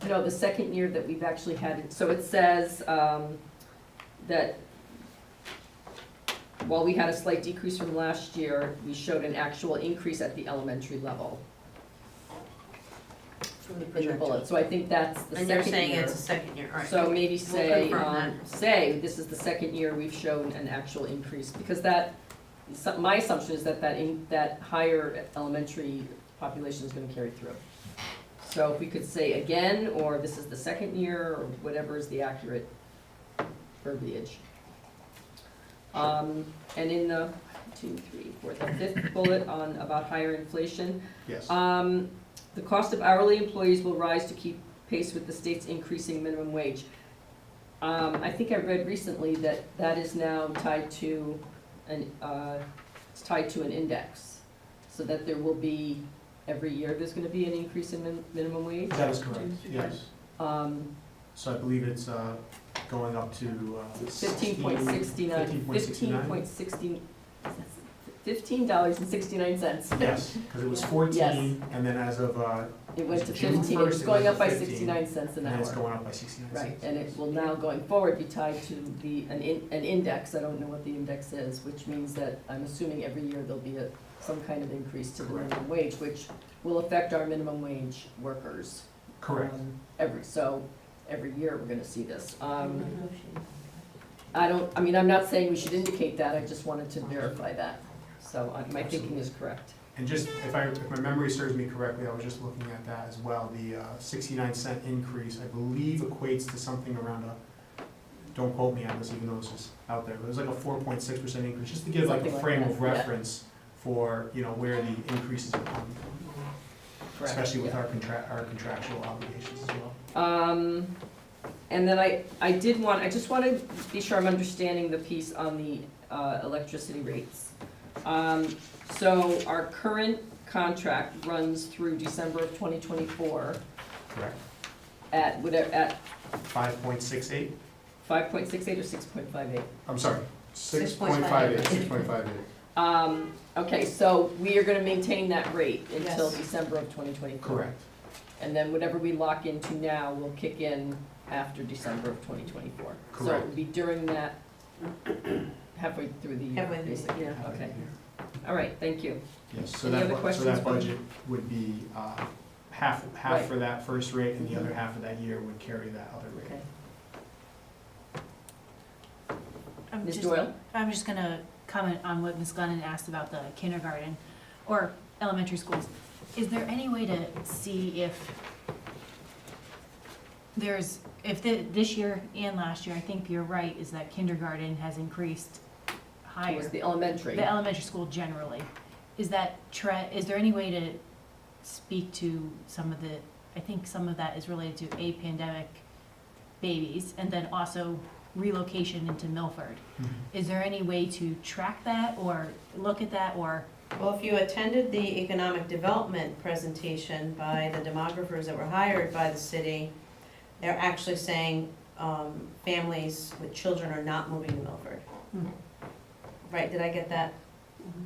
No, the second year that we've actually had it, so it says that while we had a slight decrease from last year, we showed an actual increase at the elementary level From the in the projected. bullet. So I think that's the second year. And you're saying it's a second year, all right. So maybe We'll say, confirm that. say, this is the second year we've shown an actual increase, because that, my assumption is that that higher elementary population is gonna carry through. So if we could say again, or this is the second year, or whatever is the accurate verbiage. And in the 2, 3, 4, the fifth bullet on about higher inflation, Yes. the cost of hourly employees will rise to keep pace with the state's increasing minimum wage. I think I read recently that that is now tied to it's tied to an index, so that there will be, every year, there's gonna be an increase in minimum wage. That is correct, yes. Um, So I believe it's going up to 15.69, $15.69. Yes, because it was 14, Yes. and then as of It went to June 15, 1st, it's it going went up to by 15, 69 cents an and hour. it's going up by 69 cents. Right, and it will now, going forward, be tied to an index, I don't know what the index is, which means that I'm assuming every year there'll be some kind of increase to the minimum wage, which will affect our minimum wage workers. Correct. Every year we're gonna see this. I'm not saying we should indicate that, I just wanted to verify that. So my thinking is correct. And just, if my memory serves me correctly, I was just looking at that as well, the 69-cent increase, I believe equates to something around don't quote me on this, even though this is out there, but it was like a 4.6% increase, just to give like a Something like frame that, of yeah. reference for, where the increases are coming from. Correct, Especially with yeah. our contractual obligations as well. And then I just want to be sure I'm understanding the piece on the electricity rates. So our current contract runs through December of 2024 Correct. at 5.68? 5.68 or 6.58? I'm sorry, 6.58, 6.58. Okay, so we are gonna maintain that rate until Yes. December of 2024? Correct. And then whatever we lock into now will kick in after December of 2024? So it Correct. would be during that, halfway through the year, Halfway through, basically? yeah. Okay. All right, thank you. Yes, so Any that, other so questions that for me? budget would be half Right. for that first rate, and the other half of that year would carry that other rate. Okay. Ms. just- Doyle? I'm just gonna comment on what Ms. Glennon asked about the kindergarten or elementary schools. Is there any way to see if this year and last year, I think you're right, is that kindergarten has increased It higher? was the elementary. The elementary school generally. Is there any way to speak to some of the, I think some of that is related to pandemic babies, and then also relocation into Milford. Is there any way to track that, or look at that, or? Well, if you attended the economic development presentation by the demographers that were hired by the city, they're actually saying families with children are not moving to Milford. Right, did I get that?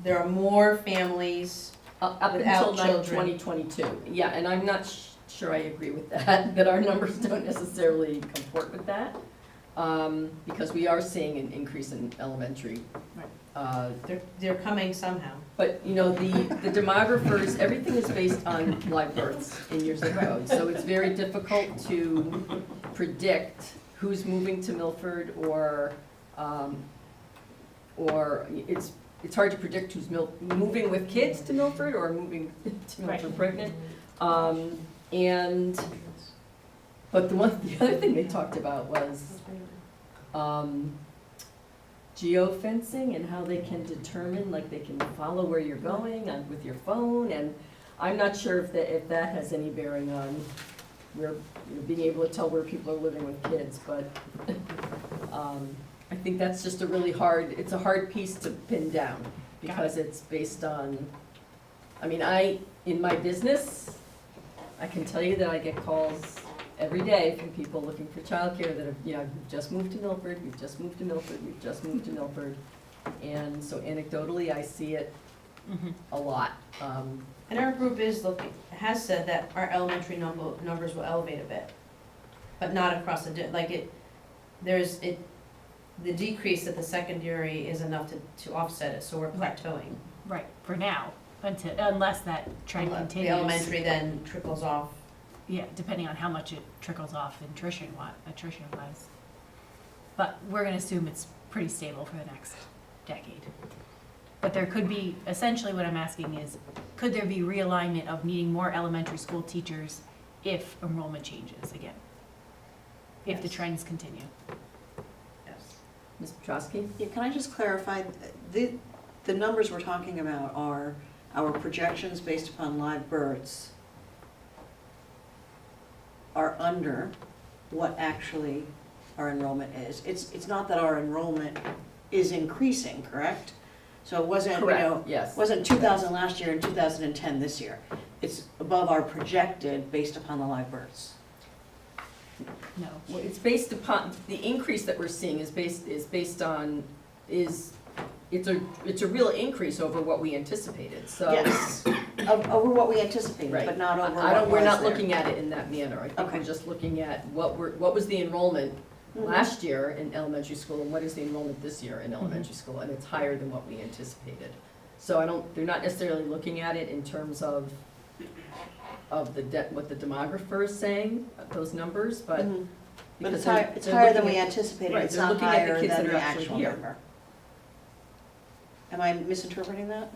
There are more families Up without until children. 2022, yeah, and I'm not sure I agree with that, that our numbers don't necessarily comport with that, because we are seeing an increase in elementary. They're coming somehow. But, the demographers, everything is based on live births in years of code, so it's very difficult to predict who's moving to Milford, or it's hard to predict who's moving with kids to Milford or moving to Milford pregnant. But the other thing they talked about was geofencing and how they can determine, like they can follow where you're going with your phone, and I'm not sure if that has any bearing on being able to tell where people are living with kids, but I think that's just it's a hard piece to pin down, because it's based on, in my business, I can tell you that I get calls every day from people looking for childcare that have, you know, we've just moved to Milford, we've just moved to Milford, we've just moved to Milford. And so anecdotally, I see it a lot. And our group has said that our elementary numbers will elevate a bit, but not across the, the decrease at the secondary is enough to offset it, so we're plateauing. Right, for now, unless that trend The continues. elementary then trickles off. Yeah, depending on how much it trickles off attrition wise. But we're gonna assume it's pretty stable for the next decade. But there could be, essentially what I'm asking is, could there be realignment of needing more elementary school teachers if enrollment changes again? If the Yes. trends continue? Yes. Ms. Petrosky? Yeah, can I just clarify, the numbers we're talking about are our projections based upon live births are under what actually our enrollment is. It's not that our enrollment is increasing, correct? So it wasn't, you know, Correct, yes. wasn't 2,000 last year and 2010 this year. It's above our projected based upon the live births. No. Well, it's based upon, the increase that we're seeing is based on, it's a real increase over what we anticipated, so. Yes, over what we anticipated, Right. but not over I what don't, we're was not there. looking at it in that manner. I think Okay. we're just looking at what was the enrollment Mhm. last year in elementary school and what is the enrollment this year in elementary school, and it's higher than what we anticipated. So they're not necessarily looking at it in terms of what the demographer is saying, those numbers, but. Mhm. But because it's they're higher than looking we at- anticipated, right, it's they're not looking at the higher kids than that the are actually actual here. number. Am I misinterpreting that?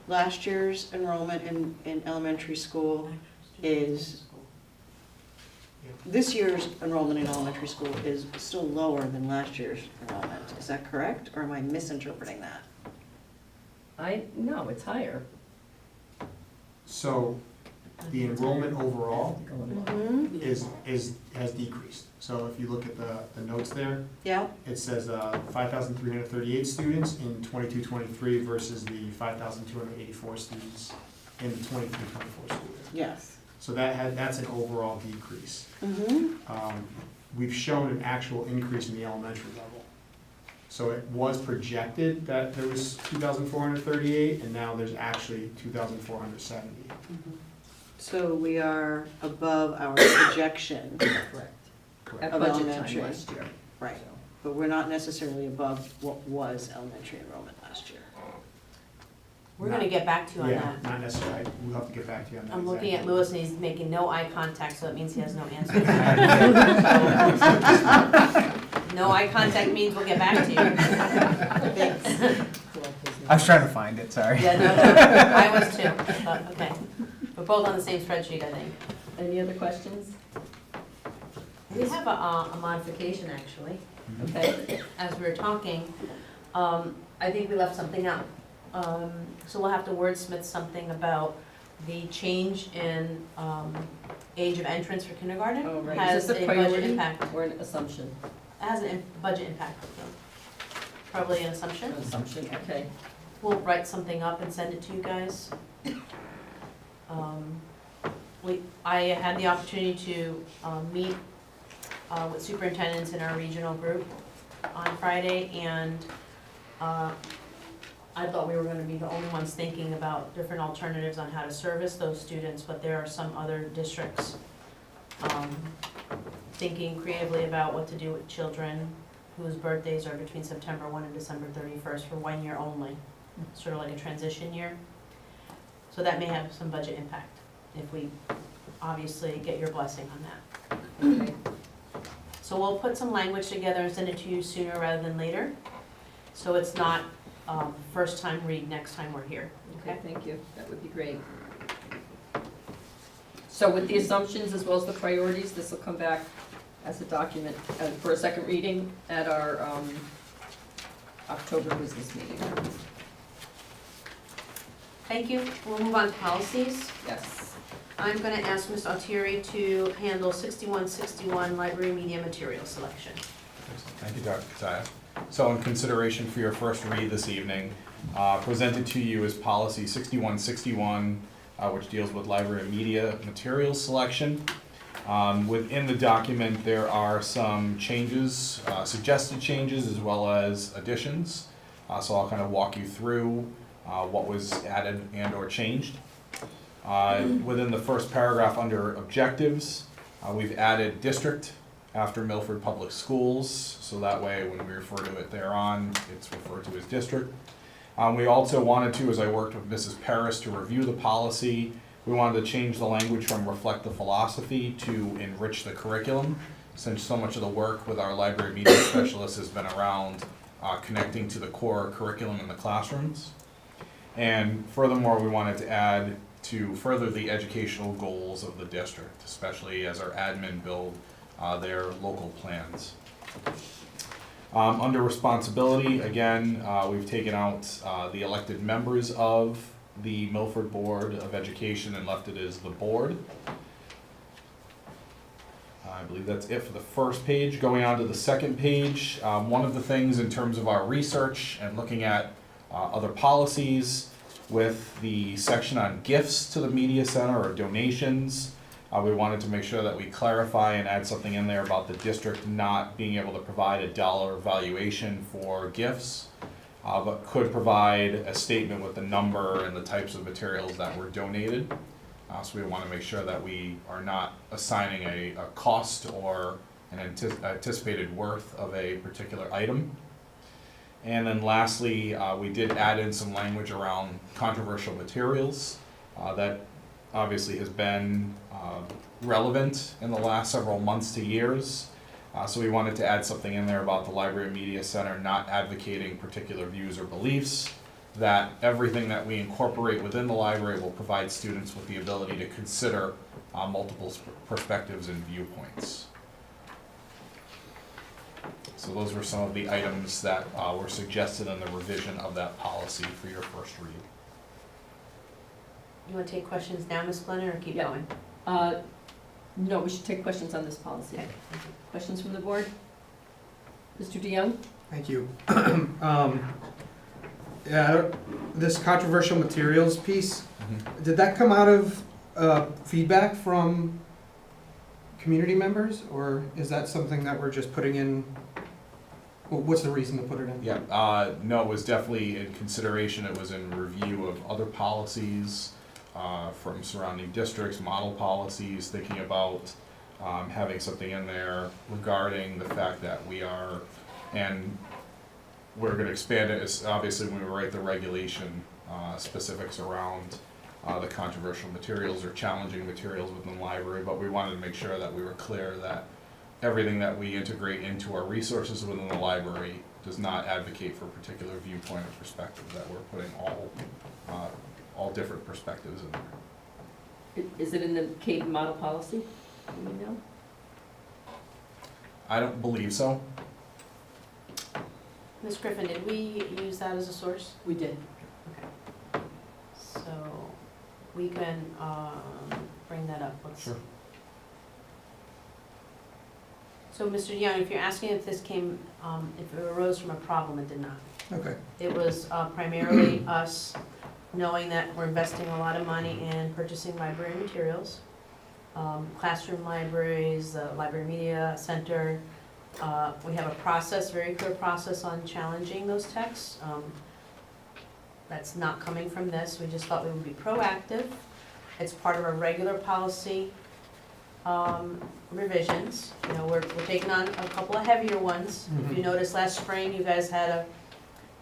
Last year's enrollment in elementary school is, this year's enrollment in elementary school is still lower than last year's enrollment. Is that correct, or am I misinterpreting that? No, it's higher. So the enrollment overall Mm-hmm. has decreased. So if you look at the notes there, Yeah, it says 5,338 students in 22-23 versus the 5,284 students in the 23-24 school year. yes. So that's an overall decrease. Mm-hmm. We've shown an actual increase in the elementary level. So it was projected that there was 2,438, and now there's actually 2,470. So we are above our projection. Correct. At Of budget time elementary. last year. Right, but we're not necessarily above what was elementary enrollment last year. We're gonna get back to you on Yeah, that. not necessarily. We'll have to get back to you on that. I'm looking at exactly. Lewis and he's making no eye contact, so it means he has no answer. No eye contact means we'll get back to you. I was trying to find it, sorry. Yeah, no, I was too, but, okay. We're both on the same spreadsheet, I think. Any other questions? We have a modification, actually. Okay. As we were talking, I think we left something out. So we'll have to wordsmith something about the change in age of entrance for kindergarten. Oh, right. Has Is this a budget priority impact. or an assumption? Has a budget impact, so probably an assumption. An assumption, okay. We'll write something up and send it to you guys. I had the opportunity to meet with superintendents in our regional group on Friday, and I thought we were gonna be the only ones thinking about different alternatives on how to service those students, but there are some other districts thinking creatively about what to do with children whose birthdays are between September 1 and December 31st for 1 year only, sort of like a transition year. So that may have some budget impact if we obviously get your blessing on that. Okay. So we'll put some language together and send it to you sooner rather than later. So it's not first time read next time we're here, Okay, okay? thank you. That would be great. So with the assumptions as well as the priorities, this will come back as a document for a second reading at our October business meeting. Thank you. We'll move on to policies. Yes. I'm gonna ask Ms. Altieri to handle 6161 library media material selection. Thank you, Dr. Katia. So in consideration for your first read this evening, presented to you is policy 6161, which deals with library media materials selection. Within the document, there are some changes, suggested changes as well as additions. So I'll kind of walk you through what was added and or changed. Within the first paragraph under objectives, we've added district after Milford Public Schools, so that way when we refer to it thereon, it's referred to as district. We also wanted to, as I worked with Mrs. Paris to review the policy, we wanted to change the language from reflect the philosophy to enrich the curriculum, since so much of the work with our library media specialists has been around connecting to the core curriculum in the classrooms. And furthermore, we wanted to add to further the educational goals of the district, especially as our admin build their local plans. Under responsibility, again, we've taken out the elected members of the Milford Board of Education and left it as the board. I believe that's it for the first page. Going on to the second page, one of the things in terms of our research and looking at other policies with the section on gifts to the media center or donations, we wanted to make sure that we clarify and add something in there about the district not being able to provide a dollar valuation for gifts, but could provide a statement with the number and the types of materials that were donated. So we want to make sure that we are not assigning a cost or an anticipated worth of a particular item. And then lastly, we did add in some language around controversial materials that obviously has been relevant in the last several months to years. So we wanted to add something in there about the Library Media Center not advocating particular views or beliefs, that everything that we incorporate within the library will provide students with the ability to consider multiple perspectives and viewpoints. So those were some of the items that were suggested in the revision of that policy for your first read. You want to take questions now, Ms. Glennon, or keep Yeah. going? No, we should take questions on this policy. Okay. Questions from the board? Mr. DeYoung? Thank you. This controversial materials piece, did that come out of feedback from community members, or is that something that we're just putting in? Well, what's the reason to put it in? Yeah, no, it was definitely in consideration. It was in review of other policies from surrounding districts, model policies, thinking about having something in there regarding the fact that we are, and we're going to expand it, as obviously when we write the regulation specifics around the controversial materials or challenging materials within the library, but we wanted to make sure that we were clear that everything that we integrate into our resources within the library does not advocate for a particular viewpoint or perspective, that we're putting all different perspectives in there. Is it in the CAPE model policy? Do you know? I don't believe so. Ms. Griffin, did we use that as a source? We did. Okay. So we can bring that up. Sure. So, Mr. Young, if you're asking if this came, if it arose from a problem, it did not. Okay. It was primarily us knowing that we're investing a lot of money in purchasing library materials, classroom libraries, the library media center. We have a process, very clear process on challenging those texts. That's not coming from this. We just thought we would be proactive. It's part of our regular policy revisions. You know, we're taking on a couple of heavier ones. If you noticed last spring, you guys had a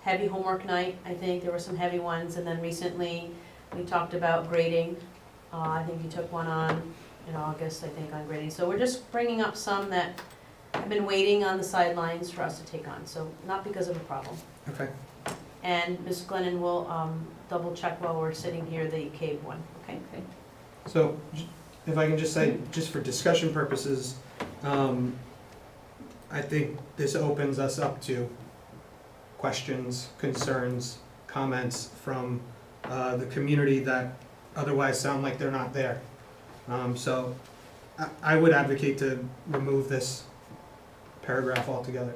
heavy homework night. I think there were some heavy ones, and then recently we talked about grading. I think you took one on in August, I think, on grading. So we're just bringing up some that have been waiting on the sidelines for us to take on. So not because of a problem. Okay. And Ms. Glennon will double check while we're sitting here the CABE one. Okay. Okay. So, if I can just say, just for discussion purposes, I think this opens us up to questions, concerns, comments from the community that otherwise sound like they're not there. So I would advocate to remove this paragraph altogether.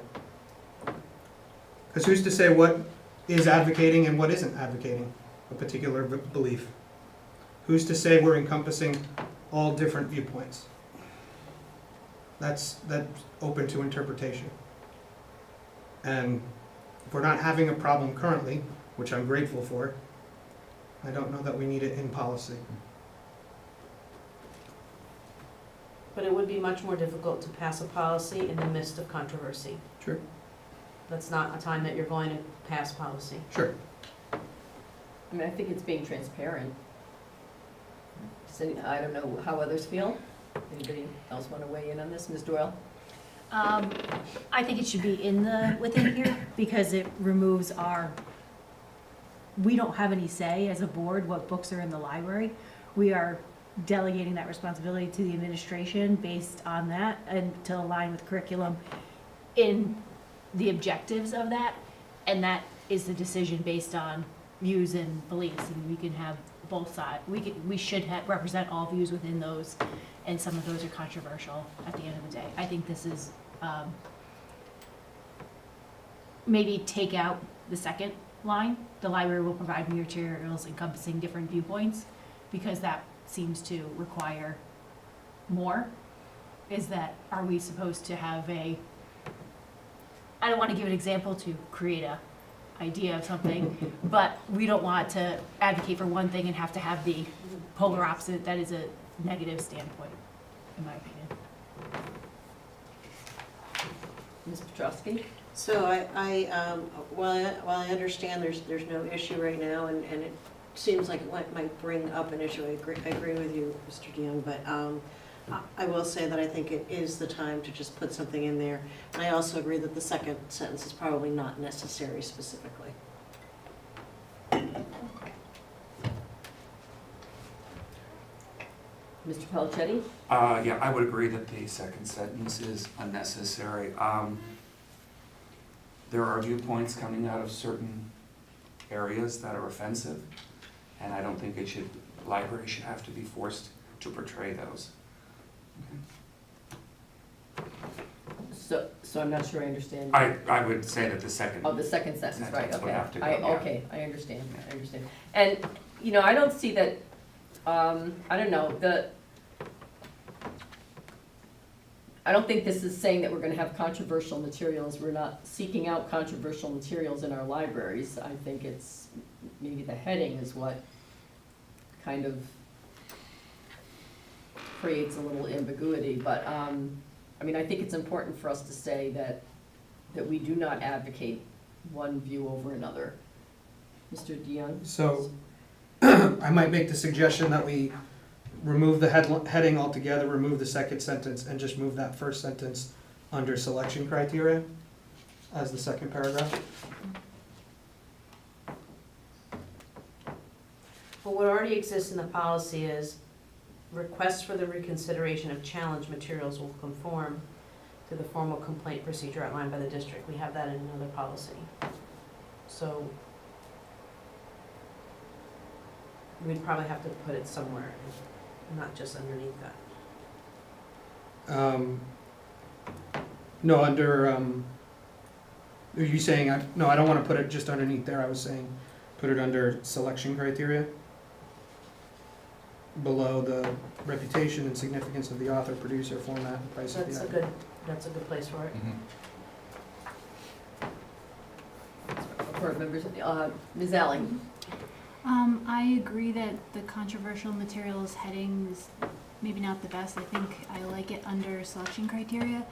Because who's to say what is advocating and what isn't advocating a particular belief? Who's to say we're encompassing all different viewpoints? That's open to interpretation. And if we're not having a problem currently, which I'm grateful for, I don't know that we need it in policy. But it would be much more difficult to pass a policy in the midst of controversy. Sure. That's not a time that you're going to pass policy. Sure. I mean, I think it's being transparent. I don't know how others feel. Anybody else want to weigh in on this? Ms. Doyle? I think it should be within here, because it removes we don't have any say as a board what books are in the library. We are delegating that responsibility to the administration based on that, and to align with curriculum in the objectives of that, and that is the decision based on views and beliefs, and we can have both sides. We should represent all views within those, and some of those are controversial at the end of the day. I think this is, maybe take out the second line, the library will provide materials encompassing different viewpoints, because that seems to require more. Are we supposed to have I don't want to give an example to create a idea of something, but we don't want to advocate for one thing and have to have the polar opposite. That is a negative standpoint, in my opinion. Ms. Petrowski? So while I understand there's no issue right now, and it seems like it might bring up an issue, I agree with you, Mr. DeYoung, but I will say that I think it is the time to just put something in there. And I also agree that the second sentence is probably not necessary specifically. Mr. Pelichetti? Yeah, I would agree that the second sentence is unnecessary. There are viewpoints coming out of certain areas that are offensive, and I don't think library should have to be forced to portray those. Okay. So I'm not sure I understand. I would say that the second. Oh, the second sentence, right, would okay. have to go, yeah. Okay, I understand. And, I don't see that, I don't know, I don't think this is saying that we're gonna have controversial materials. We're not seeking out controversial materials in our libraries. I think it's, maybe the heading is what kind of creates a little ambiguity, but, I think it's important for us to say that we do not advocate one view over another. Mr. DeYoung? So, I might make the suggestion that we remove the heading altogether, remove the second sentence, and just move that first sentence under selection criteria as the second paragraph. Well, what already exists in the policy is requests for the reconsideration of challenge materials will conform to the formal complaint procedure outlined by the district. We have that in another policy. So we'd probably have to put it somewhere, not just underneath that. No, under, are you saying, no, I don't want to put it just underneath there. I was saying, put it under selection criteria, below the reputation and significance of the author, producer, format, and price of the item. That's a good place for it. Board members, Ms. Allen? I agree that the controversial materials heading is maybe not the best. I think I like it under selection criteria.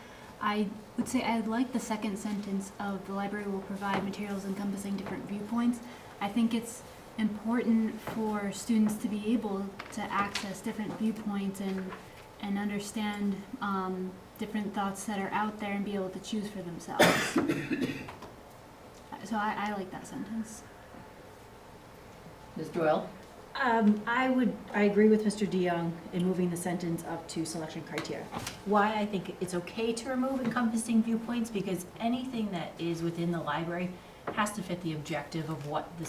I would say I'd like the second sentence of the library will provide materials encompassing different viewpoints. I think it's important for students to be able to access different viewpoints and understand different thoughts that are out there and be able to choose for themselves. So I like that sentence. Ms. Doyle? I agree with Mr. DeYoung in moving the sentence up to selection criteria. Why I think it's okay to remove encompassing viewpoints, because anything that is within the library has to fit the objective of what the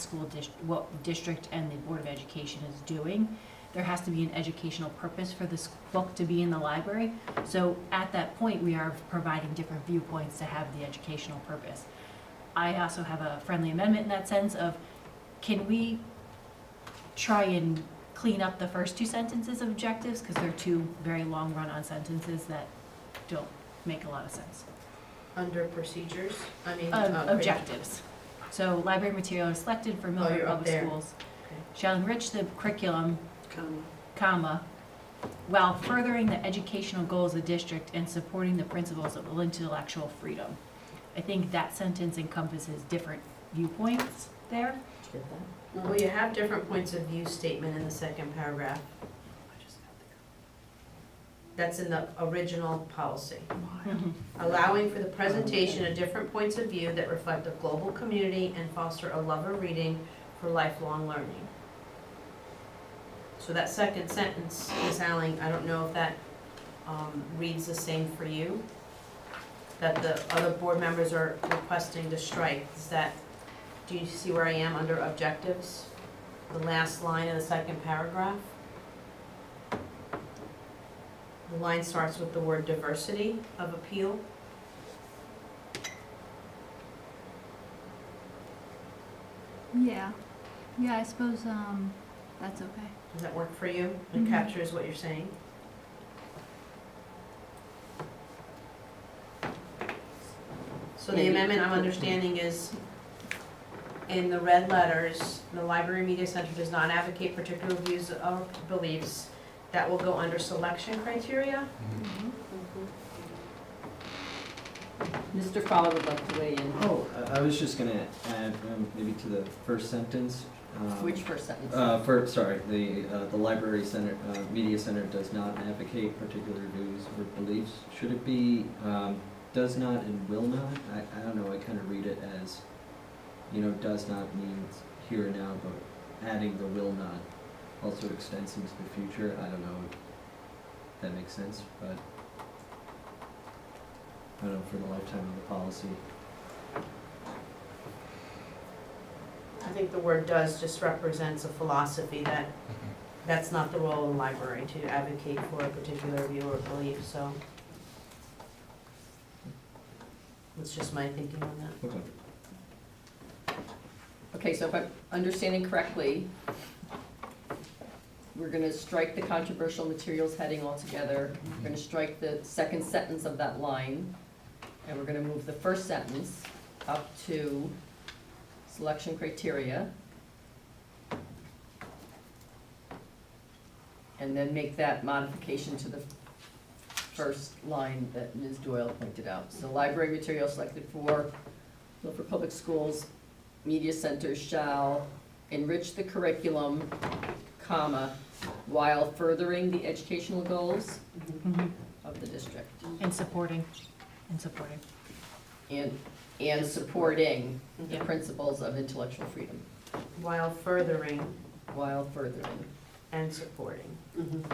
what district and the Board of Education is doing. There has to be an educational purpose for this book to be in the library. So at that point, we are providing different viewpoints to have the educational purpose. I also have a friendly amendment in that sense of, can we try and clean up the first two sentences of objectives, because they're two very long run-on sentences that don't make a lot of sense. Under procedures, I mean. Objectives. So library materials selected for Milford you're up Public there. Schools Okay. shall enrich the curriculum, Comma. while furthering the educational goals of the district and supporting the principles of intellectual freedom. I think that sentence encompasses different viewpoints there. Did you get that? Well, you have different points of view statement in the second paragraph. That's in the original policy. Allowing for the presentation of different points of view that reflect a global community and foster a love of reading for lifelong learning. So that second sentence, Ms. Alling, I don't know if that reads the same for you, that the other board members are requesting to strike. Is that, do you see where I am under objectives? The last line of the second paragraph? The line starts with the word diversity of appeal. Yeah, I suppose, that's okay. Does that work for you? It captures what you're saying? So the amendment I'm understanding is, in the red letters, the Library Media Center does not advocate particular views or beliefs. That will go under selection criteria. Mr. Fowler would like to weigh in. Oh, I was just gonna add, maybe to the first sentence. Which first sentence? The library center, media center does not advocate particular views or beliefs. Should it be, does not and will not? I don't know, I kind of read it as, does not means here and now, but adding the will not also extends into the future. I don't know if that makes sense, but I don't know, for the lifetime of the policy. I think the word does just represents a philosophy that that's not the role of the library to advocate for a particular view or belief, so. That's just my thinking on that. Okay. Okay, so if I'm understanding correctly, we're gonna strike the controversial materials heading altogether. We're gonna strike the second sentence of that line, and we're gonna move the first sentence up to selection criteria. And then make that modification to the first line that Ms. Doyle pointed out. So library material selected for Milford Public Schools, media centers shall enrich the curriculum, comma, while furthering the educational goals of the district. And supporting. And supporting the principles of intellectual freedom. While furthering and supporting.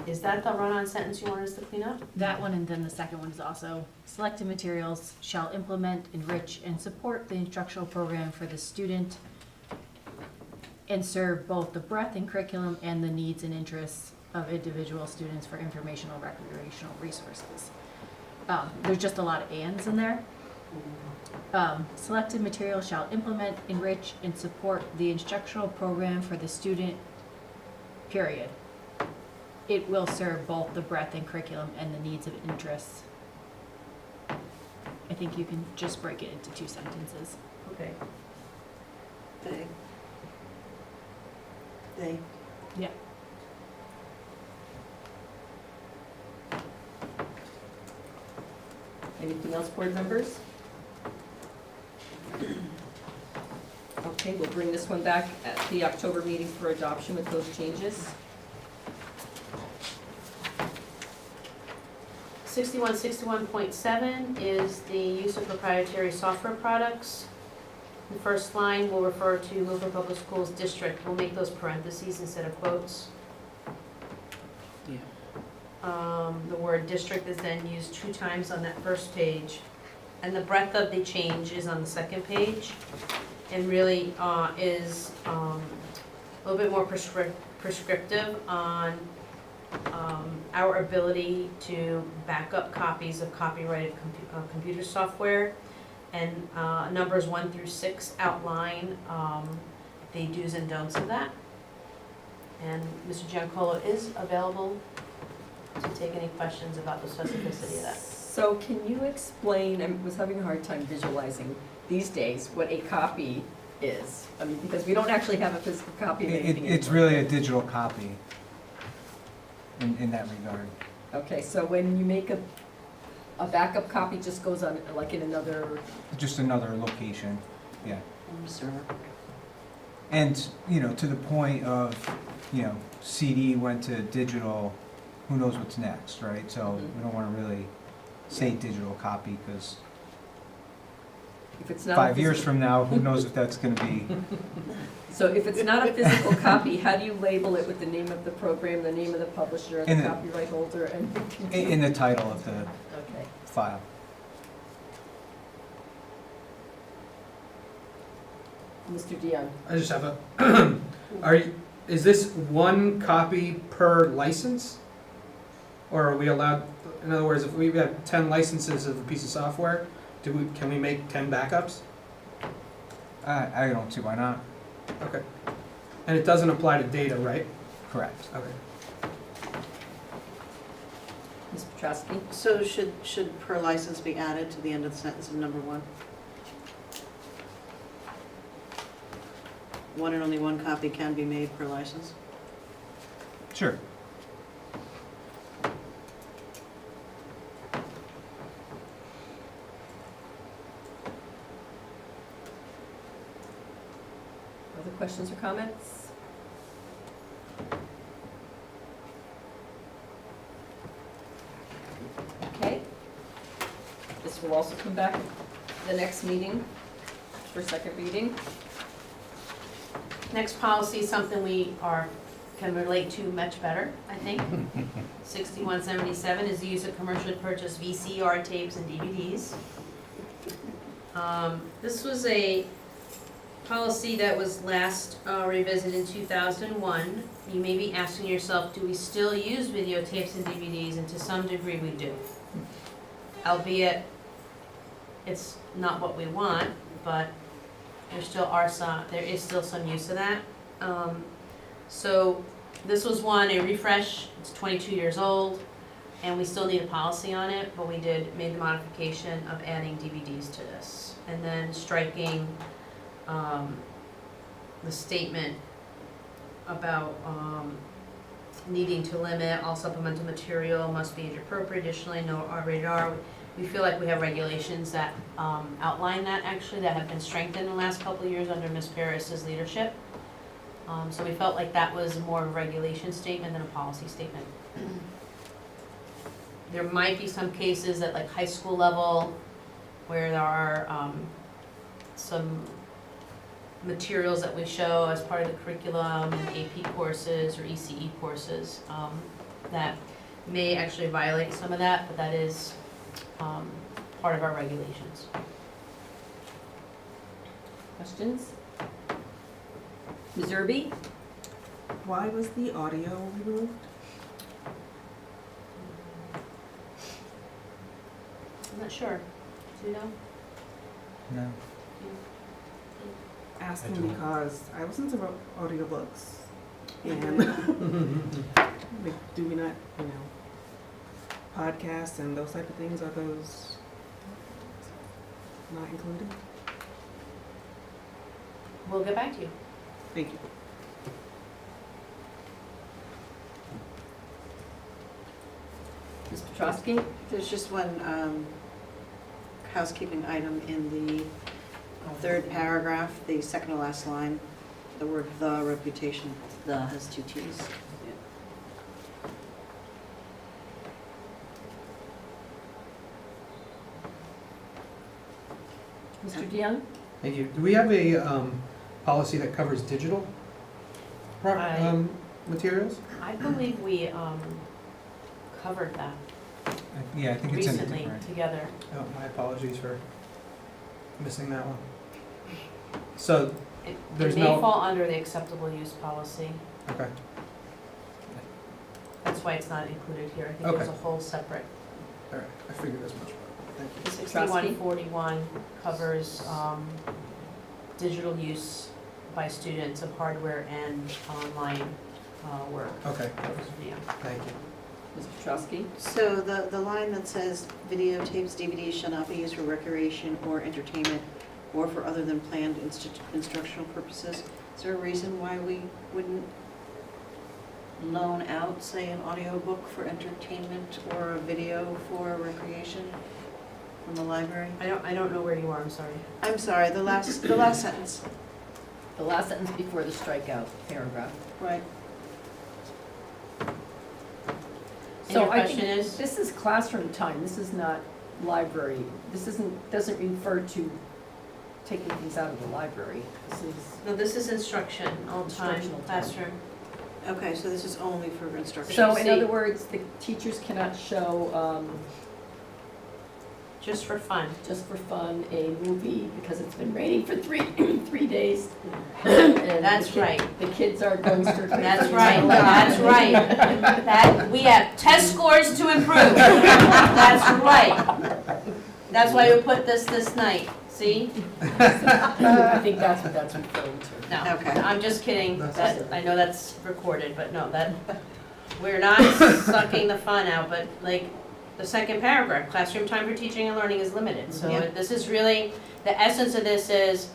Is that the run-on sentence you want us to clean up? That one, and then the second one is also, selected materials shall implement, enrich, and support the instructional program for the student and serve both the breadth in curriculum and the needs and interests of individual students for informational, recreational resources. There's just a lot of ands in there. Selected material shall implement, enrich, and support the instructional program for the student, period. It will serve both the breadth in curriculum and the needs of interests. I think you can just break it into two sentences. Okay. They. Yeah. Anything else, board members? Okay, we'll bring this one back at the October meeting for adoption with those changes. 6161.7 is the use of proprietary software products. The first line will refer to Milford Public Schools District. We'll make those parentheses instead of quotes. The word district is then used 2 times on that first page. And the breadth of the change is on the second page. And really is a little bit more prescriptive on our ability to back up copies of copyrighted computer software. And numbers 1 through 6 outline the do's and don'ts of that. And Mr. Giancarlo is available to take any questions about the specificity of that. So can you explain, I was having a hard time visualizing these days what a copy is? I mean, because we don't actually have a physical copy of anything It's anymore. really a digital copy in that regard. Okay, so when you make a backup copy, just goes on like in another, Just another location, yeah. Server. And, you know, to the point of, you know, CD went to digital, who knows what's next, right? So we don't want to really say digital copy, because if it's not. 5 years from now, who knows if that's going to be. So if it's not a physical copy, how do you label it with the name of the program, the name of the publisher, the In the- copyright holder, and? In the title of the Okay. file. Mr. Dion? I just have is this one copy per license? Or are we allowed, in other words, if we have 10 licenses of a piece of software, can we make 10 backups? I don't see why not. Okay. And it doesn't apply to data, right? Correct. Okay. Ms. Petrowski? So should per license be added to the end of the sentence of number 1? One and only one copy can be made per license? Sure. Other questions or comments? Okay. This will also come back the next meeting for second reading. Next policy is something we can relate to much better, I think. 6177 is the use of commercially purchased VCR tapes and DVDs. This was a policy that was last revisited in 2001. You may be asking yourself, do we still use videotapes and DVDs? And to some degree we do. Albeit, it's not what we want, but there is still some use of that. So this was a refresh, it's 22 years old, and we still need a policy on it, but we made the modification of adding DVDs to this. And then striking the statement about needing to limit all supplemental material must be age appropriate. Additionally, no R-rated R. We feel like we have regulations that outline that actually, that have been strengthened in the last couple of years under Ms. Paris's leadership. So we felt like that was more of a regulation statement than a policy statement. There might be some cases at like high school level where there are some materials that we show as part of the curriculum in AP courses or ECE courses that may actually violate some of that, but that is part of our regulations. Questions? Ms. Irby? Why was the audio removed? I'm not sure. Do you know? No. Asking because I listen to audiobooks. And like, do we not, podcasts and those type of things, are those not included? We'll get back to you. Thank you. Ms. Petrowski? There's just one housekeeping item in the third paragraph, the second to last line. The word "the" reputation, "the" has 2 T's. Mr. DeYoung? Thank you. Do we have a policy that covers digital materials? I believe we covered that Yeah, I think it's in a recently different. together. Oh, my apologies for missing that one. So, It there's may no- fall under the acceptable use policy. okay, That's why it's not included here. I think there's a Okay. whole separate. all right, I figured as much. Thank you. 6141 covers digital use by students of hardware and online work. Okay, Yeah. thank you. Ms. Petrowski? So the line that says videotapes, DVDs shall not be used for recreation or entertainment or for other than planned instructional purposes, is there a reason why we wouldn't loan out, say, an audiobook for entertainment or a video for recreation from the library? I don't know where you are, I'm sorry. I'm sorry, the last sentence. The last sentence before the strikeout paragraph. Right. And So your I question think is? this is classroom time, this is not library. This doesn't refer to taking things out of the library. This is, No, this is instruction, all time, Instructional time. classroom. Okay, so this is only for instruction. so in See. other words, the teachers cannot show, Just for fun. just for fun, a movie because it's been raining for 3 days. And That's the kid- right. The kids are going strictly. That's right, that's right. That, we have test scores to improve. That's right. That's why we put this night, see? I think that's what that's referring to. No, Okay. I'm just kidding. That's- That, I know that's recorded, but no, that, we're not sucking the fun out, but like, the second paragraph, classroom time for teaching and learning is limited. So Yep. this is really, the essence of this is,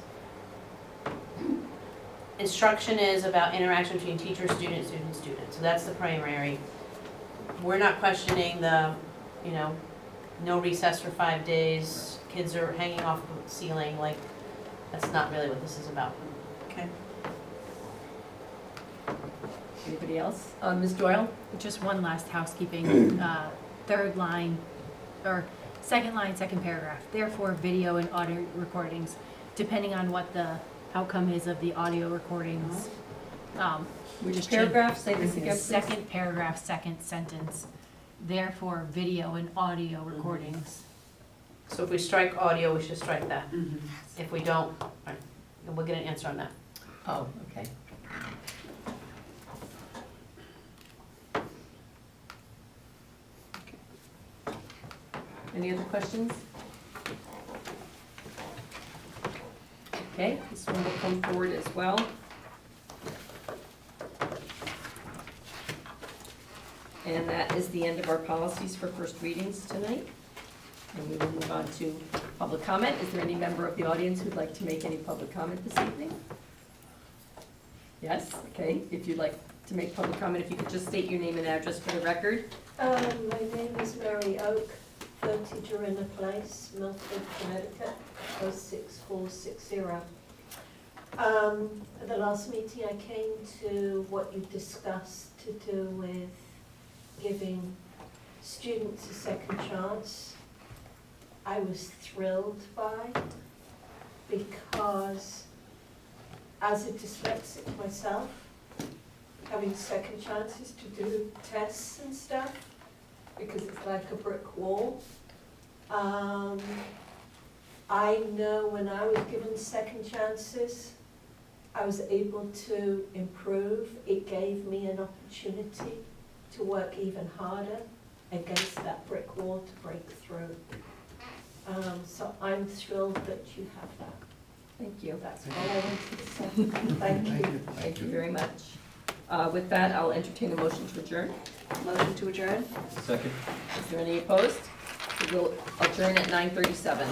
instruction is about interaction between teacher, student, student, student. So that's the primary. We're not questioning the, no recess for 5 days, kids are hanging off the ceiling, like, that's not really what this is about. Okay. Anybody else? Ms. Doyle? Just one last housekeeping, third line, or second line, second paragraph. Therefore, video and audio recordings, depending on what the outcome is of the audio recordings. Which just paragraph? Say this again, please. Second paragraph, second sentence. Therefore, video and audio recordings. So if we strike audio, we should strike that. If we don't, alright, then we'll get an answer on that. Oh, okay. Any other questions? Okay, this one will come forward as well. And that is the end of our policies for first readings tonight. And we will move on to public comment. Is there any member of the audience who'd like to make any public comment this evening? Yes, okay, if you'd like to make public comment, if you could just state your name and address for the record. My name is Mary Oak, 30 Joanna Place, Milford, Connecticut, 06460. At the last meeting I came to what you discussed to do with giving students a second chance. I was thrilled by, because as a dyslexic myself, having second chances to do tests and stuff, because it's like a brick wall. I know when I was given second chances, I was able to improve. It gave me an opportunity to work even harder against that brick wall to break through. So I'm thrilled that you have that. Thank you. That's all I wanted to say. Thank you. Thank you very much. With that, I'll entertain a motion to adjourn. Motion to adjourn? Second. Is there any opposed? We will adjourn at 9:37.